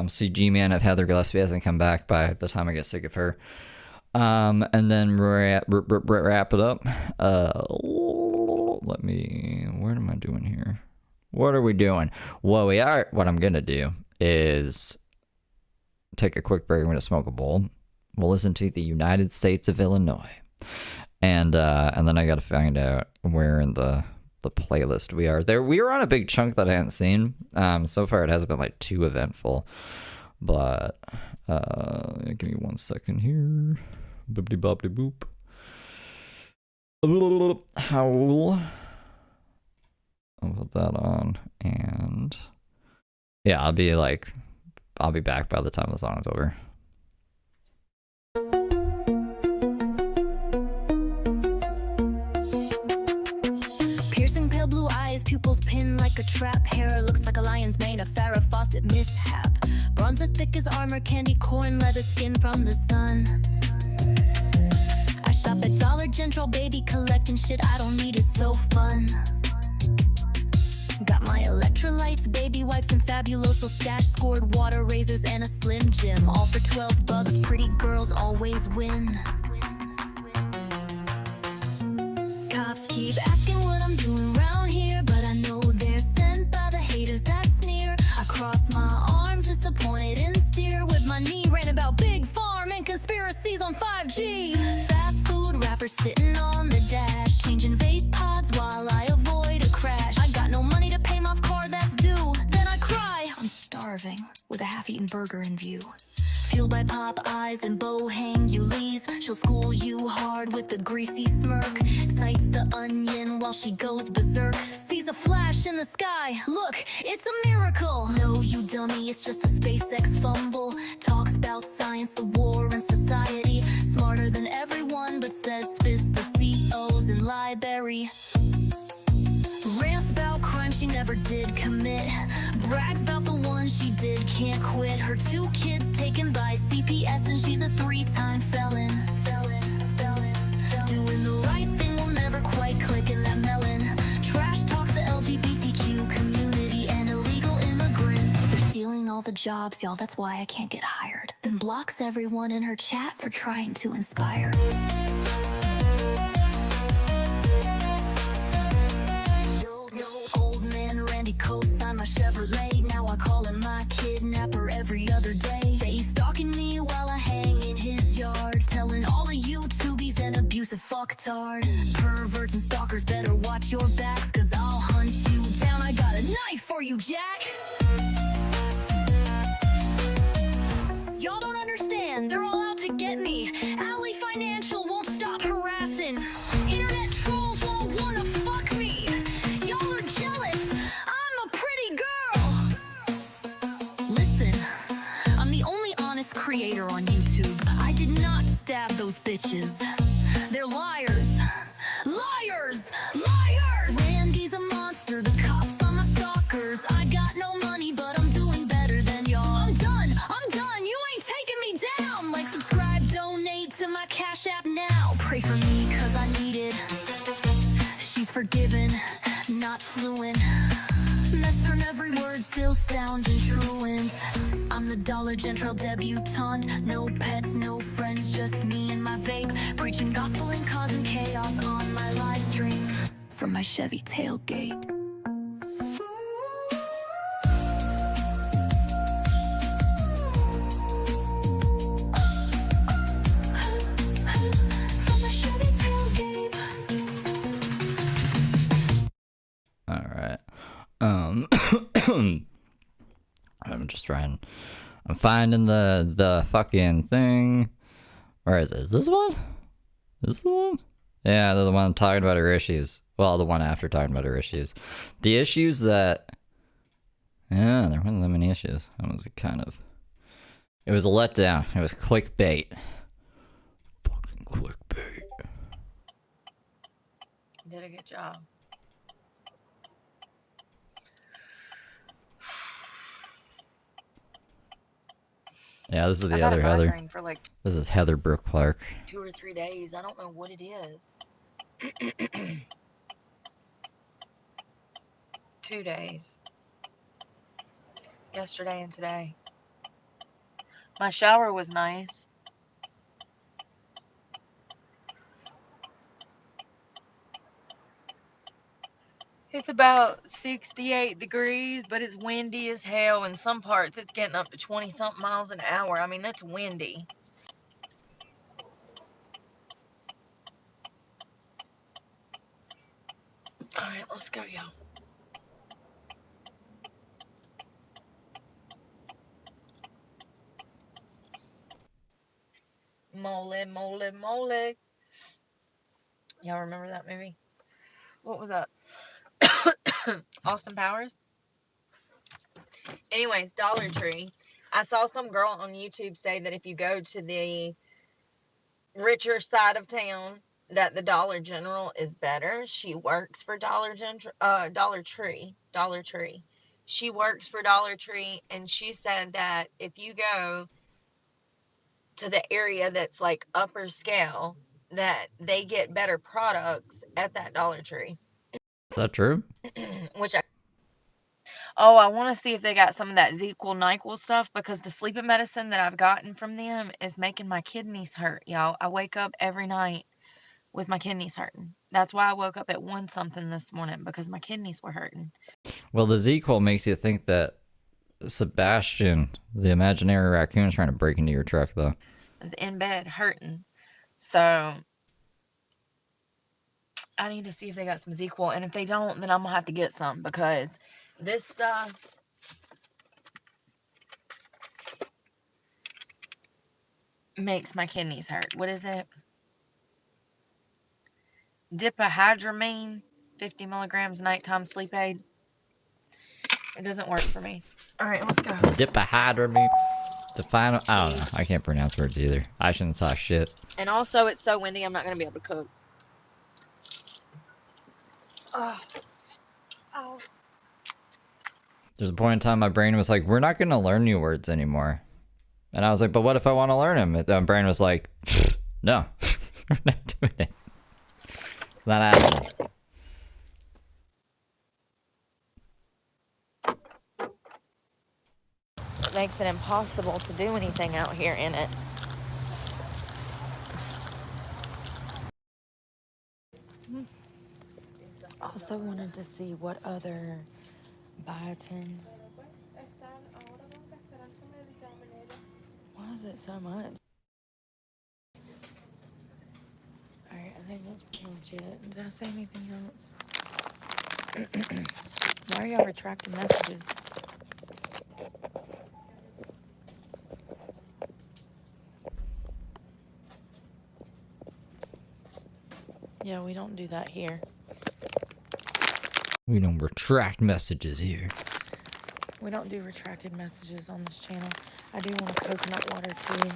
see G-Man if Heather Gillespie hasn't come back by the time I get sick of her. And then wrap it up. What am I doing here? What are we doing? What I'm gonna do is take a quick break. I'm gonna smoke a bowl. We'll listen to the United States of Illinois, and then I gotta find out where in the playlist we are. There, we were on a big chunk that I hadn't seen. So far it hasn't been like too eventful, but give me 1 second here. Boopty boppty boop. Howl. I'll put that on, and yeah, I'll be back by the time the song is over. Piercing pale blue eyes, pupils pin like a trap. Hair looks like a lion's mane, a Farrah Fawcett mishap. Bronze as thick as armor, candy corn, leather skin from the sun. I shop at Dollar General, baby, collecting shit I don't need, is so fun. Got my electrolytes, baby wipes, and Fabuloso stash. Scored water razors and a Slim Jim, all for $12. Pretty girls always win. Cops keep asking what I'm doing around here, but I know they're sent by the haters that sneer. I cross my arms, disappointed and steer with my knee, ran about Big Farm and conspiracies on 5G. Fast food rappers sitting on the dash, changing vape pods while I avoid a crash. I got no money to pay my car that's due, then I cry. I'm starving with a half-eaten burger in view. Fueled by pop eyes and Bohang Ulis, she'll school you hard with a greasy smirk. Sights the onion while she goes berserk. Sees a flash in the sky, look, it's a miracle. No, you dummy, it's just a SpaceX fumble. Talks about science, the war, and society. Smarter than everyone, but says spits the COs in library. Rants about crime she never did commit. Brags about the one she did, can't quit. Her 2 kids taken by CPS, and she's a 3-time felon. Doing the right thing will never quite click in that melon. Trash talks the LGBTQ community and illegal immigrants. They're stealing all the jobs, y'all, that's why I can't get hired. Then blocks everyone in her chat for trying to inspire. Co-sign my Chevrolet, now I call him my kidnapper every other day. Say he's stalking me while I hang in his yard, telling all of you tubies an abusive fucktard. Perverts and stalkers better watch your backs, cause I'll hunt you down. I got a knife for you, Jack. Y'all don't understand, they're all out to get me. Alley Financial won't stop harassing. Internet trolls won't wanna fuck me. Y'all are jealous, I'm a pretty girl. Listen, I'm the only honest creator on YouTube. I did not stab those bitches. They're liars. Liars! Liars! Randy's a monster, the cops are my stalkers. I got Unforgiven, not fluent. Mess from every word, still sound and truant. I'm the Dollar General debutante. No pets, no friends, just me and my vape. Preaching gospel and causing chaos on my live stream from my Chevy tailgate. From my Chevy tailgate. All right. I'm just trying. I'm finding the fucking thing. Where is it? Is this one? This the one? Yeah, the one talking about her issues. Well, the one after talking about her issues. The issues that... Yeah, there wasn't that many issues. That was kind of... It was a letdown. It was clickbait. Fucking clickbait. Did a good job. Yeah, this is the I've had other a Heather. migraine for like This is Heather Brooke Clark. 2 or 3 days. I don't know what it is. 2 days. Yesterday and today. My shower was nice. It's about 68 degrees, but it's windy as hell. In some parts, it's getting up to 20-something miles an hour. I mean, that's windy. All right, let's go, y'all. Mole, mole, mole. Y'all remember that movie? What was that? Austin Powers? Anyways, Dollar Tree. I saw some girl on YouTube say that if you go to the richer side of town, that the Dollar General is better. She works for Dollar Tree. She works for Dollar Tree, and she said that if you go to the area that's like upper scale, that they get better products at that Dollar Tree. Is that true? Which I want to see if they got some of that ZQL NyQuil stuff, because the sleeping medicine that I've gotten from them is making my kidneys hurt, y'all. I wake up every night with my kidneys hurting. That's why I woke up at 1 something this morning, because my kidneys were hurting. Well, the Z-Quil makes you think that Sebastian, the imaginary raccoon, is trying to break into your truck, though. I was in bed hurting. So I need to see if they got some ZQL. And if they don't, then I'm going to have to get some, because this stuff makes my kidneys hurt. What is it? Dipahydramine, 50 milligrams nighttime sleep aid. It doesn't work for me. All right, let's go. Dipahydramine. The final... I don't know. I can't pronounce words either. I shouldn't talk shit. And also, it's so windy, I'm not going to be able to cook. Oh. There's a point in time my brain was like, we're not going to learn new words anymore. And I was like, but what if I want to learn them? And my brain was like, no. We're not doing it. It's not happening. It makes it impossible to do anything out here in it. Also wanted to see what other biotin. Why is it so much? Alright, I think that's pretty much it. Did I say anything else? Why are y'all retracting messages? Yeah, we don't do that here. We don't retract messages here. We don't do retracted messages on this channel. I do want a coconut water too.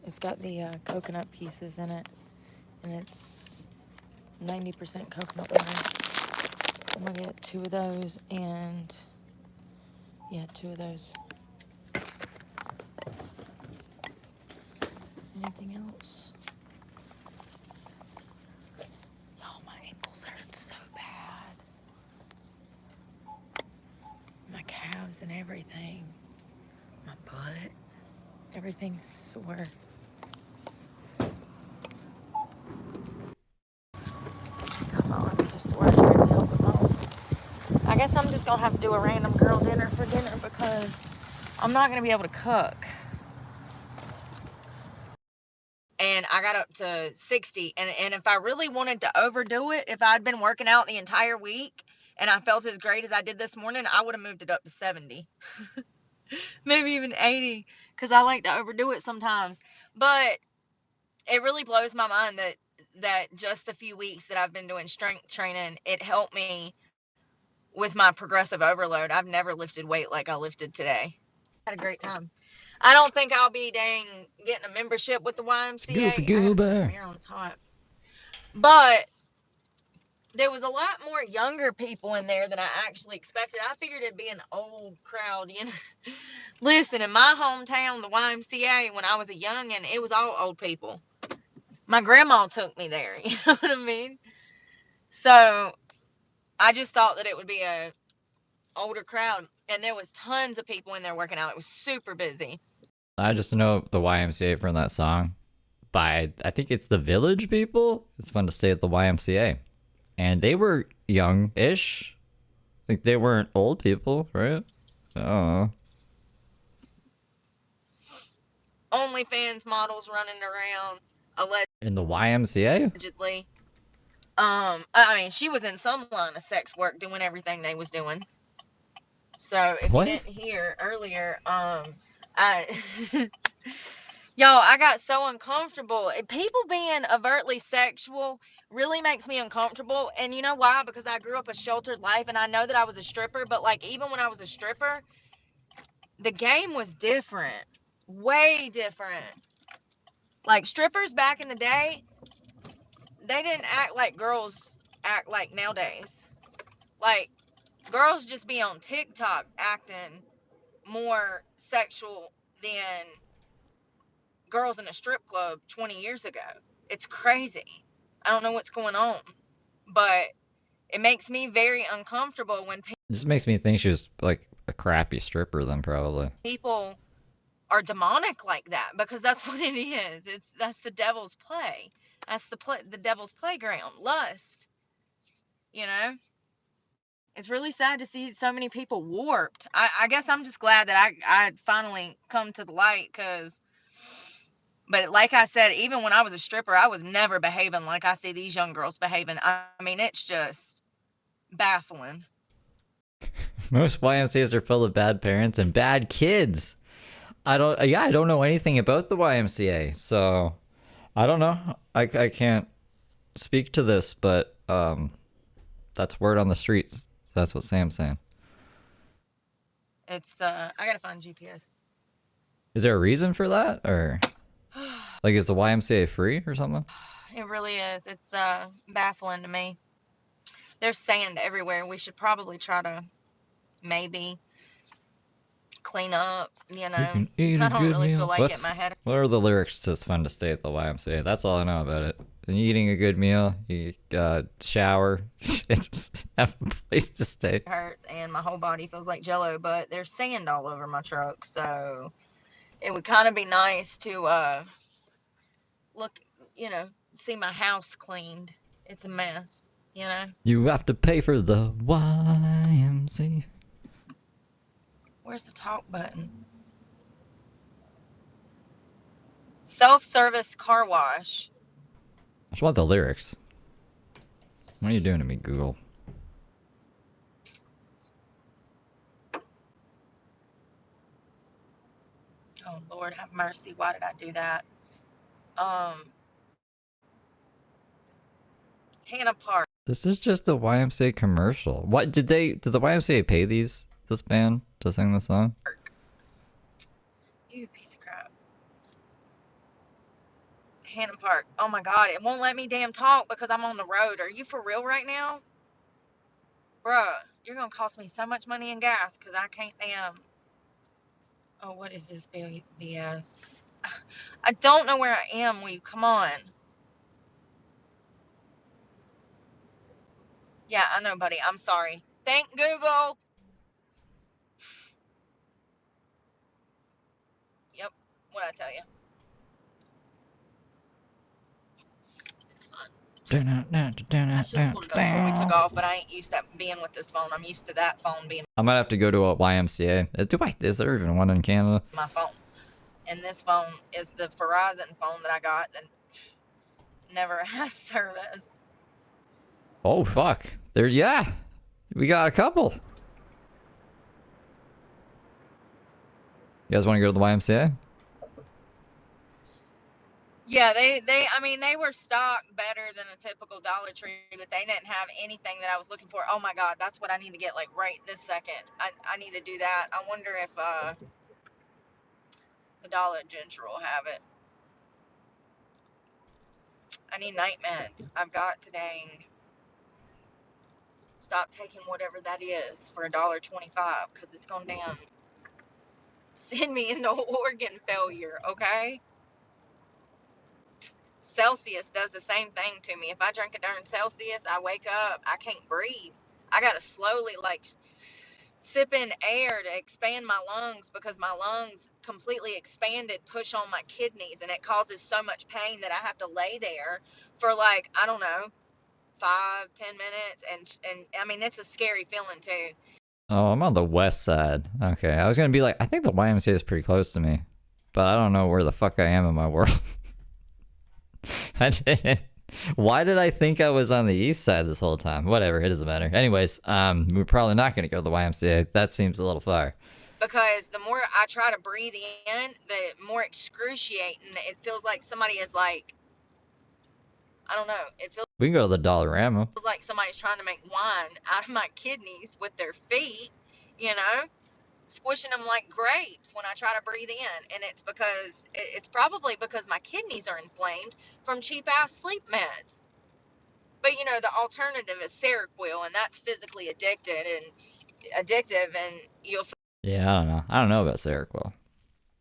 It's got the coconut pieces in it, and it's 90% coconut water. I'm gonna get 2 of those, and yeah, 2 of those. Anything else? calves and everything. My butt. Everything's sore. Oh, I'm so sore. I can't help it out. I guess I'm just gonna have to do a random girl dinner for dinner because I'm not gonna be able to cook. And I got up to 60. And if I really wanted to overdo it, if I'd been working out the entire week and I felt as great as I did this morning, I would have moved it up to 70. Maybe even 80, because I like to overdo it sometimes. But it really blows my mind that just the few weeks that I've been doing strength training, it helped me with my progressive overload. I've never lifted weight like I lifted today. Had a great time. I don't think I'll be getting a membership with the YMCA. Goofy I gotta fix goober. some hair on, it's hot. But there was a lot more younger people in there than I actually expected. I figured it'd be an old crowd, you know. Listen, in my hometown, the YMCA, when I was a youngin', it was all old people. My grandma took me there, you know what I mean? So I just thought that it would be a older crowd, and there was tons of people in there working out. It was super busy. I just know the YMCA from that song by, I think it's the Village People. It's fun to stay at the YMCA. And they were young-ish. Like, they weren't old people, right? Oh. OnlyFans models running around, In the YMCA? allegedly. I mean, she was in some line of sex work doing everything they was doing. So if What? you didn't hear earlier, y'all, I got so uncomfortable. People being overtly sexual really makes me uncomfortable. And you know why? Because I grew up a sheltered life, and I know that I was a stripper, but like even when I was a stripper, the game was different. Way different. Like strippers back in the day, they didn't act like girls act like nowadays. Like girls just be on TikTok acting more sexual than girls in a strip club 20 years ago. It's crazy. I don't know what's going on, but it makes me very uncomfortable when It just makes me think she was like a crappy stripper then, probably. people are demonic like that, because that's what it is. That's the devil's play. That's the devil's playground, lust. You know? It's really sad to see so many people warped. I guess I'm just glad that I finally come to the light, but like I said, even when I was a stripper, I was never behaving like I see these young girls behaving. I mean, it's just baffling. Most YMCA's are full of bad parents and bad kids. I don't know anything about the YMCA, so I don't know. I can't speak to this, but that's word on the streets. That's what Sam's saying. It's I gotta find GPS. Is there a reason for that, or like is the YMCA free or something? It really is. It's baffling to me. There's sand everywhere. We should probably try to maybe clean up, you know. You can eat a I don't good really meal. feel like getting my head. What are the lyrics to "It's Fun to Stay at the YMCA"? That's all I know about it. And eating a good meal, you shower, have a place to stay. Hurts and my whole body feels like jello, but there's sand all over my truck, so it would kind of be nice to look, you know, see my house cleaned. It's a mess, you know. You have to pay for the YMCA. Where's the talk button? Self-service car wash. I just want the lyrics. What are you doing to me, Google? Oh Lord, have mercy. Why did I do that? Hannah Park. This is just a YMCA commercial. What did the YMCA pay this band to sing the song? You piece of crap. Hannah Park. Oh my God, it won't let me damn talk because I'm on the road. Are you for real right now? Bruh, you're gonna cost me so much money in gas because I can't damn. Oh, what is this BS? I don't know where I am. Will you come on? Yeah, I know, buddy. I'm sorry. Thank Google. What'd I tell you? It's fine. I should have pulled it up before we took off, but I ain't used to being with this phone. I'm used to that phone being I might have to go to a YMCA. Is there even one in Canada? my phone. And this phone is the Verizon phone that I got that never has service. Oh, fuck. Yeah. We got a couple. You guys want to go to the YMCA? Yeah, I mean, they were stocked better than a typical Dollar Tree, but they didn't have anything that I was looking for. Oh my God, that's what I need to get, like, right this second. I need to do that. I wonder if the Dollar General will have it. I need night meds. I've got to dang stop taking whatever that is for $1.25 because it's gone down. Send me into organ failure, okay? Celsius does the same thing to me. If I drink a darn Celsius, I wake up, I can't breathe. I gotta slowly like sip in air to expand my lungs because my lungs completely expanded, push on my kidneys, and it causes so much pain that I have to lay there for like, I don't know, 5-10 minutes, and I mean it's a scary feeling too. Oh, I'm on the west side. Okay, I was gonna be like, I think the YMCA is pretty close to me, but I don't know where the fuck I am in my world. I didn't. Why did I think I was on the east side this whole time? Whatever, it doesn't matter. Anyways, we're probably not gonna go to the YMCA. That seems a little far. Because the more I try to breathe in, the more excruciating it feels like somebody is like, I don't know. It feels We can go to the Dollarama. like somebody's trying to make wine out of my kidneys with their feet, you know, squishing them like grapes when I try to breathe in. And it's because, it's probably because my kidneys are inflamed from cheap ass sleep meds. But you know, the alternative is Seroquel, and that's physically addictive, and you'll feel Yeah, I don't know about Seroquel.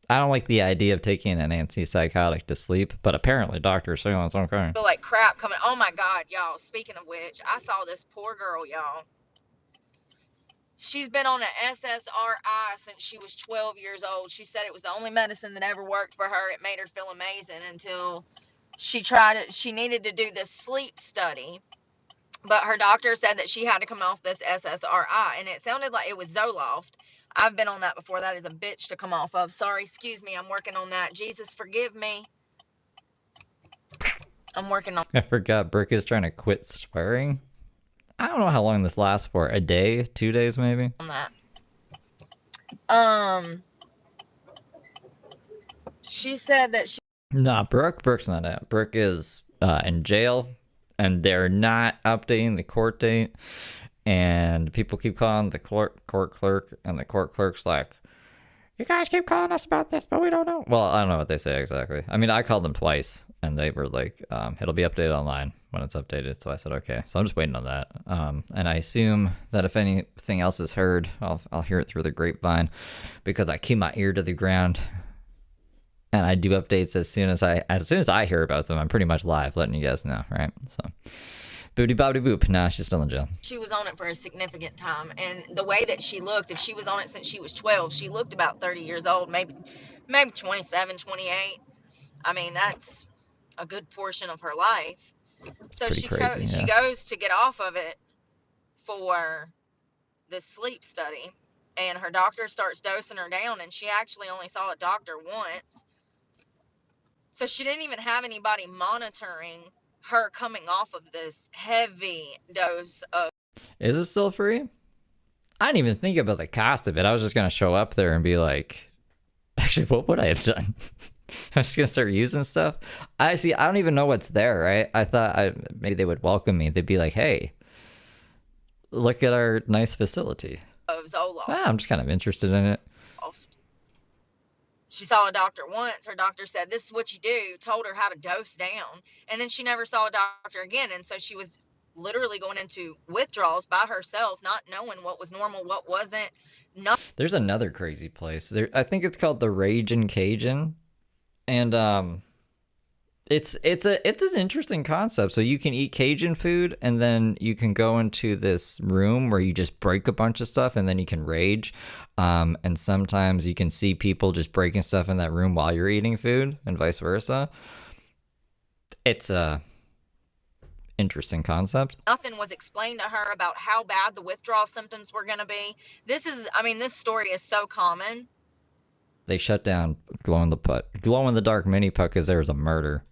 I don't like the idea of taking an antipsychotic to sleep, but apparently doctors say it's okay. like crap coming. Oh my God, y'all. Speaking of which, I saw this poor girl, y'all. She's been on an SSRI since she was 12 years old. She said it was the only medicine that ever worked for her. It made her feel amazing until she tried it. She needed to do this sleep study, but her doctor said that she had to come off this SSRI, and it sounded like it was Zoloft. I've been on that before. That is a bitch to come off of. Sorry, excuse me. I'm working on that. Jesus, forgive me. I'm working on. I forgot Brooke is trying to quit swearing. I don't know how long this lasts for. A day? 2 days, maybe? On that. She said that she. Nah, Brooke's not out. Brooke is in jail, and they're not updating the court date. And people keep calling the court clerk, and the court clerk's like, you guys keep calling us about this, but we don't know. Well, I don't know what they say exactly. I mean, I called them twice, and they were like, it'll be updated online when it's updated. So I said, okay. So I'm just waiting on that. And I assume that if anything else is heard, I'll hear it through the grapevine, because I keep my ear to the ground. And I do updates as soon as I hear about them. I'm pretty much live, letting you guys know, right? So, booty bobbity boop. Nah, she's still in jail. She was on it for a significant time, and the way that she looked, if she was on it since she was 12, she looked about 30 years old, maybe 27, 28. I mean, that's a good portion of her life. So she goes to get off of it for this sleep study, and her doctor starts dosing her down, and she actually only saw a doctor once. So she didn't even have anybody monitoring her coming off of this heavy dose of. Is it still free? I didn't even think about the cost of it. I was just going to show up there and be like, actually, what would I have done? I'm just going to start using stuff. I don't even know what's there, right? I thought maybe they would welcome me. They'd be like, hey, look at our nice facility. Of Zoloft. I'm just kind of interested in it. She saw a doctor once. Her doctor said, this is what you do, told her how to dose down. And then she never saw a doctor again. And so she was literally going into withdrawals by herself, not knowing what was normal, what wasn't. There's another crazy place. I think it's called the Ragin' Cajun. And It's an interesting concept. So you can eat Cajun food, and then you can go into this room where you just break a bunch of stuff, and then you can rage. And sometimes you can see people just breaking stuff in that room while you're eating food, and vice versa. It's a interesting concept. Nothing was explained to her about how bad the withdrawal symptoms were going to be. This story is so common. They shut down glow in the dark mini putt because there was a murder.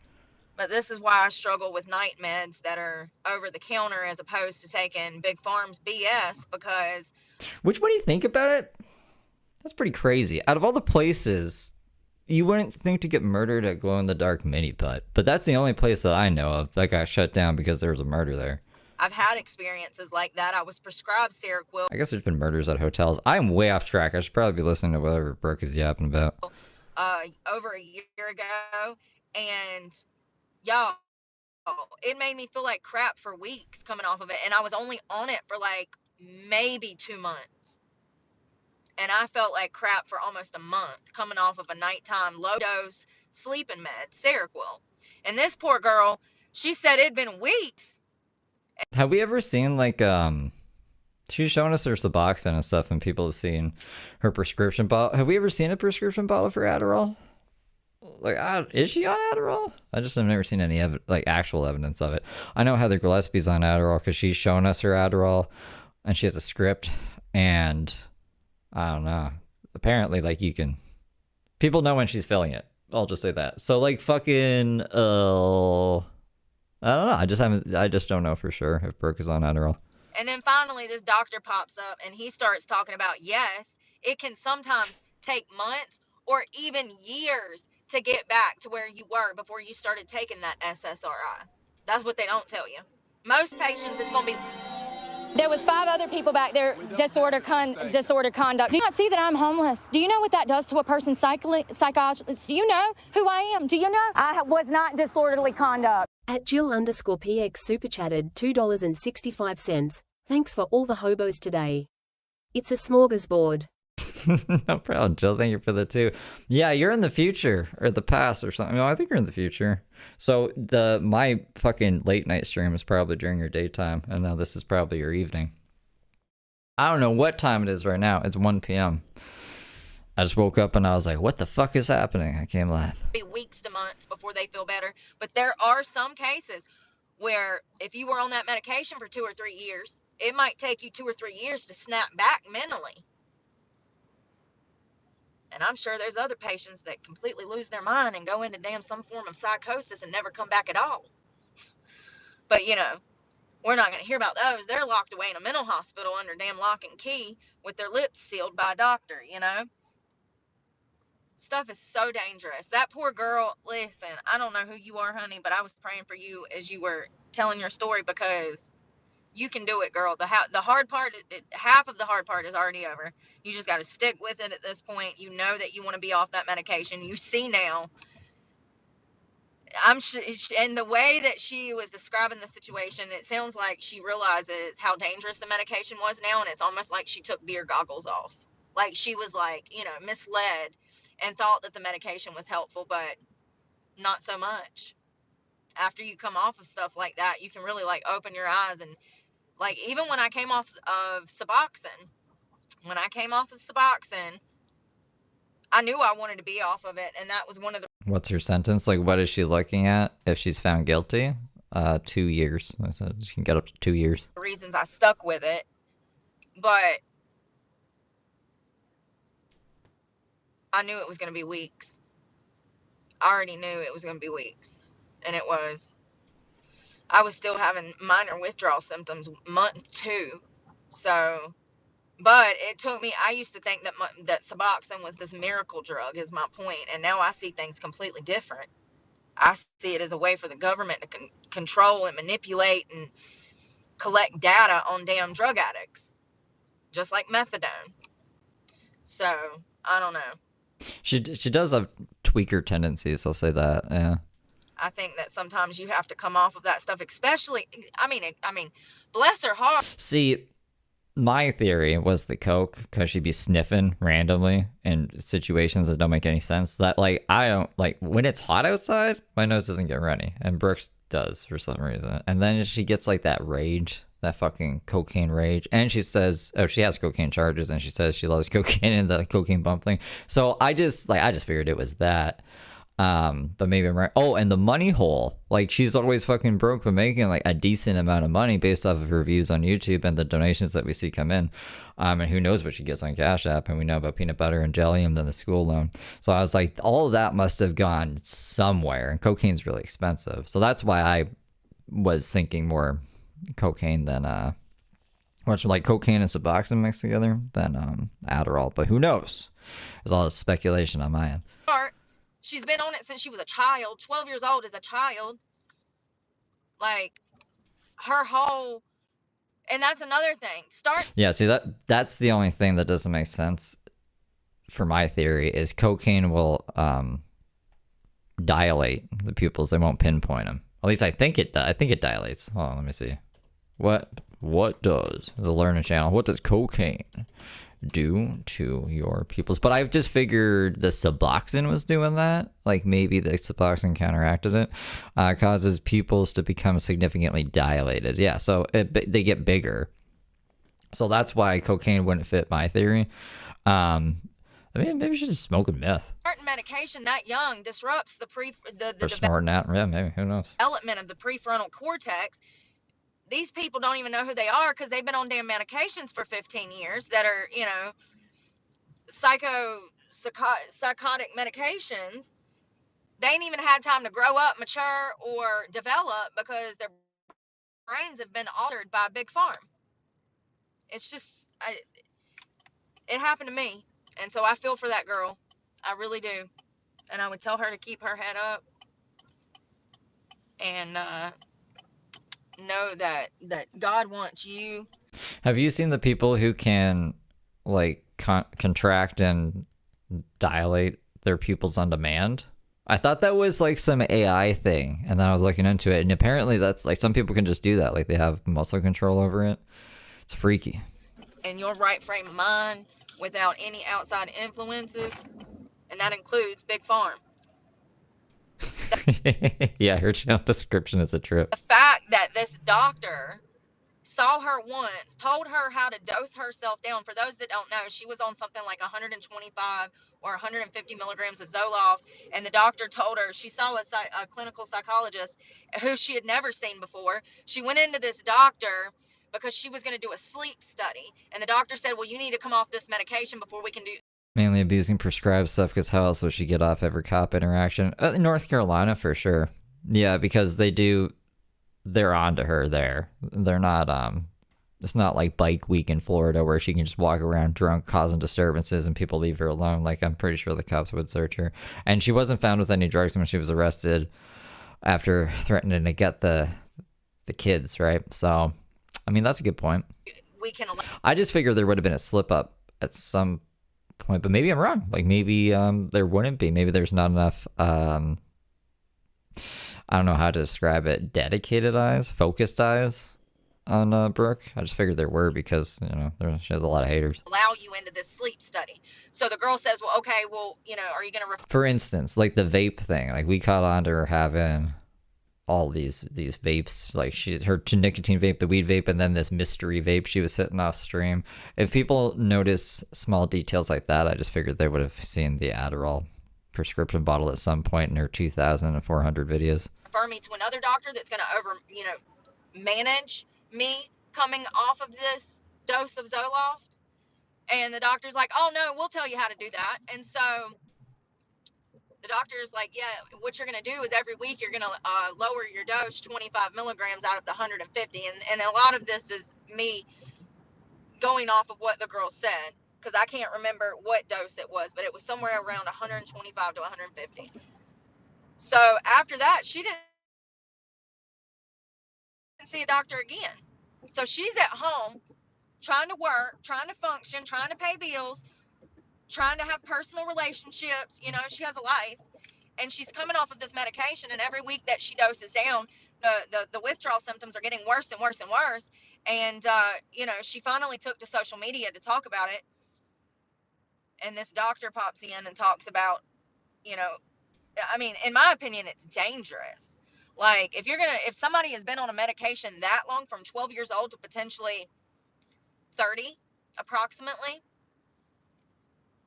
But this is why I struggle with night meds that are over the counter as opposed to taking Big Farm's BS, because... Which, when you think about it, that's pretty crazy. Out of all the places, you wouldn't think to get murdered at glow in the dark mini putt. But that's the only place that I know of that got shut down because there was a murder there. I've had experiences like that. I was prescribed Seroquel. I guess there's been murders at hotels. I'm way off track. I should probably be listening to whatever Brooke is yapping about. Over a year ago, and y'all, it made me feel like crap for weeks coming off of it, and I was only on it for like maybe 2 months, and I felt like crap for almost a month coming off of a nighttime low dose sleeping med, Seroquel. And this poor girl, she said it'd been weeks. Have we ever seen, like, she's showing us her Suboxone and stuff, and people have seen her prescription bottle. Have we ever seen a prescription bottle for Adderall? Like, is she on Adderall? I just have never seen any actual evidence of it. I know Heather Gillespie's on Adderall because she's shown us her Adderall, and she has a script, and I don't know. Apparently, like, people know when she's filling it. I'll just say that. So, like, fucking, I don't know. I just don't know for sure if Brooke is on Adderall. And then finally, this doctor pops up, and he starts talking about, yes, it can sometimes take months or even years to get back to where you were before you started taking that SSRI. That's what they don't tell you. Most patients, it's going to be... There was 5 other people back there, disorder conduct. Do you not see that I'm homeless? Do you know what that does to a person's psychology? Do you know who I am? Do you know? I was not disorderly conduct. At Jill_PX super chatted $2.65. Thanks for all the hobos today. It's a smorgasbord. No problem, Jill. Thank you for the 2. Yeah, you're in the future or the past or something. No, I think you're in the future. So my fucking late night stream is probably during your daytime, and now this is probably your evening. I don't know what time it is right now. It's 1 p.m. I just woke up and I was like, what the fuck is happening? I can't laugh. Be weeks to months before they feel better. But there are some cases where if you were on that medication for 2 or 3 years, it might take you 2 or 3 years to snap back mentally. And I'm sure there's other patients that completely lose their mind and go into some form of psychosis and never come back at all. But, we're not going to hear about those. They're locked away in a mental hospital under damn lock and key with their lips sealed by a doctor, Stuff is so dangerous. That poor girl, listen, I don't know who you are, honey, but I was praying for you as you were telling your story, because you can do it, girl. The hard part, half of the hard part is already over. You just got to stick with it at this point. You know that you want to be off that medication. You see now. And the way that she was describing the situation, it sounds like she realizes how dangerous the medication was now, and it's almost like she took beer goggles off. Like she was misled and thought that the medication was helpful, but not so much. After you come off of stuff like that, you can really open your eyes. And even when I came off of Suboxone, I knew I wanted to be off of it, and that was one of the... What's her sentence? What is she looking at if she's found guilty? 2 years. I said she can get up to 2 years. Reasons I stuck with it, but I knew it was going to be weeks. I already knew it was going to be weeks, and it was. I was still having minor withdrawal symptoms month 2, so... But it took me, I used to think that Suboxone was this miracle drug, is my point. And now I see things completely different. I see it as a way for the government to control and manipulate and collect data on damn drug addicts. Just like methadone. So, I don't know. She does have tweaker tendencies, I'll say that, yeah. I think that sometimes you have to come off of that stuff, especially, I mean, bless her heart. See... my theory was the coke, because she'd be sniffing randomly in situations that don't make any sense. That, like, I don't like when it's hot outside, my nose doesn't get runny, and Brooks does for some reason. And then she gets like that rage, that fucking cocaine rage, and she says, oh, she has cocaine charges, and she says she loves cocaine and the cocaine bump thing. So I just figured it was that. But maybe I'm right. Oh, and the money hole. Like, she's always fucking broke, but making like a decent amount of money based off of her views on YouTube and the donations that we see come in. And who knows what she gets on Cash App, and we know about peanut butter and jelly and then the school loan. So I was like, all of that must have gone somewhere, and cocaine's really expensive. So that's why I was thinking more cocaine than much like cocaine and Suboxone mixed together than Adderall. But who knows? There's all this speculation on my end. She's been on it since she was a child. 12 years old as a child. Like, her whole... And that's another thing. Yeah, see, that's the only thing that doesn't make sense for my theory is cocaine will dilate the pupils. They won't pinpoint them. At least I think it does. I think it dilates. Hold on, let me see. What does the Learning Channel? What does cocaine do to your pupils? But I just figured the Suboxone was doing that. Like, maybe the Suboxone counteracted it. Causes pupils to become significantly dilated. Yeah, so they get bigger. So that's why cocaine wouldn't fit my theory. I mean, maybe she's just smoking meth. Certain medication that young disrupts the snorting that. Yeah, maybe. Who knows? Development of the prefrontal cortex. These people don't even know who they are because they've been on damn medications for 15 years that are, you know, psychotic medications. They ain't even had time to grow up, mature, or develop because their brains have been altered by Big Farm. It's just, it happened to me. And so I feel for that girl. I really do. And I would tell her to keep her head up and know that God wants you. Have you seen the people who can like contract and dilate their pupils on demand? I thought that was like some AI thing, and then I was looking into it, and apparently that's like some people can just do that. Like, they have muscle control over it. It's freaky. In your right frame of mind, without any outside influences, and that includes Big Farm. Yeah, her channel description is a trip. The fact that this doctor saw her once, told her how to dose herself down. For those that don't know, she was on something like 125 or 150 milligrams of Zoloft, and the doctor told her, she saw a clinical psychologist who she had never seen before. She went into this doctor because she was going to do a sleep study, and the doctor said, well, you need to come off this medication before we can do... Mainly abusing prescribed stuff, because how else would she get off every cop interaction? North Carolina, for sure. Yeah, because they're on to her there. They're not, it's not like Bike Week in Florida where she can just walk around drunk causing disturbances and people leave her alone. Like, I'm pretty sure the cops would search her. And she wasn't found with any drugs when she was arrested after threatening to get the kids, right? So, I mean, that's a good point. I just figured there would have been a slip up at some point, but maybe I'm wrong. Like, maybe there wouldn't be. Maybe there's not enough I don't know how to describe it, dedicated eyes, focused eyes on Brooke. I just figured there were because, you know, she has a lot of haters. Allow you into this sleep study. So the girl says, well, okay, well, you know, are you going to... For instance, like the vape thing, like we caught on to her having all these vapes, like her nicotine vape, the weed vape, and then this mystery vape she was sitting off stream. If people notice small details like that, I just figured they would have seen the Adderall prescription bottle at some point in her 2,400 videos. Refer me to another doctor that's going to manage me coming off of this dose of Zoloft. And the doctor's like, oh no, we'll tell you how to do that. And so the doctor's like, yeah, what you're going to do is every week you're going to lower your dose 25 milligrams out of the 150. And a lot of this is me going off of what the girl said, because I can't remember what dose it was, but it was somewhere around 125 to 150. So after that, she didn't see a doctor again. So she's at home trying to work, trying to function, trying to pay bills, trying to have personal relationships. You know, she has a life, and she's coming off of this medication, and every week that she doses down, the withdrawal symptoms are getting worse and worse and worse. And, you know, she finally took to social media to talk about it. And this doctor pops in and talks about, you know, I mean, in my opinion, it's dangerous. Like, if somebody has been on a medication that long, from 12 years old to potentially 30, approximately,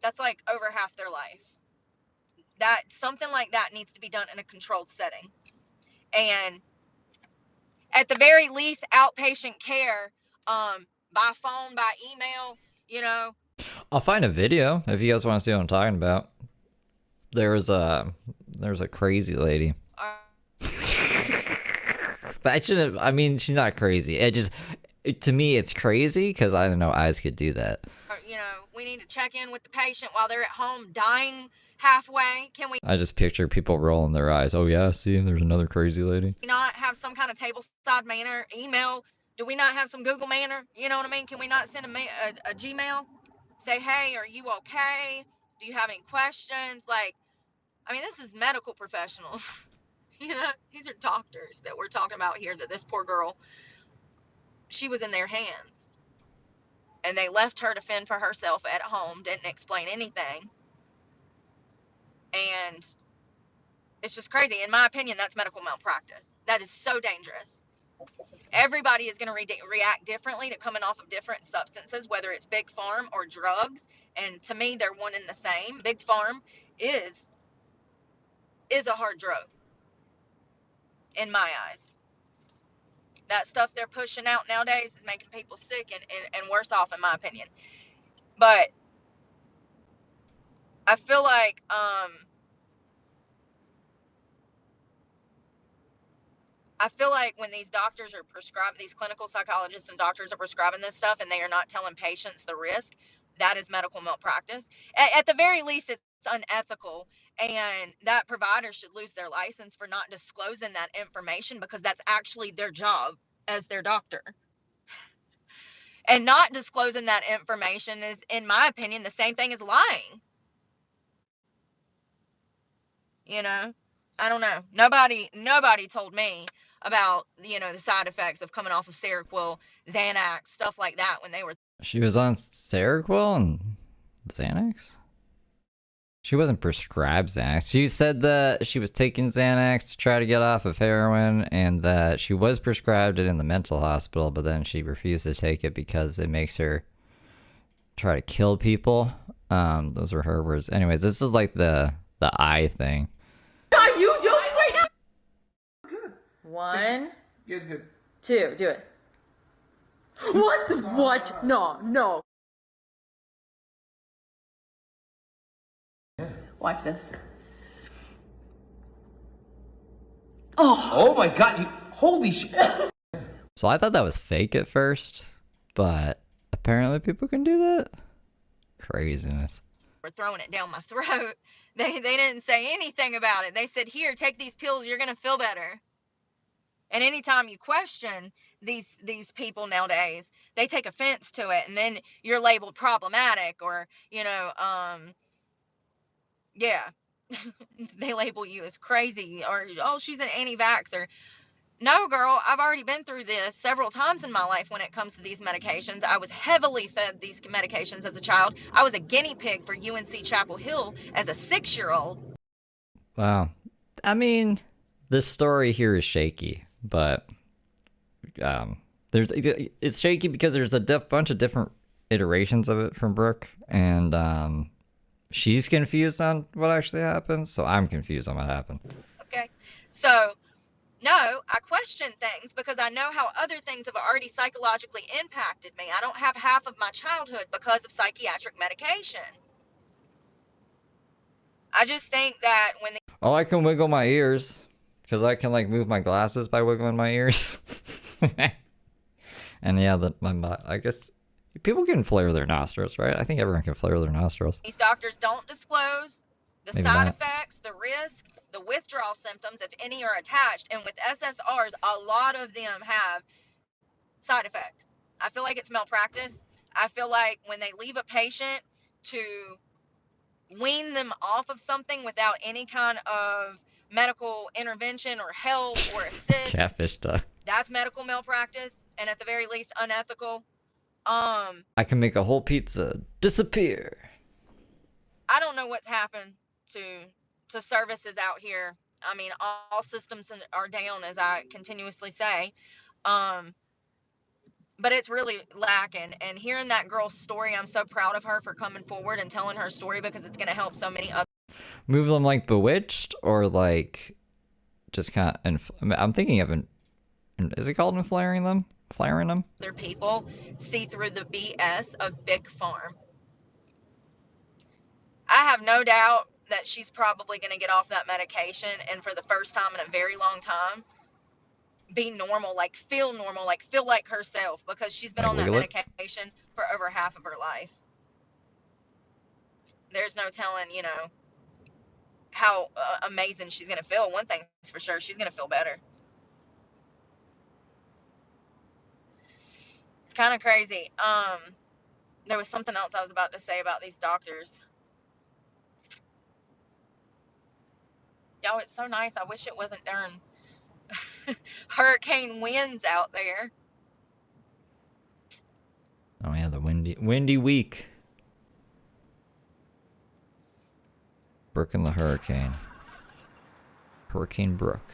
that's like over half their life. That something like that needs to be done in a controlled setting. And at the very least, outpatient care, by phone, by email, you know. I'll find a video if you guys want to see what I'm talking about. There was a crazy lady. I mean, she's not crazy. To me, it's crazy because I didn't know eyes could do that. You know, we need to check in with the patient while they're at home dying halfway. Can we I just picture people rolling their eyes. Oh yeah, see, there's another crazy lady. not have some kind of tableside manner? Email? Do we not have some Google manner? You know what I mean? Can we not send a Gmail? Say, hey, are you okay? Do you have any questions? Like, I mean, this is medical professionals. You know, these are doctors that we're talking about here, that this poor girl, she was in their hands. And they left her to fend for herself at home, didn't explain anything. And it's just crazy. In my opinion, that's medical malpractice. That is so dangerous. Everybody is going to react differently to coming off of different substances, whether it's big pharm or drugs. And to me, they're one and the same. Big pharm is a hard drug, in my eyes. That stuff they're pushing out nowadays is making people sick and worse off, in my opinion. But I feel like when these doctors are prescribing, these clinical psychologists and doctors are prescribing this stuff and they are not telling patients the risk, that is medical malpractice. At the very least, it's unethical, and that provider should lose their license for not disclosing that information, because that's actually their job as their doctor. And not disclosing that information is, in my opinion, the same thing as lying. You know, I don't know. Nobody told me about, you know, the side effects of coming off of Seroquel, Xanax, stuff like that when they were. She was on Seroquel and Xanax? She wasn't prescribed Xanax. She said that she was taking Xanax to try to get off of heroin, and that she was prescribed it in the mental hospital, but then she refused to take it because it makes her try to kill people. Those were her words. Anyways, this is like the eye thing. Are you joking right now? Good. One. Yes, good. Two. Do it. What the what? No. Watch this. Oh my god, holy shit. So I thought that was fake at first, but apparently people can do that? Craziness. Were throwing it down my throat. They didn't say anything about it. They said, here, take these pills, you're gonna feel better. And anytime you question these people nowadays, they take offense to it, and then you're labeled problematic, or, you know, yeah. They label you as crazy, or, oh, she's an anti-vaxxer. No, girl, I've already been through this several times in my life when it comes to these medications. I was heavily fed these medications as a child. I was a guinea pig for UNC Chapel Hill as a 6-year-old. Wow. I mean, this story here is shaky, but it's shaky because there's a bunch of different iterations of it from Brooke, and she's confused on what actually happened, so I'm confused on what happened. Okay, so no, I question things because I know how other things have already psychologically impacted me. I don't have half of my childhood because of psychiatric medication. I just think that when Oh, I can wiggle my ears because I can like move my glasses by wiggling my ears. And yeah, I guess people can flare their nostrils, right? I think everyone can flare their nostrils. these doctors don't disclose the Maybe side not. effects, the risk, the withdrawal symptoms, if any are attached. And with SSRs, a lot of them have side effects. I feel like it's malpractice. I feel like when they leave a patient to wean them off of something without any kind of medical intervention or help or assist, Catfish duck. That's medical malpractice, and at the very least unethical. I can make a whole pizza disappear. I don't know what's happened to services out here. I mean, all systems are down, as I continuously say. But it's really lacking. And hearing that girl's story, I'm so proud of her for coming forward and telling her story, because it's going to help so many other. Move them like Bewitched, or like just kind of. I'm thinking of an. Is it called flaring them? Flaring them? Other people see through the BS of Big Farm. I have no doubt that she's probably going to get off that medication, and for the first time in a very long time, be normal, like feel like herself, because she's been Like on that wiggle it? medication for over half of her life. There's no telling, you know, how amazing she's going to feel. One thing's for sure, she's going to feel better. It's kind of crazy. There was something else I was about to say about these doctors. Yo, it's so nice. I wish it wasn't during hurricane winds out there. Oh yeah, the windy week. Brooke and the hurricane. Hurricane Brooke.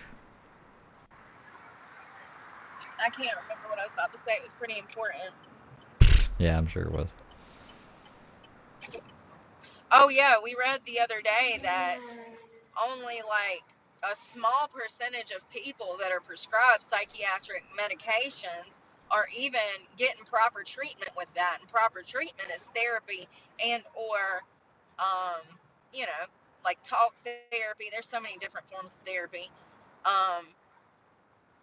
I can't remember what I was about to say. It was pretty important. Yeah, I'm sure it was. Oh yeah, we read the other day that only like a small percentage of people that are prescribed psychiatric medications are even getting proper treatment with that. And proper treatment is therapy and or you know, like talk therapy. There's so many different forms of therapy.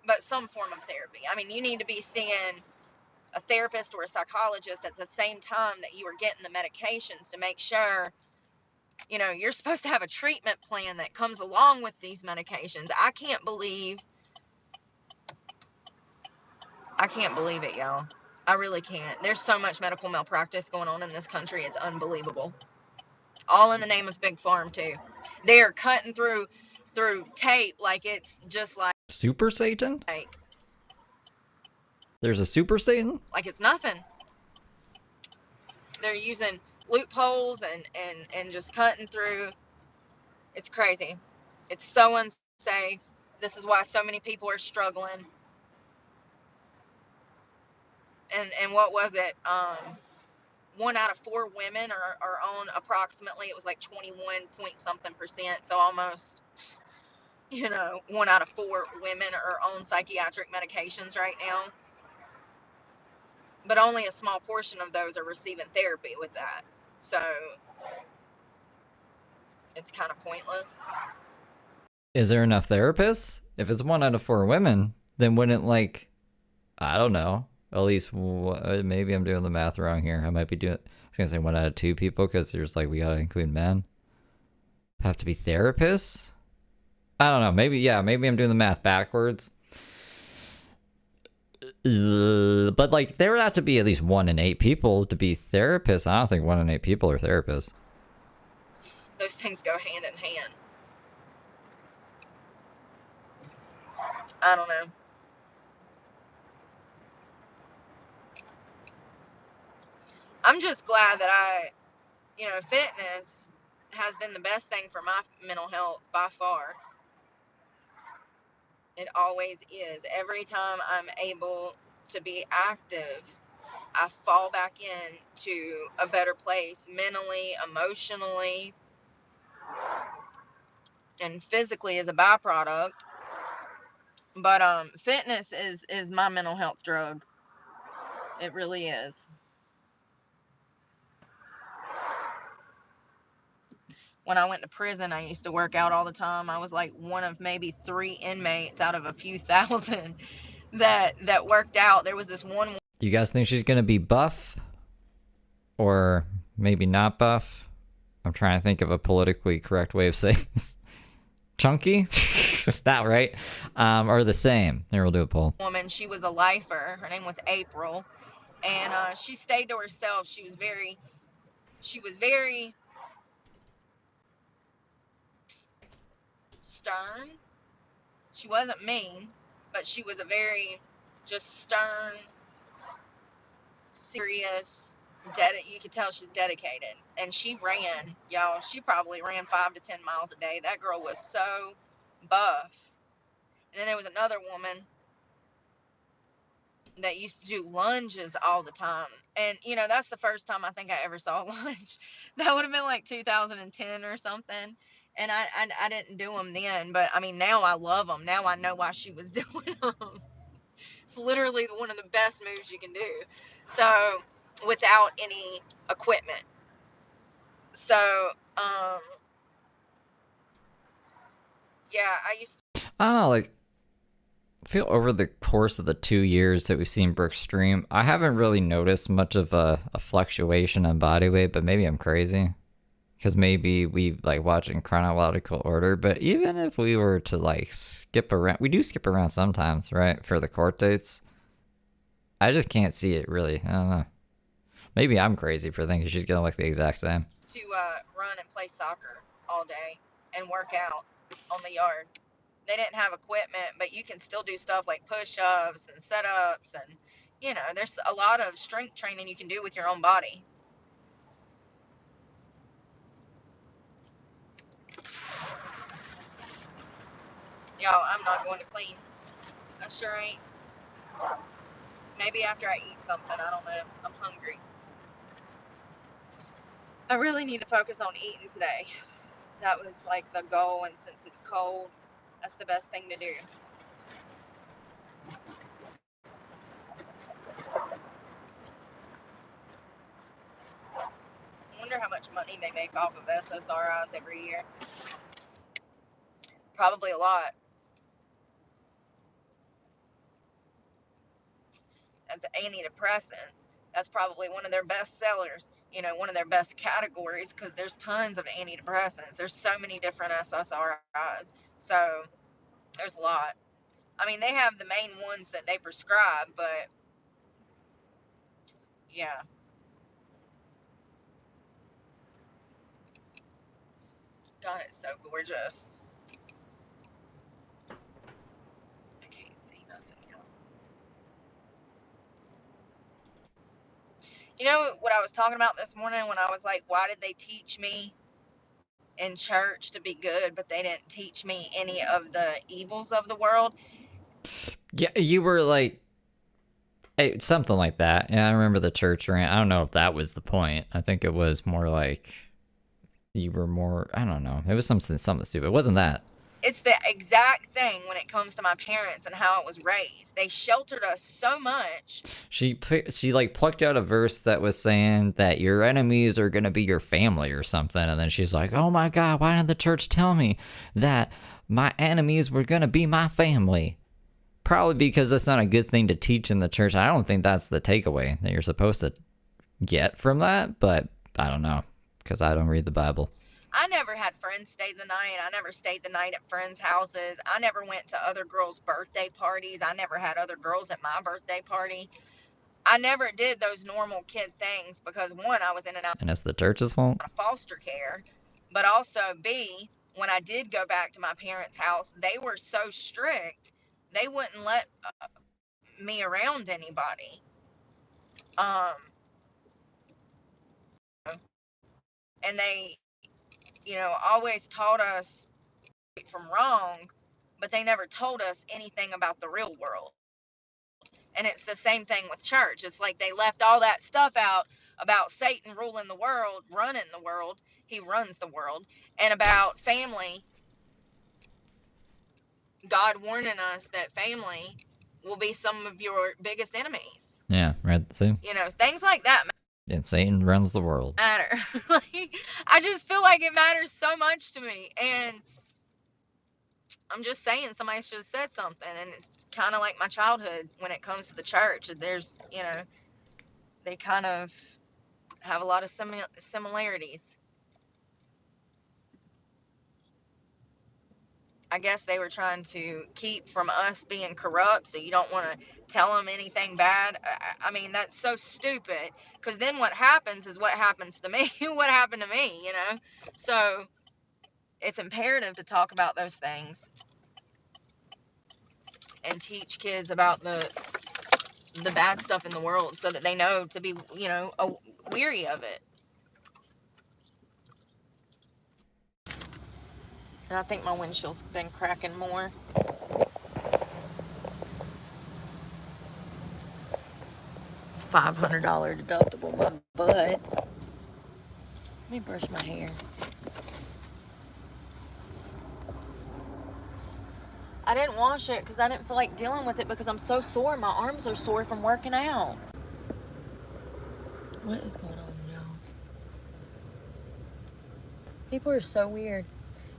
But some form of therapy. I mean, you need to be seeing a therapist or a psychologist at the same time that you are getting the medications to make sure, you know, you're supposed to have a treatment plan that comes along with these medications. I can't believe it, y'all. I really can't. There's so much medical malpractice going on in this country. It's unbelievable. All in the name of Big Farm too. They're cutting through tape like it's just like Super Satan? There's a Super Satan? like it's nothing. They're using loopholes and just cutting through. It's crazy. It's so unsafe. This is why so many people are struggling. And what was it? 1 out of 4 women are on approximately, it was like 21 point something percent. So almost, you know, 1 out of 4 women are on psychiatric medications right now. But only a small portion of those are receiving therapy with that. So it's kind of pointless. Is there enough therapists? If it's 1 out of 4 women, then wouldn't, like, I don't know, at least maybe I'm doing the math wrong here. I might be doing, I was gonna say 1 out of 2 people, because there's like, we gotta include men. Have to be therapists? I don't know. Maybe I'm doing the math backwards. But like, there would have to be at least 1 in 8 people to be therapists. I don't think 1 in 8 people are therapists. Those things go hand in hand. I don't know. I'm just glad that fitness has been the best thing for my mental health by far. It always is. Every time I'm able to be active, I fall back into a better place mentally, emotionally, and physically as a byproduct. But fitness is my mental health drug. It really is. When I went to prison, I used to work out all the time. I was like one of maybe 3 inmates out of a few thousand that worked out. There was this one. Do you guys think she's gonna be buff? Or maybe not buff? I'm trying to think of a politically correct way of saying this. Chunky? Is that right? Or the same? Here, we'll do a poll. Woman, she was a lifer. Her name was April. And she stayed to herself. She was very stern. She wasn't mean, but but she was a very just stern, serious, you could tell she's dedicated. And she ran, y'all, she probably ran 5 to 10 miles a day. That girl was so buff. And then there was another woman that used to do lunges all the time. And, you know, that's the first time I think I ever saw a lunge. That would have been like 2010 or something. And I didn't do them then. But, I mean, now I love them. Now I know why she was doing them. It's literally one of the best moves you can do. So, without any equipment. So, yeah, I used to. I don't know, like, I feel over the course of the 2 years that we've seen Brooke stream, I haven't really noticed much of a fluctuation in body weight, but maybe I'm crazy. Because maybe we like watch in chronological order, but even if we were to like skip around, we do skip around sometimes, right? For the court dates. I just can't see it really. I don't know. Maybe I'm crazy for thinking she's gonna look the exact same. To run and play soccer all day and work out on the yard. They didn't have equipment, but you can still do stuff like push-ups and set-ups, and you know, there's a lot of strength training you can do with your own body. Y'all, I'm not going to clean. I sure ain't. Maybe after I eat something, I don't know. I'm hungry. I really need to focus on eating today. That was like the goal, and since it's cold, that's the best thing to do. I wonder how much money they make off of SSRIs every year. Probably a lot. As antidepressants, that's probably one of their best sellers, you know, one of their best categories, because there's tons of antidepressants. There's so many different SSRIs. So there's a lot. I mean, they have the main ones that they prescribe, but yeah. God, it's so gorgeous. I can't see nothing else. You know what I was talking about this morning when I was like, why did they teach me in church to be good, but they didn't teach me any of the evils of the world? Yeah, you were like, hey, something like that. Yeah, I remember the church rant. I don't know if that was the point. I think it was more like you were more, I don't know. It was something stupid. It wasn't that. It's the exact thing when it comes to my parents and how I was raised. They sheltered us so much. She like plucked out a verse that was saying that your enemies are going to be your family or something. And then she's like, oh my God, why didn't the church tell me that my enemies were going to be my family? Probably because that's not a good thing to teach in the church. I don't think that's the takeaway that you're supposed to get from that, but I don't know because I don't read the Bible. I never had friends stay the night. I never stayed the night at friends' houses. I never went to other girls' birthday parties. I never had other girls at my birthday party. I never did those normal kid things because, one, I was in and out And it's the church's fault? of foster care. But also, B, when I did go back to my parents' house, they were so strict, they wouldn't let me around anybody. And they, you know, always taught us right from wrong, but they never told us anything about the real world. And it's the same thing with church. It's like they left all that stuff out about Satan ruling the world, running the world. He runs the world. And about family, God warning us that family will be some of your biggest enemies. Yeah, right. See? You know, things like that And Satan runs the world. matter. Like, I just feel like it matters so much to me. And I'm just saying somebody should have said something. And it's kind of like my childhood when it comes to the church. There's, you know, they kind of have a lot of similarities. I guess they were trying to keep from us being corrupt, so you don't want to tell them anything bad. I mean, that's so stupid, because then what happens is what happens to me, what happened to me, you know? So it's imperative to talk about those things. and teach kids about the bad stuff in the world so that they know to be, you know, weary of it. And I think my windshield's been cracking more. $500 deductible, my butt. Let me brush my hair. I didn't wash it because I didn't feel like dealing with it because I'm so sore. My arms are sore from working out. What is going on, y'all? People are so weird.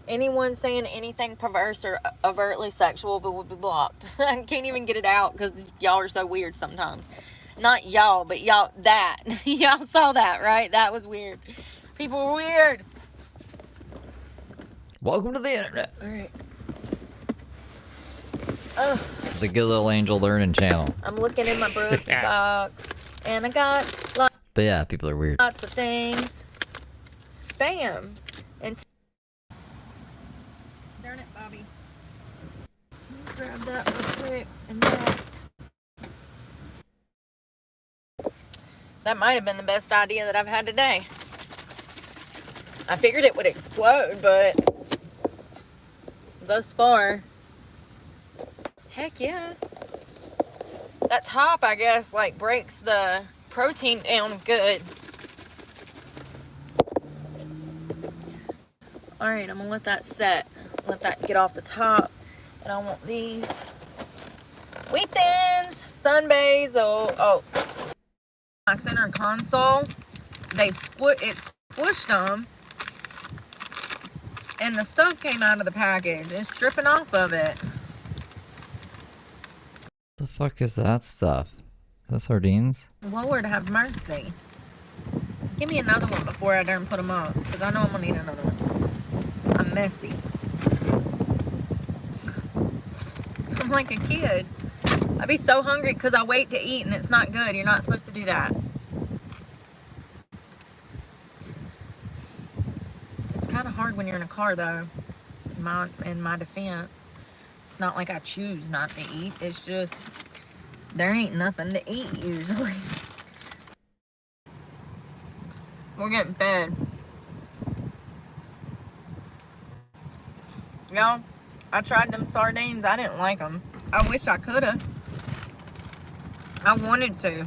Anyone saying anything perverse or overtly sexual will be blocked. I can't even get it out because y'all are so weird sometimes. Not y'all, but y'all, that. Y'all saw that, right? That was weird. People are weird. Welcome to the internet. All right. The good little angel learning channel. I'm looking in my brookie box, and I got But yeah, people are weird. lots of things. Spam. And darn it, Bobby. Let me grab that real quick. And that might have been the best idea that I've had today. I figured it would explode, but thus far, heck yeah. That top, I guess, like breaks the protein down good. Alright, I'm gonna let that set. Let that get off the top. And I want these wheat thins, sunbays. Oh. My center console, it squished them. And the stuff came out of the package. It's dripping off of it. The fuck is that stuff? Is that sardines? Lord have mercy. Give me another one before I dare put them up. Because I know I'm going to need another one. I'm messy. I'm like a kid. I'd be so hungry because I wait to eat and it's not good. You're not supposed to do that. It's kind of hard when you're in a car though. In my defense. It's not like I choose not to eat. It's just there ain't nothing to eat usually. We're getting fed. Y'all, I tried them sardines. I didn't like them. I wish I could have. I wanted to.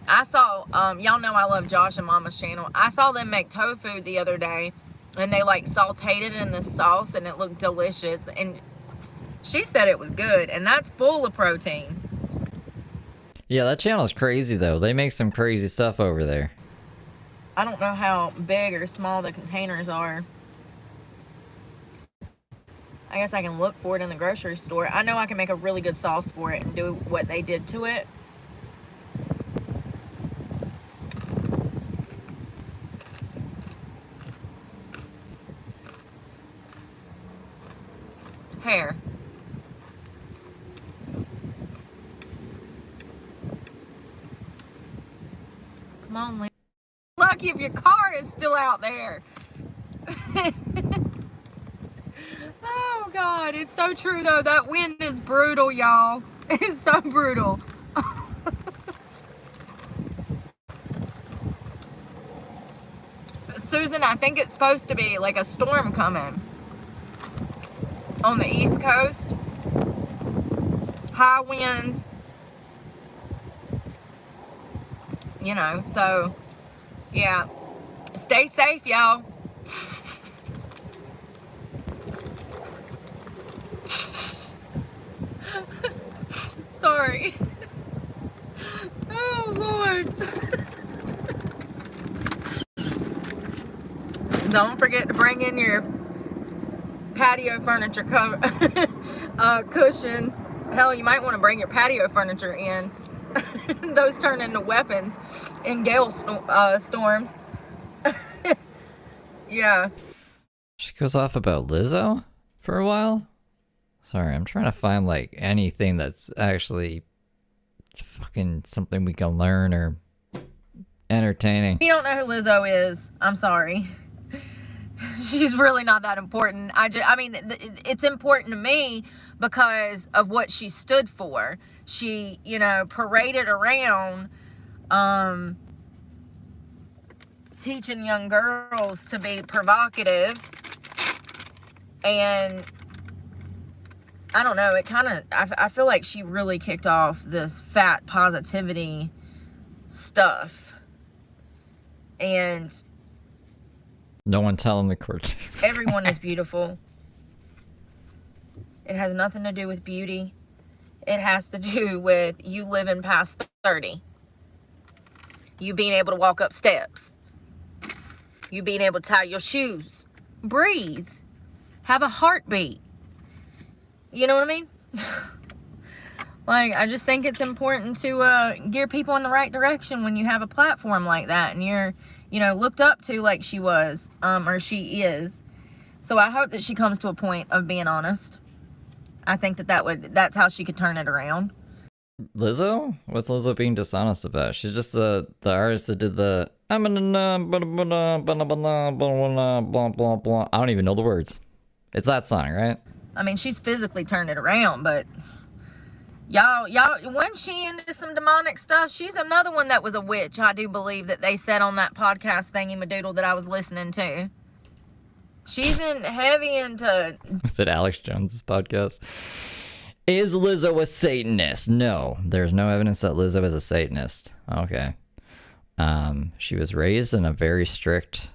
I saw, y'all know I love Josh and Mama's channel. I saw them make tofu the other day. And they like sauteed it in this sauce and it looked delicious. And she said it was good. And that's full of protein. Yeah, that channel's crazy though. They make some crazy stuff over there. I don't know how big or small the containers are. I guess I can look for it in the grocery store. I know I can make a really good sauce for it and do what they did to it. Hair. Come on, Lee. Lucky if your car is still out there. Oh God, it's so true though. That wind is brutal, y'all. It's so brutal. Susan, I think it's supposed to be like a storm coming on the East Coast. High winds. You know, so yeah. Stay safe, y'all. Sorry. Oh Lord. Don't forget to bring in your patio furniture cushions. Hell, you might want to bring your patio furniture in. Those turn into weapons in gale storms. Yeah. She goes off about Lizo for a while. Sorry, I'm trying to find like anything that's actually fucking something we can learn or entertaining. If you don't know who Lizo is, I'm sorry. She's really not that important. I mean, it's important to me because of what she stood for. She, you know, paraded around, teaching young girls to be provocative, and I don't know, it kind of, I feel like she really kicked off this fat positivity stuff, and no one telling the court. everyone is beautiful. It has nothing to do with beauty. It has to do with you living past 30. You being able to walk up steps. You being able to tie your shoes. Breathe. Have a heartbeat. You know what I mean? Like, I just think it's important to gear people in the right direction when you have a platform like that and you're, you know, looked up to like she was, or she is. So I hope that she comes to a point of being honest. I think that's how she could turn it around. Lizzo? What's Lizzo being dishonest about? She's just the artist that did the I don't even know the words. It's that song, right? I mean, she's physically turned it around, but y'all, wasn't she into some demonic stuff? She's another one that was a witch, I do believe, that they said on that podcast thingy-madoodle that I was listening to. She's heavy into... Was it Alex Jones' podcast? Is Lizzo a Satanist? No, there's no evidence that Lizzo is a Satanist. Okay. She was raised in a very strict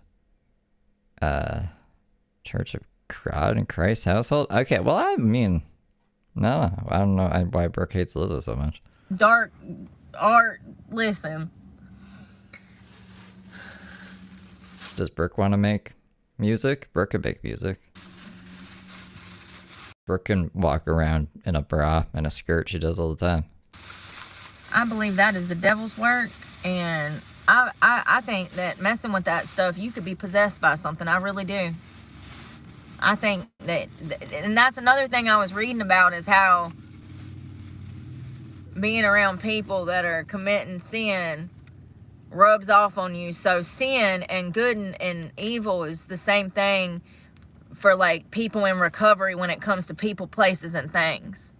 Church of God in Christ household. Okay, well, I mean, no, I don't know why Brooke hates Lizzo so much. Dark art, listen. Does Brooke want to make music? Brooke can make music. Brooke can walk around in a bra and a skirt. She does all the time. I believe that is the devil's work, and I think that messing with that stuff, you could be possessed by something. I really do. I think that, and that's another thing I was reading about, is how being around people that are committing sin rubs off on you. So sin and good and evil is the same thing for like people in recovery when it comes to people, places, and things.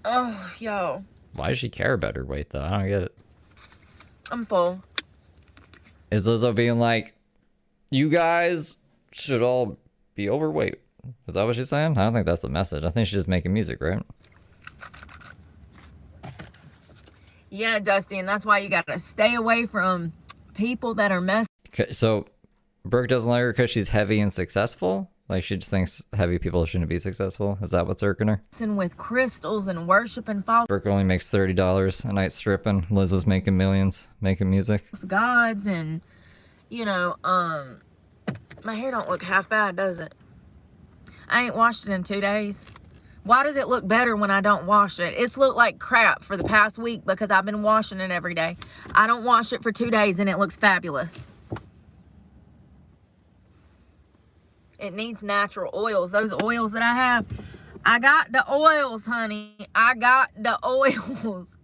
Oh, yo. Why does she care about her weight, though? I don't get it. I'm full. Is Lizzo being like, you guys should all be overweight? Is that what she's saying? I don't think that's the message. I think she's just making music, right? Yeah, Dusty, and that's why you gotta stay away from people that are messing. So, Brooke doesn't like her because she's heavy and successful? Like, she just thinks heavy people shouldn't be successful? Is that what's irking her? With crystals and worshiping false Brooke only makes $30 a night stripping. Lizzo's making millions making music. gods, and, you know, my hair don't look half bad, does it? I ain't washed it in 2 days. Why does it look better when I don't wash it? It's looked like crap for the past week because I've been washing it every day. I don't wash it for 2 days and it looks fabulous. It needs natural oils. Those oils that I have, I got the oils, honey. I got the oils.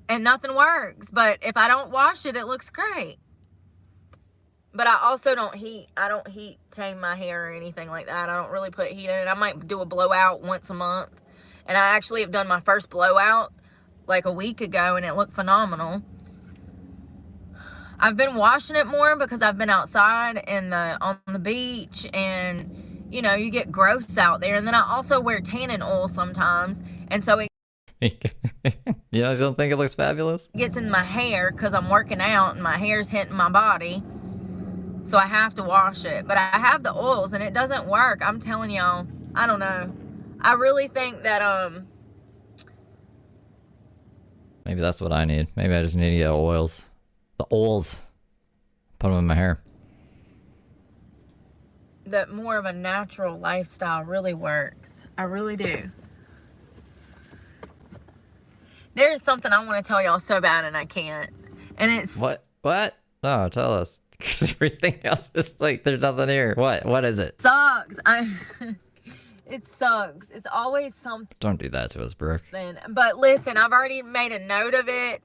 And nothing works. But if I don't wash it, it looks great. But I also don't heat tame my hair or anything like that. I don't really put heat in it. I might do a blowout once a month. And I actually have done my first blowout like a week ago and it looked phenomenal. I've been washing it more because I've been outside on the beach, and you know, you get gross out there. And then I also wear tanning oil sometimes, and so it you know, you don't think it looks fabulous? Gets in my hair because I'm working out and my hair's hitting my body. So I have to wash it. But I have the oils and it doesn't work. I'm telling y'all, I don't know. I really think that maybe that's what I need. Maybe I just need to get oils. The oils. Put them in my hair. That more of a natural lifestyle really works. I really do. There's something I want to tell y'all so bad and I can't. And it's... What? No, tell us. Because everything else is like, there's nothing here. What is it? Sucks. It sucks. It's always something. Don't do that to us, Brooke. But listen, I've already made a note of it.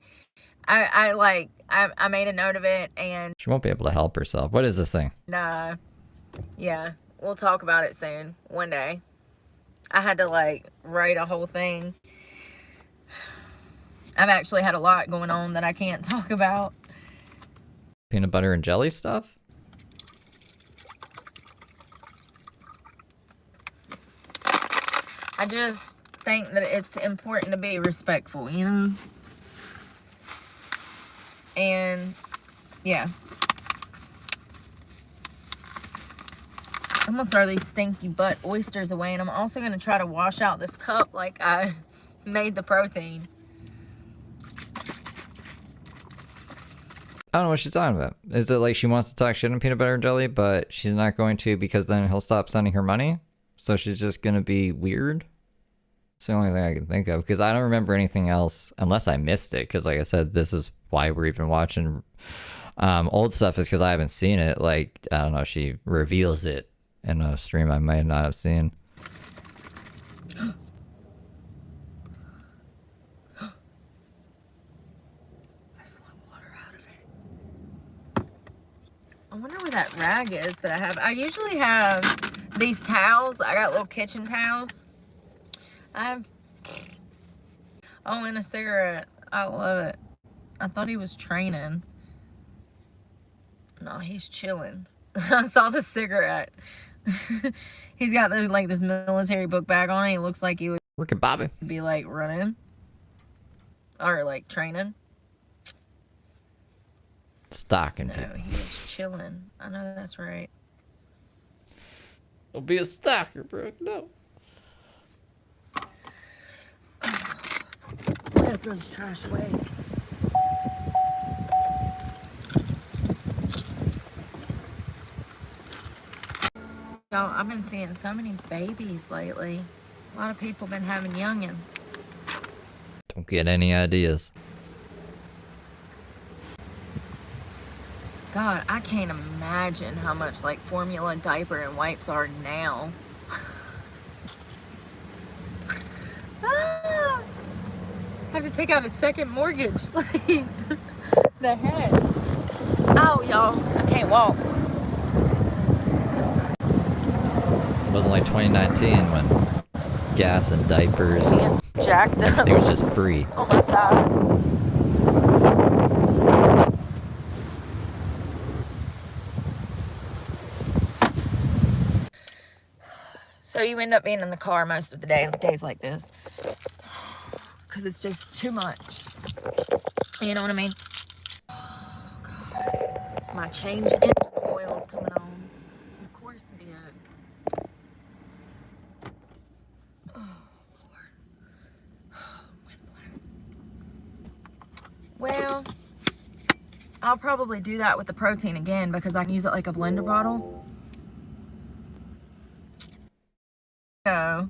I made a note of it, and She won't be able to help herself. What is this thing? yeah, we'll talk about it soon. One day. I had to like write a whole thing. I've actually had a lot going on that I can't talk about. Peanut butter and jelly stuff? I just think that it's important to be respectful, you know? And, yeah. I'm gonna throw these stinky butt oysters away, and I'm also gonna try to wash out this cup like I made the protein. I don't know what she's talking about. Is it like she wants to talk shit on peanut butter and jelly, but she's not going to because then he'll stop sending her money? So she's just gonna be weird? It's the only thing I can think of, because I don't remember anything else, unless I missed it, because like I said, this is why we're even watching old stuff, is because I haven't seen it. Like, I don't know, she reveals it in a stream I might not have seen. I slung water out of it. I wonder where that rag is that I have. I usually have these towels. I got little kitchen towels. Oh, and a cigarette. I love it. I thought he was training. No, he's chilling. I saw the cigarette. He's got like this military book bag on. He looks like he would Look at Bobby. Be like running. Or like training. Stalking No, people. he was chilling. I know that's right. Don't be a stalker, bro. No. I gotta throw this trash away. Yo, I've been seeing so many babies lately. A lot of people been having youngins. Don't get any ideas. God, I can't imagine how much like formula, diaper, and wipes are now. I have to take out a second mortgage. Like, the heck? Oh, y'all, I can't walk. It wasn't like 2019 when gas and diapers, It's jacked up. it was just free. Oh my God. So you end up being in the car most of the day, days like this. Because it's just too much. You know what I mean? Oh, God. My change engine oil is coming on. Of course it is. Oh, Lord. Well, I'll probably do that with the protein again because I can use it like a blender bottle. No,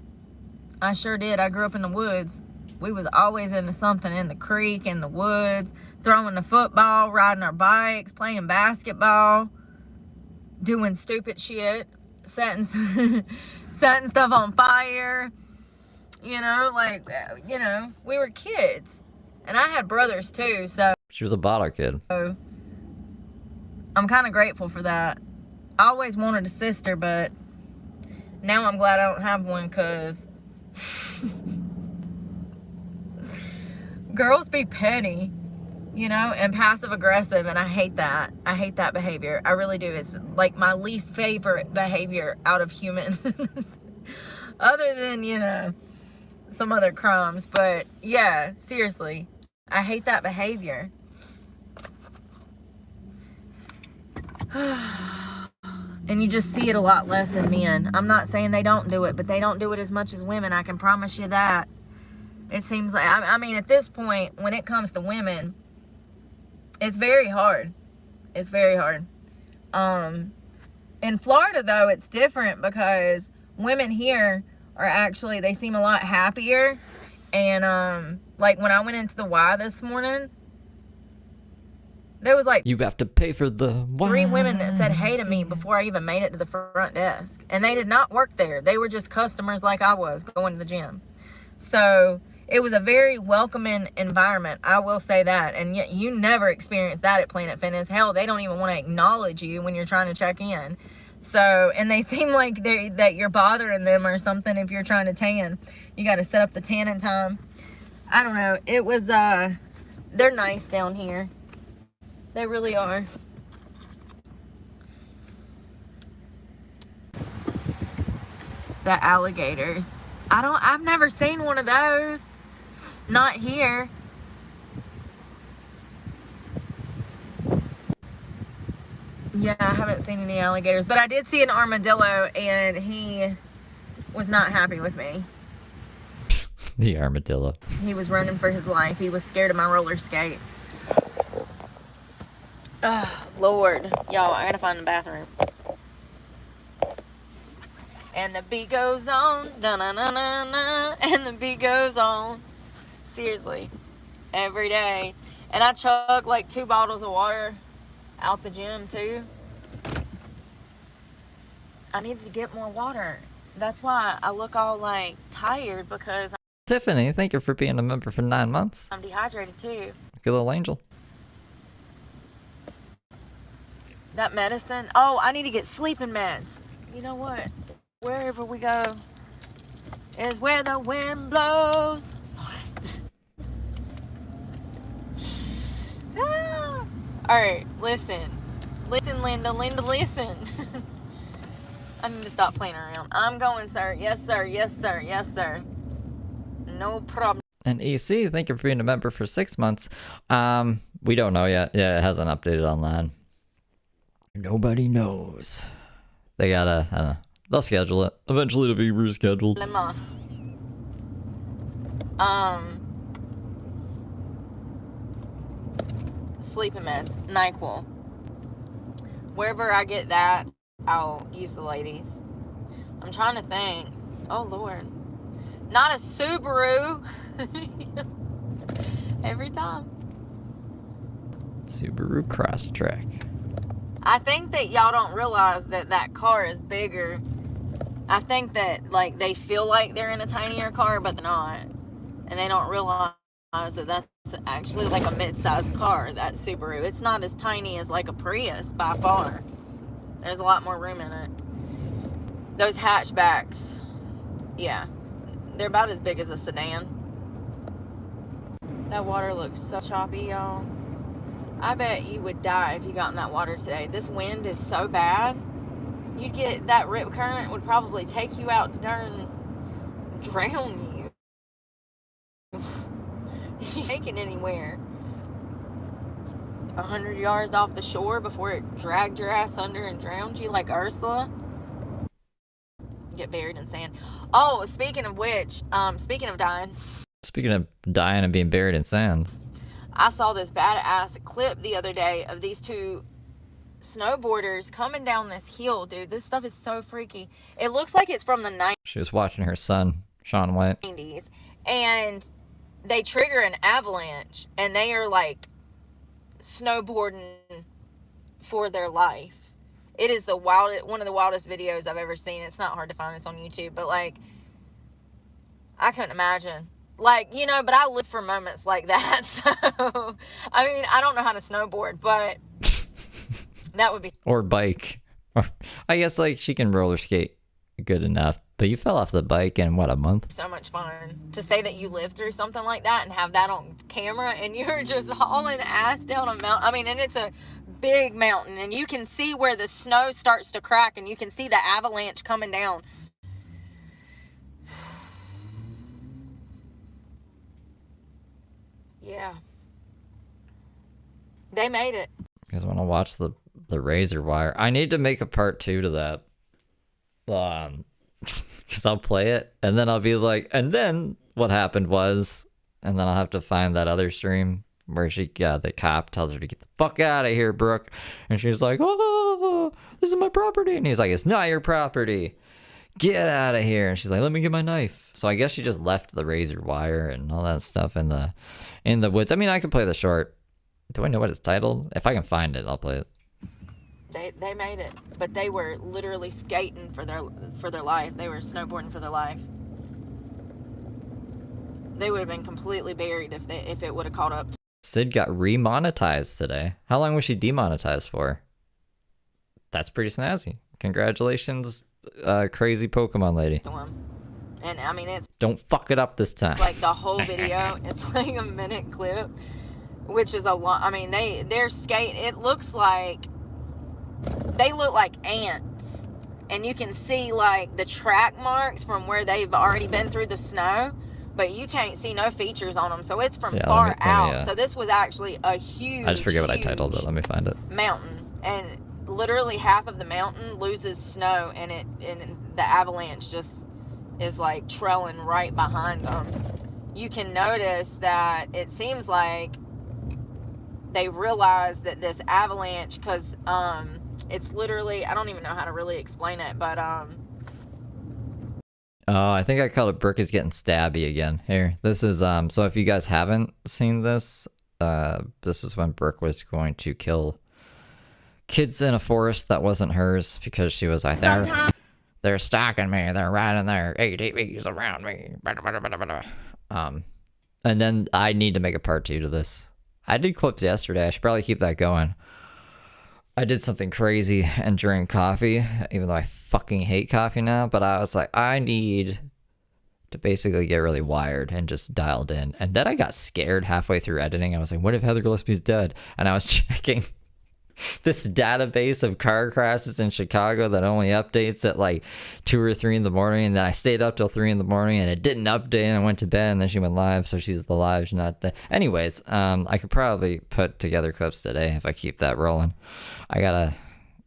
I sure did. I grew up in the woods. We was always into something in the creek, in the woods, throwing the football, riding our bikes, playing basketball, doing stupid shit, setting stuff on fire. You know, like, you know, we were kids. And I had brothers too, so. She was a bottle kid. I'm kind of grateful for that. I always wanted a sister, but now I'm glad I don't have one, because girls be petty, you know, and passive aggressive, and I hate that. I hate that behavior. I really do. It's like my least favorite behavior out of humans. Other than, you know, some other crumbs. But yeah, seriously, I hate that behavior. And you just see it a lot less in men. I'm not saying they don't do it, but they don't do it as much as women. I can promise you that. It seems like, I mean, at this point, when it comes to women, it's very hard. It's very hard. In Florida, though, it's different because women here are actually, they seem a lot happier. And, like, when I went into the Y this morning, There was like You have to pay for the 3 women that said hey to me before I even made it to the front desk. And they did not work there. They were just customers like I was going to the gym. So it was a very welcoming environment. I will say that. And yet you never experience that at Planet Fitness. Hell, they don't even want to acknowledge you when you're trying to check in. So, and they seem like that you're bothering them or something if you're trying to tan. You got to set up the tanning time. I don't know. It was, they're nice down here. They really are. The alligators. I've never seen one of those. Not here. Yeah, I haven't seen any alligators, but I did see an armadillo and he was not happy with me. The armadillo. He was running for his life. He was scared of my roller skates. Oh, Lord. Y'all, I gotta find the bathroom. And the beat goes on. Da-na-na-na-na. And the beat goes on. Seriously. Every day. And I chug like 2 bottles of water out the gym, too. I needed to get more water. That's why I look all, like, tired because Tiffany, thank you for being a member for 9 months. I'm dehydrated, too. Good little angel. That medicine. Oh, I need to get sleeping meds. You know what? Wherever we go is where the wind blows. Sorry. Ah. All right, listen. Listen, Linda. Linda, listen. I need to stop playing around. I'm going, sir. Yes, sir. Yes, sir. Yes, sir. No problem. And EC, thank you for being a member for 6 months. We don't know yet. Yeah, it hasn't updated online. Nobody knows. They gotta, I don't know. They'll schedule it. Eventually it'll be rescheduled. Sleeping meds. NyQuil. Wherever I get that, I'll use the ladies. I'm trying to think. Oh, Lord. Not a Subaru. Every time. Subaru Crosstrek. I think that y'all don't realize that that car is bigger. I think that, like, they feel like they're in a tinier car, but they're not. And they don't realize that that's actually like a mid-sized car, that Subaru. It's not as tiny as, like, a Prius by far. There's a lot more room in it. Those hatchbacks, yeah, they're about as big as a sedan. That water looks so choppy, y'all. I bet you would die if you got in that water today. This wind is so bad. You'd get that rip current would probably take you out and drown you. You ain't taking anywhere. 100 yards off the shore before it dragged your ass under and drowned you like Ursula. Get buried in sand. Oh, speaking of which, speaking of dying. Speaking of dying and being buried in sand. I saw this badass clip the other day of these 2 snowboarders coming down this hill, dude. This stuff is so freaky. It looks like it's from the 90s. She was watching her son, Shaun White. And they trigger an avalanche, and they are, like, snowboarding for their life. It is one of the wildest videos I've ever seen. It's not hard to find. It's on YouTube. But, like, I couldn't imagine. Like, you know, but I live for moments like that. So, I mean, I don't know how to snowboard, but that would be... Or bike. I guess, like, she can roller skate good enough. But you fell off the bike in, what, a month? So much fun. To say that you lived through something like that and have that on camera and you're just hauling ass down a mountain. I mean, and it's a big mountain. And you can see where the snow starts to crack and you can see the avalanche coming down. Yeah. They made it. You guys want to watch the razor wire? I need to make a part 2 to that. Because I'll play it, and then I'll be like, and then what happened was, and then I'll have to find that other stream where the cop tells her to get the fuck out of here, Brooke. And she's like, oh, this is my property. And he's like, it's not your property. Get out of here. And she's like, let me get my knife. So I guess she just left the razor wire and all that stuff in the woods. I mean, I could play the short Do I know what it's titled? If I can find it, I'll play it. They made it, but they were literally skating for their life. They were snowboarding for their life. They would have been completely buried if it would have caught up. Sid got remonetized today. How long was she demonetized for? That's pretty snazzy. Congratulations, crazy Pokemon lady. And I mean, it's Don't fuck it up this time. like the whole video. It's like a minute clip, which is a lot. I mean, they're skating. It looks like they look like ants, and you can see like the track marks from where they've already been through the snow, but you can't see no features on them. So it's from far out. So this was actually a huge. I just forget what I titled it. Let me find it. Mountain, and literally half of the mountain loses snow, and the avalanche just is like trailing right behind them. You can notice that it seems like they realized that this avalanche, because it's literally, I don't even know how to really explain it, but Oh, I think I called it Brooke is getting stabby again. Here, this is so if you guys haven't seen this, this is when Brooke was going to kill kids in a forest that wasn't hers because she was like, they're stalking me, they're riding their ATVs around me. And then I need to make a part 2 to this. I did clips yesterday. I should probably keep that going. I did something crazy and drank coffee, even though I fucking hate coffee now, but I was like, I need to basically get really wired and just dialed in. And then I got scared halfway through editing. I was like, what if Heather Gillespie's dead? And I was checking this database of car crashes in Chicago that only updates at like 2 or 3 in the morning, and then I stayed up till 3 in the morning and it didn't update, and I went to bed, and then she went live, so she's alive, she's not dead. Anyways, I could probably put together clips today if I keep that rolling. I gotta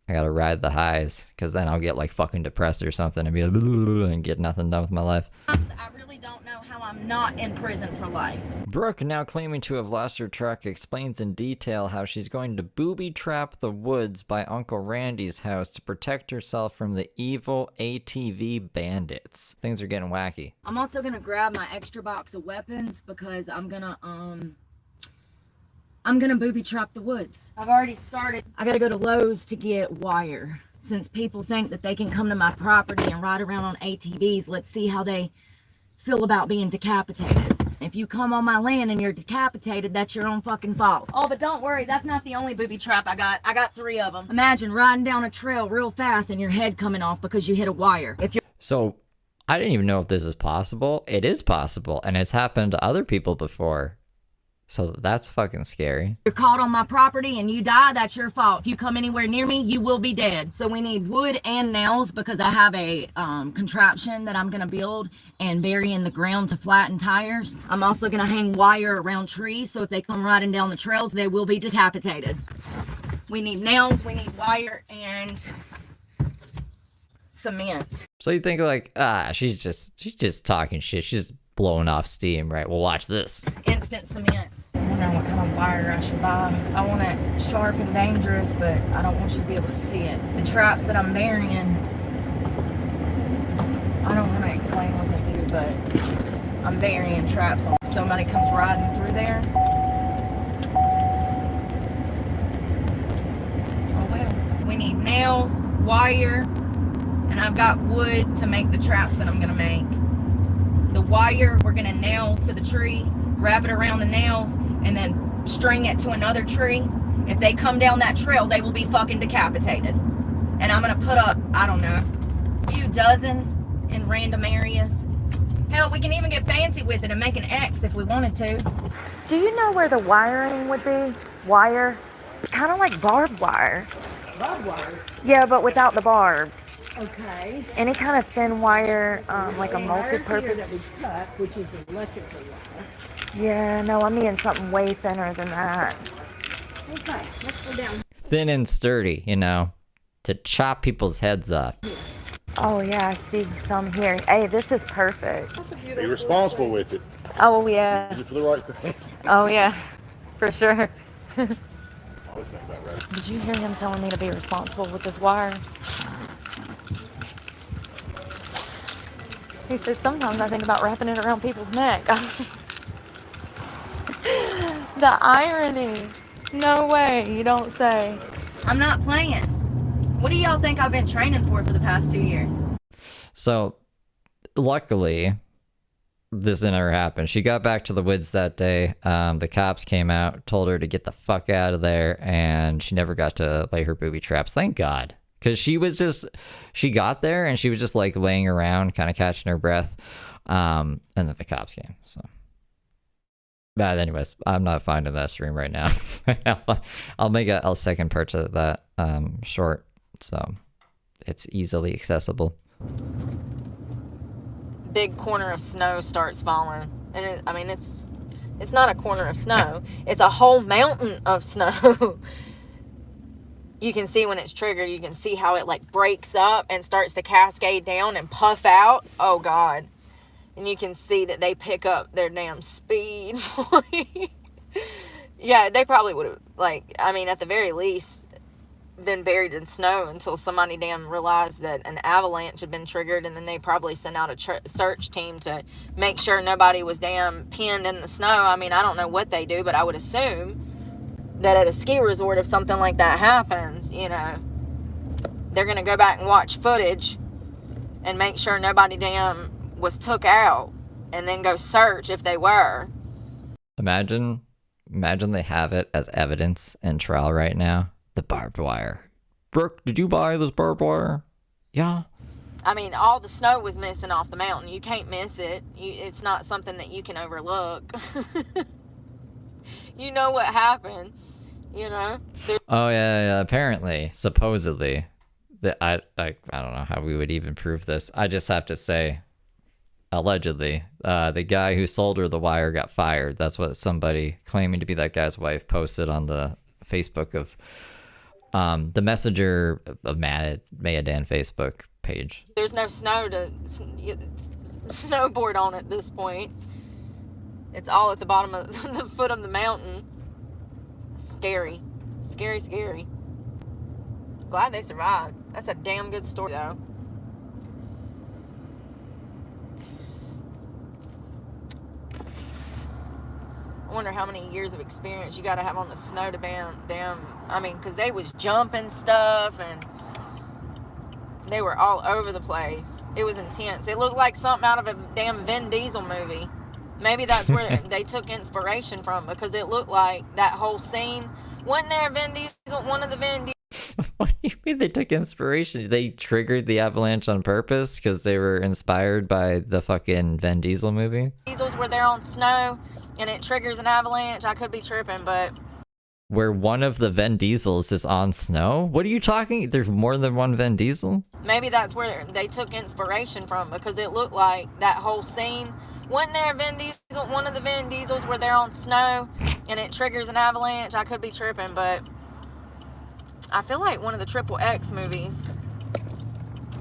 ride the highs, because then I'll get like fucking depressed or something and be like, and get nothing done with my life. I really don't know how I'm not in prison for life. Brooke, now claiming to have lost her truck, explains in detail how she's going to booby trap the woods by Uncle Randy's house to protect herself from the evil ATV bandits. Things are getting wacky. I'm also gonna grab my extra box of weapons because I'm gonna booby trap the woods. I've already started. I gotta go to Lowe's to get wire. Since people think that they can come to my property and ride around on ATVs, let's see how they feel about being decapitated. If you come on my land and you're decapitated, that's your own fucking fault. Oh, but don't worry, that's not the only booby trap I got. I got 3 of them. Imagine riding down a trail real fast and your head coming off because you hit a wire. If you're So, I didn't even know if this is possible. It is possible, and it's happened to other people before. So that's fucking scary. You're caught on my property and you die, that's your fault. If you come anywhere near me, you will be dead. So we need wood and nails because I have a contraption that I'm going to build and bury in the ground to flatten tires. I'm also going to hang wire around trees, so if they come riding down the trails, they will be decapitated. We need nails, we need wire, and cement. So you think like, she's just talking shit. She's blowing off steam, right? Well, watch this. Instant cement. I'm wondering what kind of wire I should buy. I want it sharp and dangerous, but I don't want you to be able to see it. The traps that I'm burying, I don't want to explain what they do, but I'm burying traps on. If somebody comes riding through there, oh well. We need nails, wire, and I've got wood to make the traps that I'm going to make. The wire we're going to nail to the tree, wrap it around the nails, and then string it to another tree. If they come down that trail, they will be fucking decapitated. And I'm going to put up, I don't know, a few dozen in random areas. Hell, we can even get fancy with it and make an X if we wanted to. Do you know where the wiring would be? Wire? Kind of like barbed wire. Barbed wire? Yeah, but without the barbs. Okay. Any kind of thin wire, like a multi-purpose. That we cut, which is electrical wire. Yeah, no, I mean something way thinner than that. Okay, let's go down. Thin and sturdy, you know, to chop people's heads off. Oh yeah, I see some here. Hey, this is perfect. Be responsible with it. Oh yeah. Use it for the right things. Oh yeah, for sure. Always think about right. Did you hear him telling me to be responsible with this wire? He said, sometimes I think about wrapping it around people's neck. The irony. No way, you don't say. I'm not playing. What do y'all think I've been training for the past 2 years? So, luckily, this never happened. She got back to the woods that day. The cops came out, told her to get the fuck out of there, and she never got to lay her booby traps. Thank God. Because she got there, and she was just, like, laying around, kind of catching her breath. And then the cops came, so. But anyways, I'm not finding that stream right now. I'll make a second part of that short, so it's easily accessible. Big corner of snow starts falling, and I mean it's not a corner of snow, it's a whole mountain of snow. You can see when it's triggered, you can see how it like breaks up and starts to cascade down and puff out. Oh God. And you can see that they pick up their damn speed. Yeah, they probably would have, like, I mean, at the very least, been buried in snow until somebody damn realized that an avalanche had been triggered, and then they probably sent out a search team to make sure nobody was damn pinned in the snow. I mean, I don't know what they do, but I would assume that at a ski resort, if something like that happens, you know, they're going to go back and watch footage and make sure nobody damn was took out, and then go search if they were. Imagine they have it as evidence in trial right now. The barbed wire. Brooke, did you buy this barbed wire? Yeah. I mean, all the snow was missing off the mountain. You can't miss it. It's not something that you can overlook. You know what happened, you know? Oh yeah, apparently, supposedly. I don't know how we would even prove this. I just have to say, allegedly, the guy who sold her the wire got fired. That's what somebody claiming to be that guy's wife posted on the Facebook of the Messenger of Mayadan Facebook page. There's no snow to snowboard on at this point. It's all at the bottom of the foot of the mountain. Scary. Scary, scary. Glad they survived. That's a damn good story, though. I wonder how many years of experience you got to have on the snow to damn. I mean, because they was jumping stuff and they were all over the place. It was intense. It looked like something out of a damn Vin Diesel movie. Maybe that's where they took inspiration from, because it looked like that whole scene. Wasn't there Vin Diesel, one of the Vin Diesel? What do you mean they took inspiration? They triggered the avalanche on purpose because they were inspired by the fucking Vin Diesel movie? Diesels were there on snow and it triggers an avalanche. I could be tripping, but... Where one of the Vin Diesels is on snow? What are you talking? There's more than one Vin Diesel? Maybe that's where they took inspiration from, because it looked like that whole scene. Wasn't there Vin Diesel, one of the Vin Diesels were there on snow and it triggers an avalanche. I could be tripping, but I feel like one of the XXX movies.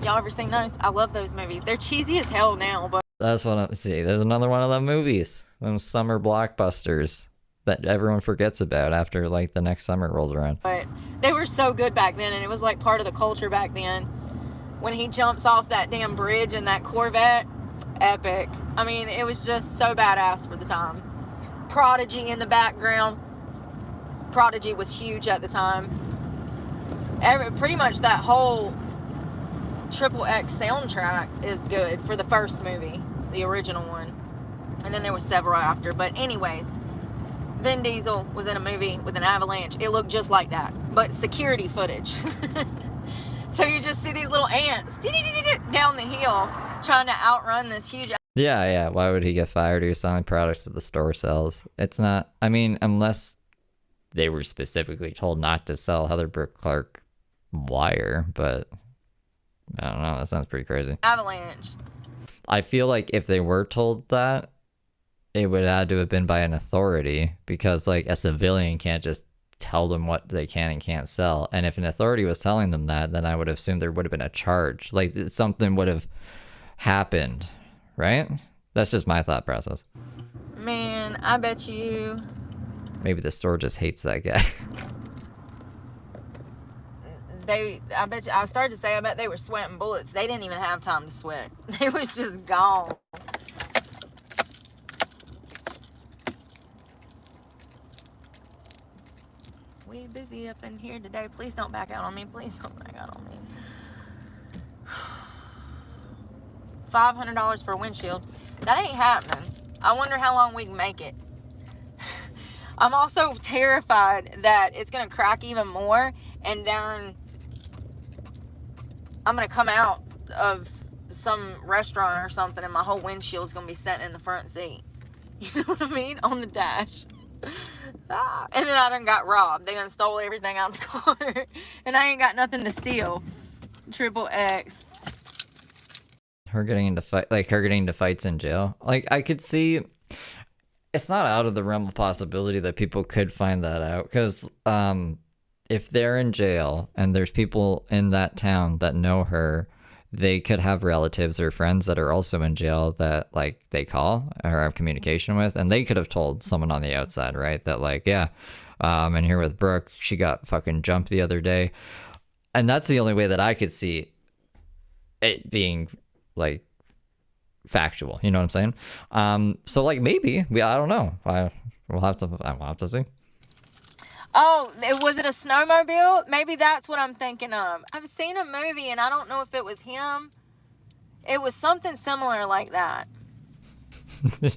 Y'all ever seen those? I love those movies. They're cheesy as hell now, but... That's what I'm... See, there's another one of them movies. Them summer blockbusters that everyone forgets about after, like, the next summer rolls around. But they were so good back then, and it was, like, part of the culture back then. When he jumps off that damn bridge in that Corvette, epic. I mean, it was just so badass for the time. Prodigy in the background. Prodigy was huge at the time. Pretty much that whole XXX soundtrack is good for the first movie, the original one. And then there was several after. But anyways, Vin Diesel was in a movie with an avalanche. It looked just like that, but security footage. So you just see these little ants down the hill trying to outrun this huge... Yeah. Why would he get fired? He was selling products that the store sells. It's not... I mean, unless they were specifically told not to sell Heather Brooke Clark wire, but I don't know. That sounds pretty crazy. Avalanche. I feel like if they were told that, it would have to have been by an authority, because, like, a civilian can't just tell them what they can and can't sell. And if an authority was telling them that, then I would assume there would have been a charge. Like, something would have happened, right? That's just my thought process. Man, I bet you... Maybe the store just hates that guy. I bet you, I started to say, I bet they were sweating bullets. They didn't even have time to sweat. They was just gone. busy up in here today. Please don't back out on me. Please don't back out on me. $500 for a windshield. That ain't happening. I wonder how long we can make it. I'm also terrified that it's going to crack even more, and then I'm going to come out of some restaurant or something and my whole windshield's going to be sitting in the front seat. You know what I mean? On the dash. And then I done got robbed. They done stole everything out of the car. And I ain't got nothing to steal. Triple X. Her getting into fights in jail. Like, I could see, it's not out of the realm of possibility that people could find that out, because if they're in jail and there's people in that town that know her, they could have relatives or friends that are also in jail that, like, they call or have communication with, and they could have told someone on the outside, right, that, like, yeah, I'm here with Brooke, she got fucking jumped the other day. And that's the only way that I could see it being, like, factual, you know what I'm saying? So, like, maybe, I don't know, we'll have to see. Oh, was it a snowmobile? Maybe that's what I'm thinking of. I've seen a movie and I don't know if it was him. It was something similar like that.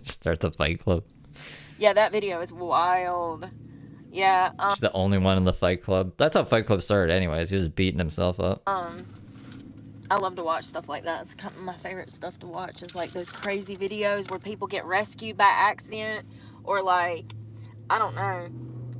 Starts a fight club. Yeah, that video is wild. Yeah. She's the only one in the fight club. That's how Fight Club started anyways. He was beating himself up. I love to watch stuff like that. It's kind of my favorite stuff to watch is like those crazy videos where people get rescued by accident, or like, I don't know.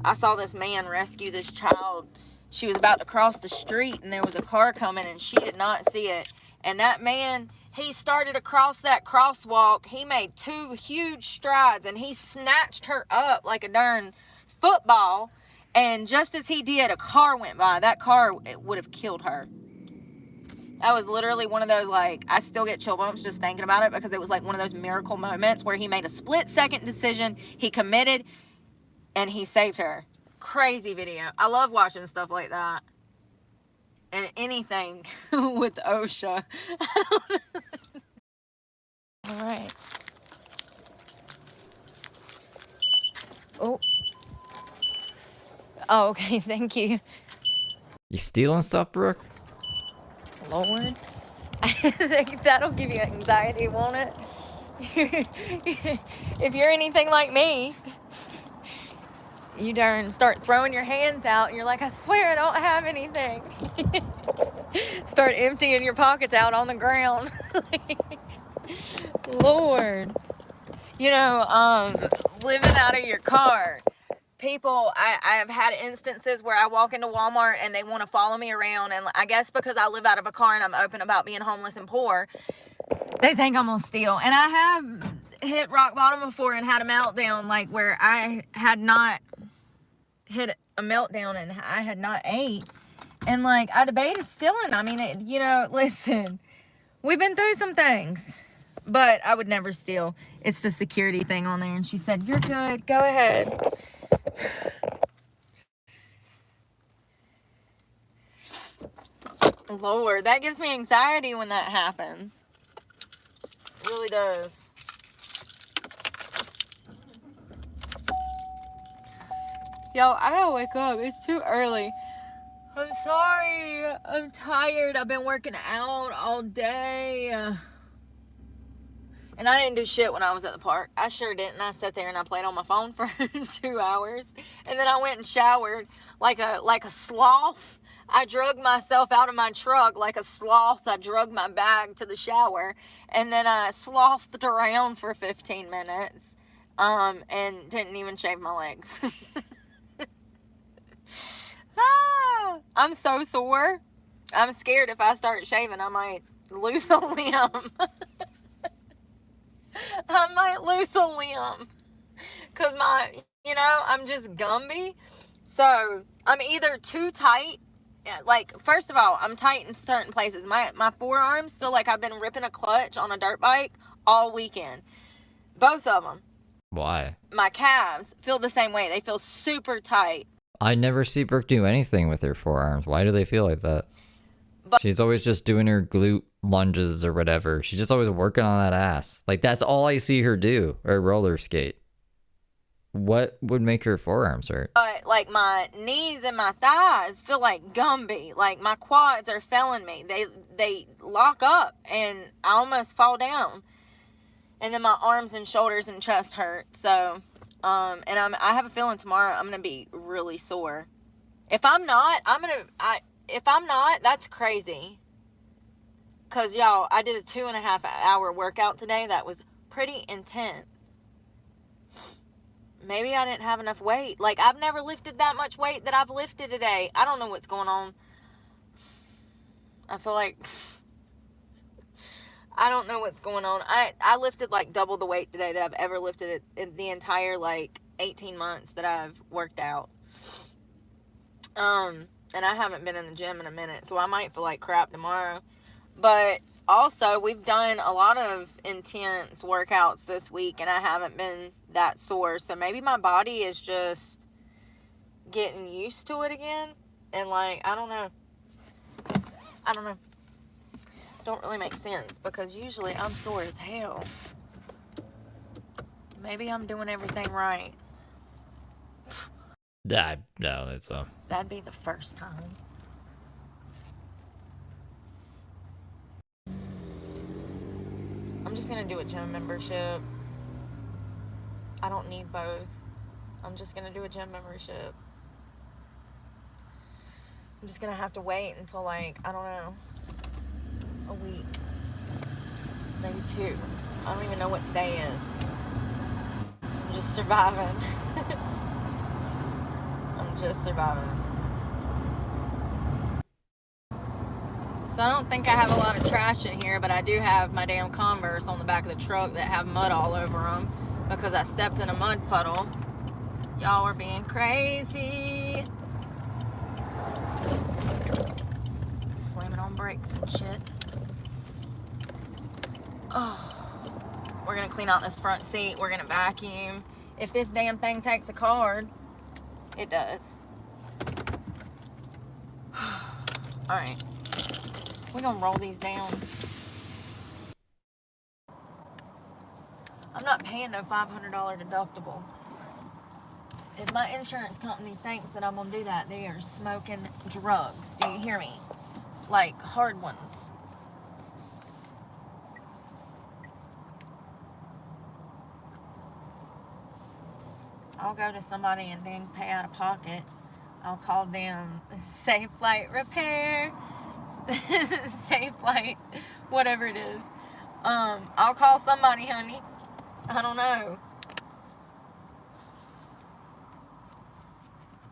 I saw this man rescue this child. She was about to cross the street and there was a car coming and she did not see it. And that man, he started across that crosswalk. He made 2 huge strides and he snatched her up like a darn football. And just as he did, a car went by. That car, it would have killed her. That was literally one of those, like, I still get chill bumps just thinking about it, because it was like one of those miracle moments where he made a split-second decision. He committed and he saved her. Crazy video. I love watching stuff like that. And anything with OSHA. All right. Oh. Oh, okay. Thank you. You stealing stuff, Brooke? Lord. I think that'll give you anxiety, won't it? If you're anything like me, you darn start throwing your hands out and you're like, I swear I don't have anything. Start emptying your pockets out on the ground. Lord. You know, living out of your car. People, I have had instances where I walk into Walmart and they want to follow me around, and I guess because I live out of a car and I'm open about being homeless and poor, they think I'm gonna steal. And I have hit rock bottom before and had a meltdown, like where I had not hit a meltdown and I had not ate, and like I debated stealing. I mean, you know, listen, we've been through some things, but I would never steal. It's the security thing on there. And she said, you're good, go ahead. Lord, that gives me anxiety when that happens. It really does. Yo, I gotta wake up. It's too early. I'm sorry. I'm tired. I've been working out all day. And I didn't do shit when I was at the park. I sure didn't. I sat there and I played on my phone for 2 hours. And then I went and showered like a sloth. I drug myself out of my truck like a sloth. I drug my bag to the shower. And then I slothed around for 15 minutes. And didn't even shave my legs. I'm so sore. I'm scared if I start shaving, I might lose a limb. I might lose a limb. Because I'm just Gumby. So, I'm either too tight. Like, first of all, I'm tight in certain places. My forearms feel like I've been ripping a clutch on a dirt bike all weekend. Both of them. Why? My calves feel the same way. They feel super tight. I never see Brooke do anything with her forearms. Why do they feel like that? But she's always just doing her glute lunges or whatever. She's just always working on that ass. Like, that's all I see her do, or roller skate. What would make your forearms hurt? But like my knees and my thighs feel like Gumby. Like my quads are failing me. They lock up and I almost fall down. And then my arms and shoulders and chest hurt. So, and I have a feeling tomorrow I'm gonna be really sore. If I'm not, that's crazy. Cause y'all, I did a 2.5 hour workout today that was pretty intense. Maybe I didn't have enough weight. Like, I've never lifted that much weight that I've lifted today. I don't know what's going on. I feel like I don't know what's going on. I lifted like double the weight today that I've ever lifted in the entire like 18 months that I've worked out. And I haven't been in the gym in a minute, so I might feel like crap tomorrow. But also, we've done a lot of intense workouts this week, and I haven't been that sore. So maybe my body is just getting used to it again. And, like, I don't know. Don't really make sense, because usually I'm sore as hell. Maybe I'm doing everything right. No, that's That'd be the first time. I'm just gonna do a gym membership. I don't need both. I'm just gonna do a gym membership. I'm just gonna have to wait until, like, I don't know, a week, maybe 2. I don't even know what today is. I'm just surviving. I'm just surviving. So I don't think I have a lot of trash in here, but I do have my damn Converse on the back of the truck that have mud all over them because I stepped in a mud puddle. Y'all are being crazy. Slamming on brakes and shit. Oh, we're gonna clean out this front seat. We're gonna vacuum. If this damn thing takes a card, it does. All right. We're gonna roll these down. I'm not paying no $500 deductible. If my insurance company thinks that I'm gonna do that, they are smoking drugs. Do you hear me? Like hard ones. I'll go to somebody and dang pay out of pocket. I'll call them Safe Flight Repair. Safe Flight, whatever it is. I'll call somebody, honey. I don't know.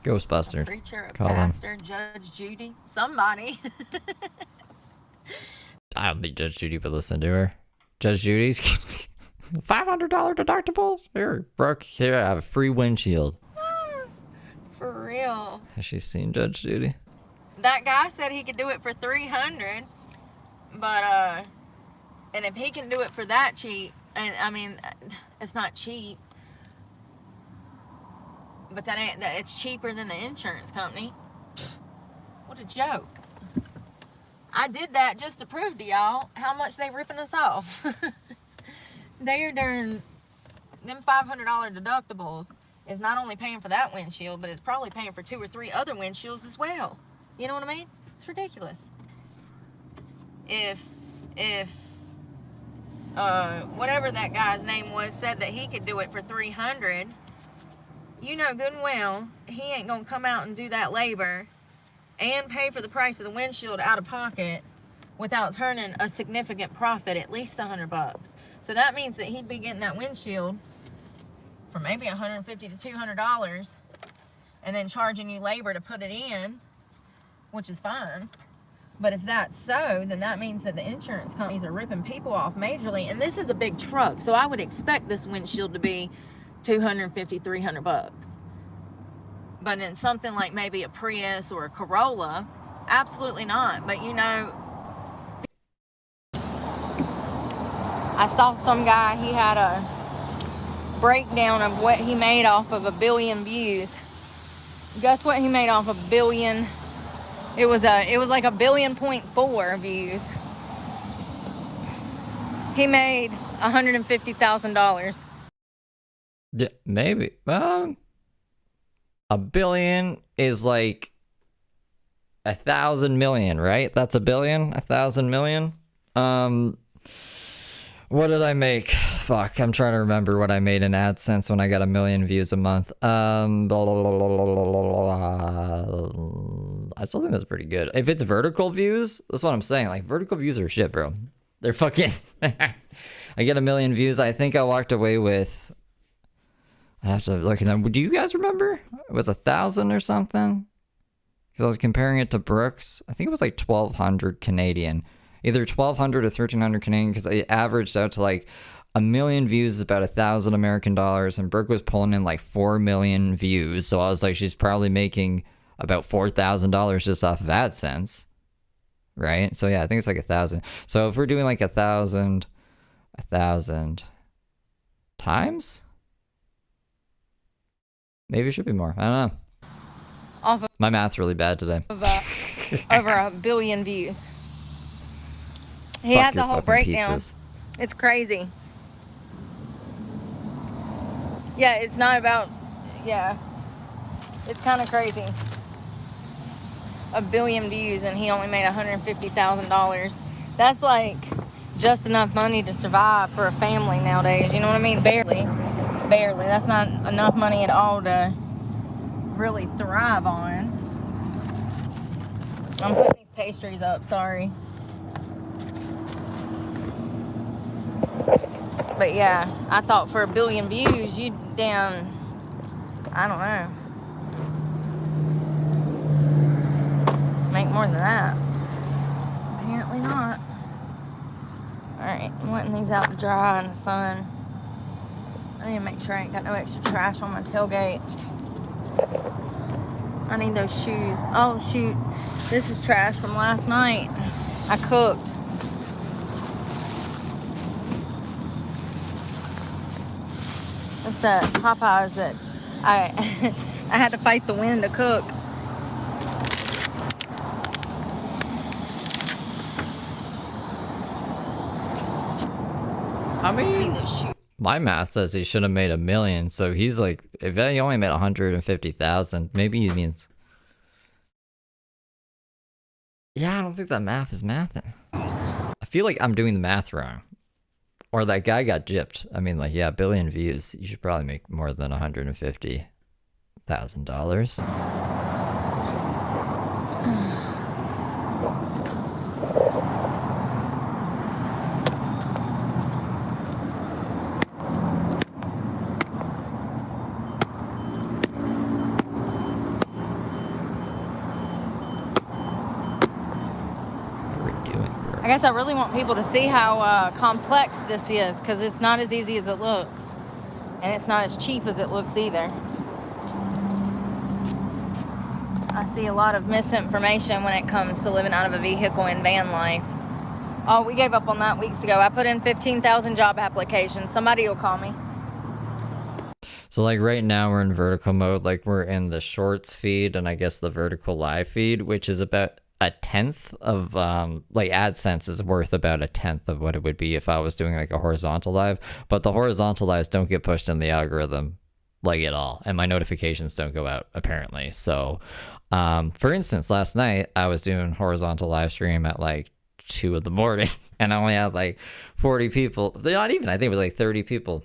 Ghostbuster. A preacher, a Call pastor, Judge Judy, somebody. I don't think Judge Judy would listen to her. Judge Judy's $500 deductible. Here, Brooke. Here, I have a free windshield. For real. Has she seen Judge Judy? That guy said he could do it for $300, but and if he can do it for that cheap, and I mean, it's not cheap, but it's cheaper than the insurance company. What a joke. I did that just to prove to y'all how much they ripping us off. They are during them $500 deductibles is not only paying for that windshield, but it's probably paying for 2 or 3 other windshields as well. You know what I mean? It's ridiculous. If whatever that guy's name was said that he could do it for $300, you know good and well he ain't gonna come out and do that labor and pay for the price of the windshield out of pocket without turning a significant profit, at least $100. So that means that he'd be getting that windshield for maybe $150 to $200 and then charging you labor to put it in, which is fine. But if that's so, then that means that the insurance companies are ripping people off majorly. And this is a big truck, so I would expect this windshield to be $250, $300. But in something like maybe a Prius or a Corolla, absolutely not. But you know, I saw some guy, he had a breakdown of what he made off of 1 billion views. Guess what he made off of 1 billion? It was like 1.4 billion views. He made $150,000. Yeah, maybe. A billion is like 1,000 million, right? That's a billion, 1,000 million. What did I make? Fuck, I'm trying to remember what I made in AdSense when I got 1 million views a month. I still think that's pretty good. If it's vertical views, that's what I'm saying. Like, vertical views are shit, bro. They're fucking... I get 1 million views. I think I walked away with... I have to look at them. Do you guys remember? It was 1,000 or something? Because I was comparing it to Brooks. I think it was like 1,200 Canadian. Either 1,200 or 1,300 Canadian, because it averaged out to like 1 million views is about 1,000 American dollars, and Brooke was pulling in like 4 million views. So I was like, she's probably making about $4,000 just off of AdSense, right? So yeah, I think it's like 1,000. So if we're doing like 1,000 times, maybe it should be more. I don't know. Off of, my math's really bad today. Over 1 billion views. He Fuck had the your whole fucking breakdown. pizzas. It's crazy. Yeah, it's not about, yeah. It's kind of crazy. 1 billion views and he only made $150,000. That's like just enough money to survive for a family nowadays. You know what I mean? Barely. Barely. That's not enough money at all to really thrive on. I'm putting these pastries up, sorry. But yeah, I thought for 1 billion views, you'd down, I don't know, make more than that. Apparently not. Alright, I'm letting these out to dry in the sun. I need to make sure I ain't got no extra trash on my tailgate. I need those shoes. Oh shoot, this is trash from last night. I cooked. It's the Popeyes that I I had to fight the wind to cook. I mean, my math says he should have made 1 million, so he's like, if he only made 150,000, maybe he means... Yeah, I don't think that math is mathing. I feel like I'm doing the math wrong. Or that guy got gypped. I mean, like, yeah, 1 billion views. You should probably make more than $150,000. I guess I really want people to see how complex this is, because it's not as easy as it looks. And it's not as cheap as it looks either. I see a lot of misinformation when it comes to living out of a vehicle in van life. Oh, we gave up on that weeks ago. I put in 15,000 job applications. Somebody will call me. So like right now we're in vertical mode, like we're in the shorts feed and I guess the vertical live feed, which is about 1/10 of like AdSense is worth about 1/10 of what it would be if I was doing like a horizontal live, but the horizontal lives don't get pushed in the algorithm like at all, and my notifications don't go out apparently. So for instance, last night I was doing horizontal live stream at like 2 in the morning and I only had like 40 people. They're not even, I think it was like 30 people.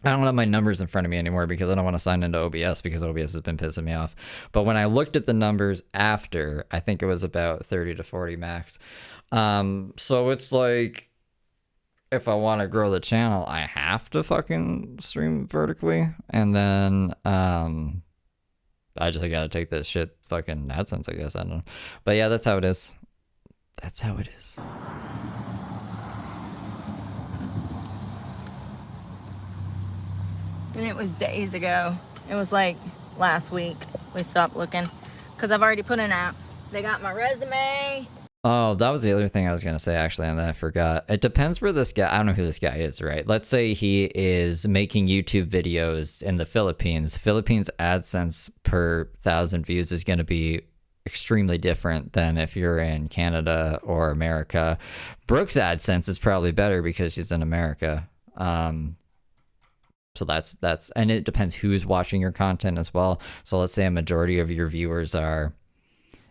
I don't have my numbers in front of me anymore because I don't want to sign into OBS because OBS has been pissing me off. But when I looked at the numbers after, I think it was about 30 to 40 max. So it's like, if I want to grow the channel, I have to fucking stream vertically. And then I gotta take this shit fucking AdSense, I guess. I don't know. But yeah, that's how it is. That's how it is. And it was days ago. It was like last week we stopped looking because I've already put in apps. They got my resume. Oh, that was the other thing I was going to say, actually, and then I forgot. It depends where this guy, I don't know who this guy is, right? Let's say he is making YouTube videos in the Philippines. Philippines AdSense per 1,000 views is going to be extremely different than if you're in Canada or America. Brooke's AdSense is probably better because she's in America. So that's and it depends who's watching your content as well. So let's say a majority of your viewers are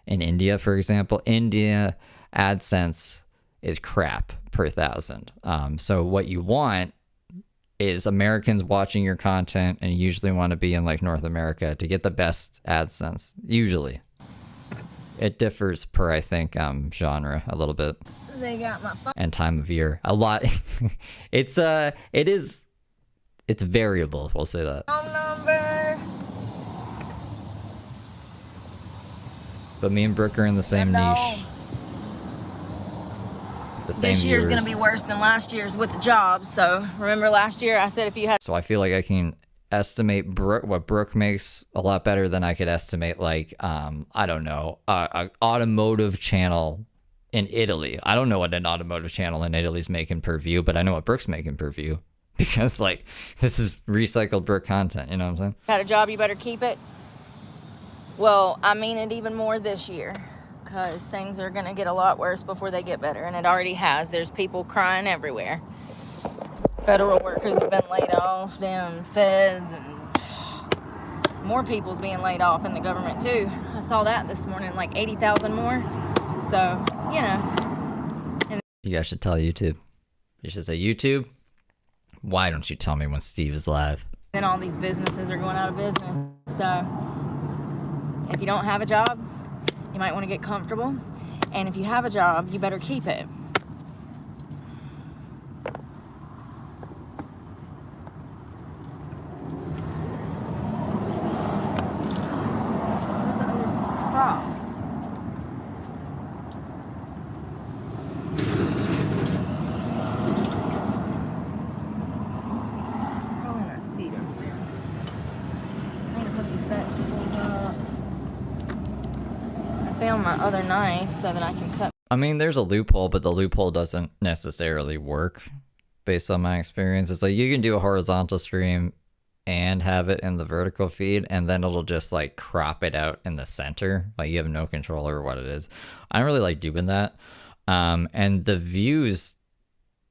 in India, for example. India AdSense is crap per 1,000. So what you want is Americans watching your content, and you usually want to be in like North America to get the best AdSense. Usually, it differs per, I think, genre a little bit. They got my phone. And time of year a lot. It's variable, we'll say that. Phone number. But me and Brooke are in the same niche. The same This year's viewers. gonna be worse than last year's with the jobs. So remember last year I said if you had. So I feel like I can estimate what Brooke makes a lot better than I could estimate, like, I don't know, an automotive channel in Italy. I don't know what an automotive channel in Italy's making per view, but I know what Brooke's making per view. Because, like, this is recycled Brooke content, you know what I'm saying? Had a job, you better keep it. Well, I mean it even more this year, because things are going to get a lot worse before they get better, and it already has. There's people crying everywhere. Federal workers have been laid off, damn feds, and more people's being laid off in the government too. I saw that this morning, like 80,000 more. So, you know. And You guys should tell YouTube. You should say, YouTube, why don't you tell me when Steve is live? then all these businesses are going out of business. So if you don't have a job, you might want to get comfortable. And if you have a job, you better keep it. Where's the other frog? Probably not cedar. I need to put these vegetables up. I found my other knife so that I can cut. I mean, there's a loophole, but the loophole doesn't necessarily work based on my experience. It's like you can do a horizontal stream and have it in the vertical feed, and then it'll just like crop it out in the center. Like you have no control over what it is. I don't really like doing that. And the views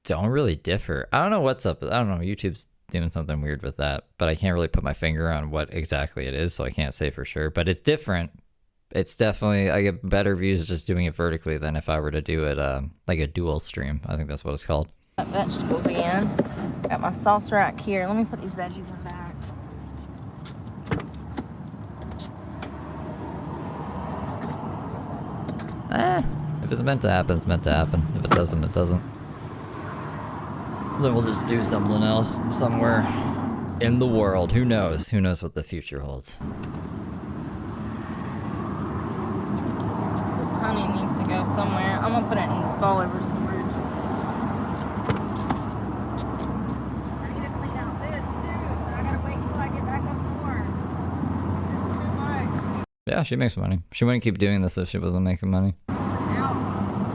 don't really differ. I don't know what's up. I don't know. YouTube's doing something weird with that, but I can't really put my finger on what exactly it is, so I can't say for sure. But it's different. It's definitely, I get better views just doing it vertically than if I were to do it like a dual stream. I think that's what it's called. Got vegetables again. Got my sauce rack here. Let me put these veggies in back. If it's meant to happen, it's meant to happen. If it doesn't, it doesn't. Then we'll just do something else somewhere in the world. Who knows? Who knows what the future holds? This honey needs to go somewhere. I'm gonna put it in fall over storage. I need to clean out this too, but I gotta wait until I get back up more. It's just too much. Yeah, she makes money. She wouldn't keep doing this if she wasn't making money.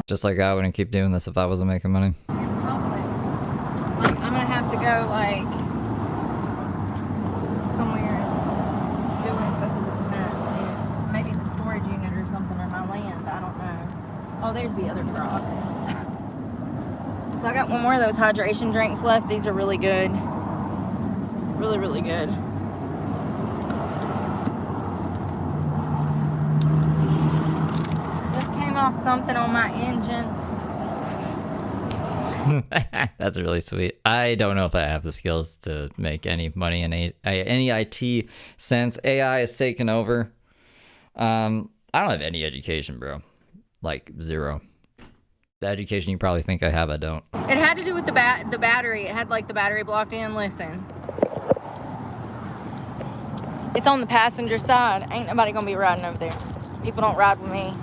Just like I wouldn't keep doing this if I wasn't making money. In public. Like, I'm gonna have to go, like, somewhere and do it because it's a mess. And maybe the storage unit or something, or my land. I don't know. Oh, there's the other frog. So I got one more of those hydration drinks left. These are really good. Really, really good. Just came off something on my engine. That's really sweet. I don't know if I have the skills to make any money in any IT sense. AI is taking over. I don't have any education, bro. Like, zero. The education you probably think I have, I don't. It had to do with the battery. It had like the battery blocked in. Listen. It's on the passenger side. Ain't nobody gonna be riding over there. People don't ride with me.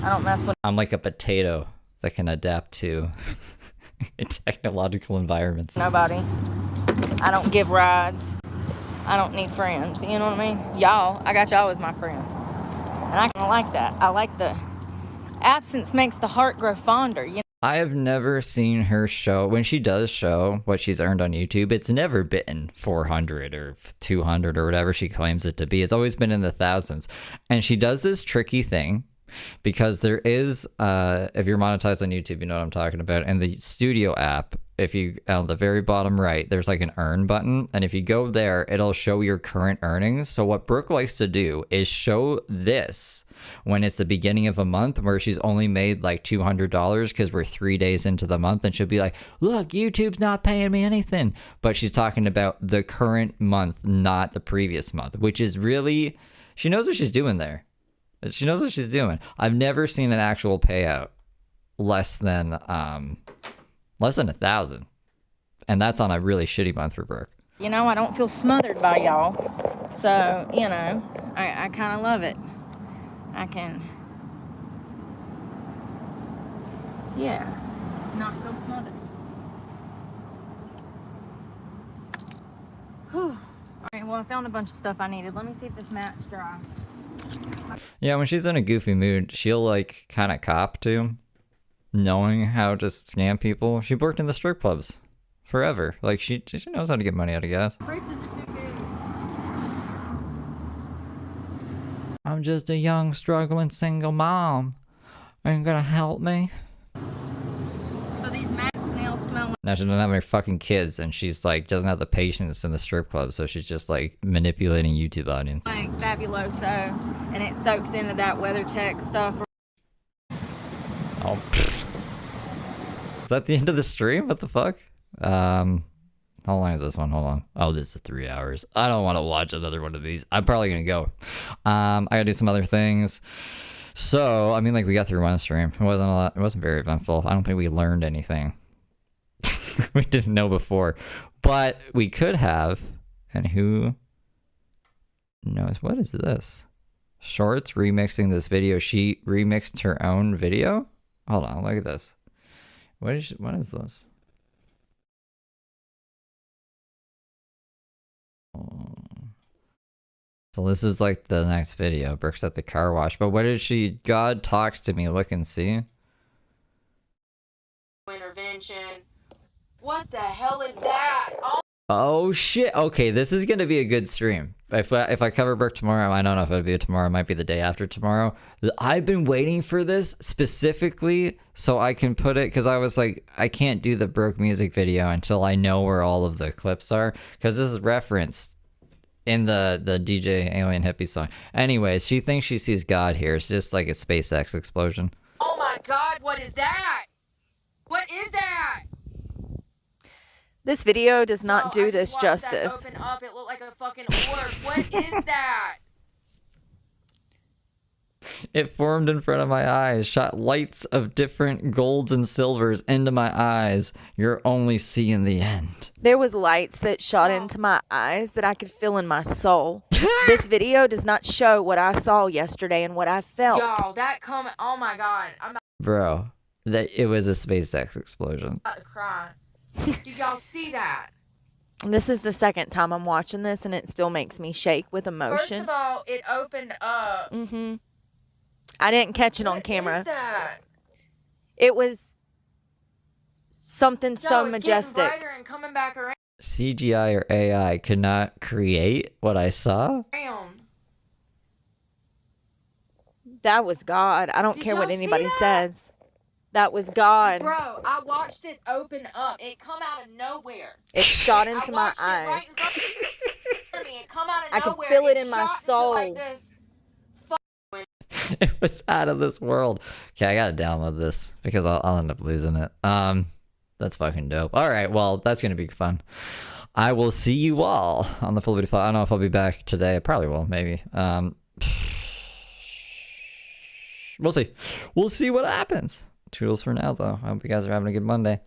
I don't mess with. I'm like a potato that can adapt to technological environments. Nobody. I don't give rides. I don't need friends. You know what I mean? Y'all, I got y'all as my friends. And I kind of like that. I like the absence makes the heart grow fonder. You know? I have never seen her show. When she does show what she's earned on YouTube, it's never been 400 or 200 or whatever she claims it to be. It's always been in the thousands. And she does this tricky thing because there is, if you're monetized on YouTube, you know what I'm talking about. And the studio app if you, on the very bottom right, there's like an earn button. And if you go there, it'll show your current earnings. So what Brooke likes to do is show this when it's the beginning of a month where she's only made like $200 because we're 3 days into the month. And she'll be like, look, YouTube's not paying me anything. But she's talking about the current month, not the previous month, which is really, she knows what she's doing there. She knows what she's doing. I've never seen an actual payout less than 1,000, and that's on a really shitty month for Brooke. You know, I don't feel smothered by y'all, so you know, I kind of love it. I can, yeah, not feel smothered. Whew. All right, well, I found a bunch of stuff I needed. Let me see if this mat's dry. Yeah, when she's in a goofy mood, she'll like kind of cop to knowing how to scam people. She worked in the strip clubs forever. Like she knows how to get money out of guys. I'm just a young, struggling single mom. Are you gonna help me? So these mats now smell like... Now she doesn't have any fucking kids, and she's like doesn't have the patience in the strip club, so she's just like manipulating YouTube audience. Like Fabuloso, and it soaks into that WeatherTech stuff. Oh. Is that the end of the stream? What the fuck? How long is this one? Hold on. Oh, this is 3 hours. I don't want to watch another one of these. I'm probably gonna go. I gotta do some other things. So, I mean, like, we got through one stream. It wasn't a lot. It wasn't very eventful. I don't think we learned anything we didn't know before, but we could have. And who knows? What is this? Shorts remixing this video. She remixed her own video. Hold on, look at this. What is this? So this is like the next video. Brooke's at the car wash. But what did she? God talks to me. Look and see. Intervention. What the hell is that? Oh shit. Okay, this is gonna be a good stream. If I cover Brooke tomorrow, I don't know if it'll be tomorrow. It might be the day after tomorrow. I've been waiting for this specifically so I can put it, because I was like, I can't do the Brooke music video until I know where all of the clips are, because this is referenced in the DJ Alien Hippie song. Anyways, she thinks she sees God here. It's just like a SpaceX explosion. Oh my God, what is that? What is that? This video does not do this justice. That open up, it looked like a fucking orb. What is that? It formed in front of my eyes, shot lights of different golds and silvers into my eyes. You're only seeing the end. There was lights that shot into my eyes that I could feel in my soul. This video does not show what I saw yesterday and what I felt. Y'all, that comment, oh my God. I'm Bro, it was a SpaceX explosion. about to cry. Do y'all see that? This is the second time I'm watching this, and it still makes me shake with emotion. First of all, it opened up. Mm-hmm. I didn't catch it on camera. What is that? It was something so It's majestic. getting brighter and coming back around. CGI or AI could not create what I saw. That was God. I don't care what y'all see anybody that? says. That was God. Bro, I watched it open up. It come out of nowhere. It shot into my watched it eyes. right in front of me. It come out of I could nowhere. feel it in my shot into soul. like this. It was out of this world. Okay, I gotta download this because I'll end up losing it. That's fucking dope. All right, well, that's gonna be fun. I will see you all on the Full Booty Fly. I don't know if I'll be back today. I probably will, maybe. We'll see. We'll see what happens. Toodles for now, though. I hope you guys are having a good Monday.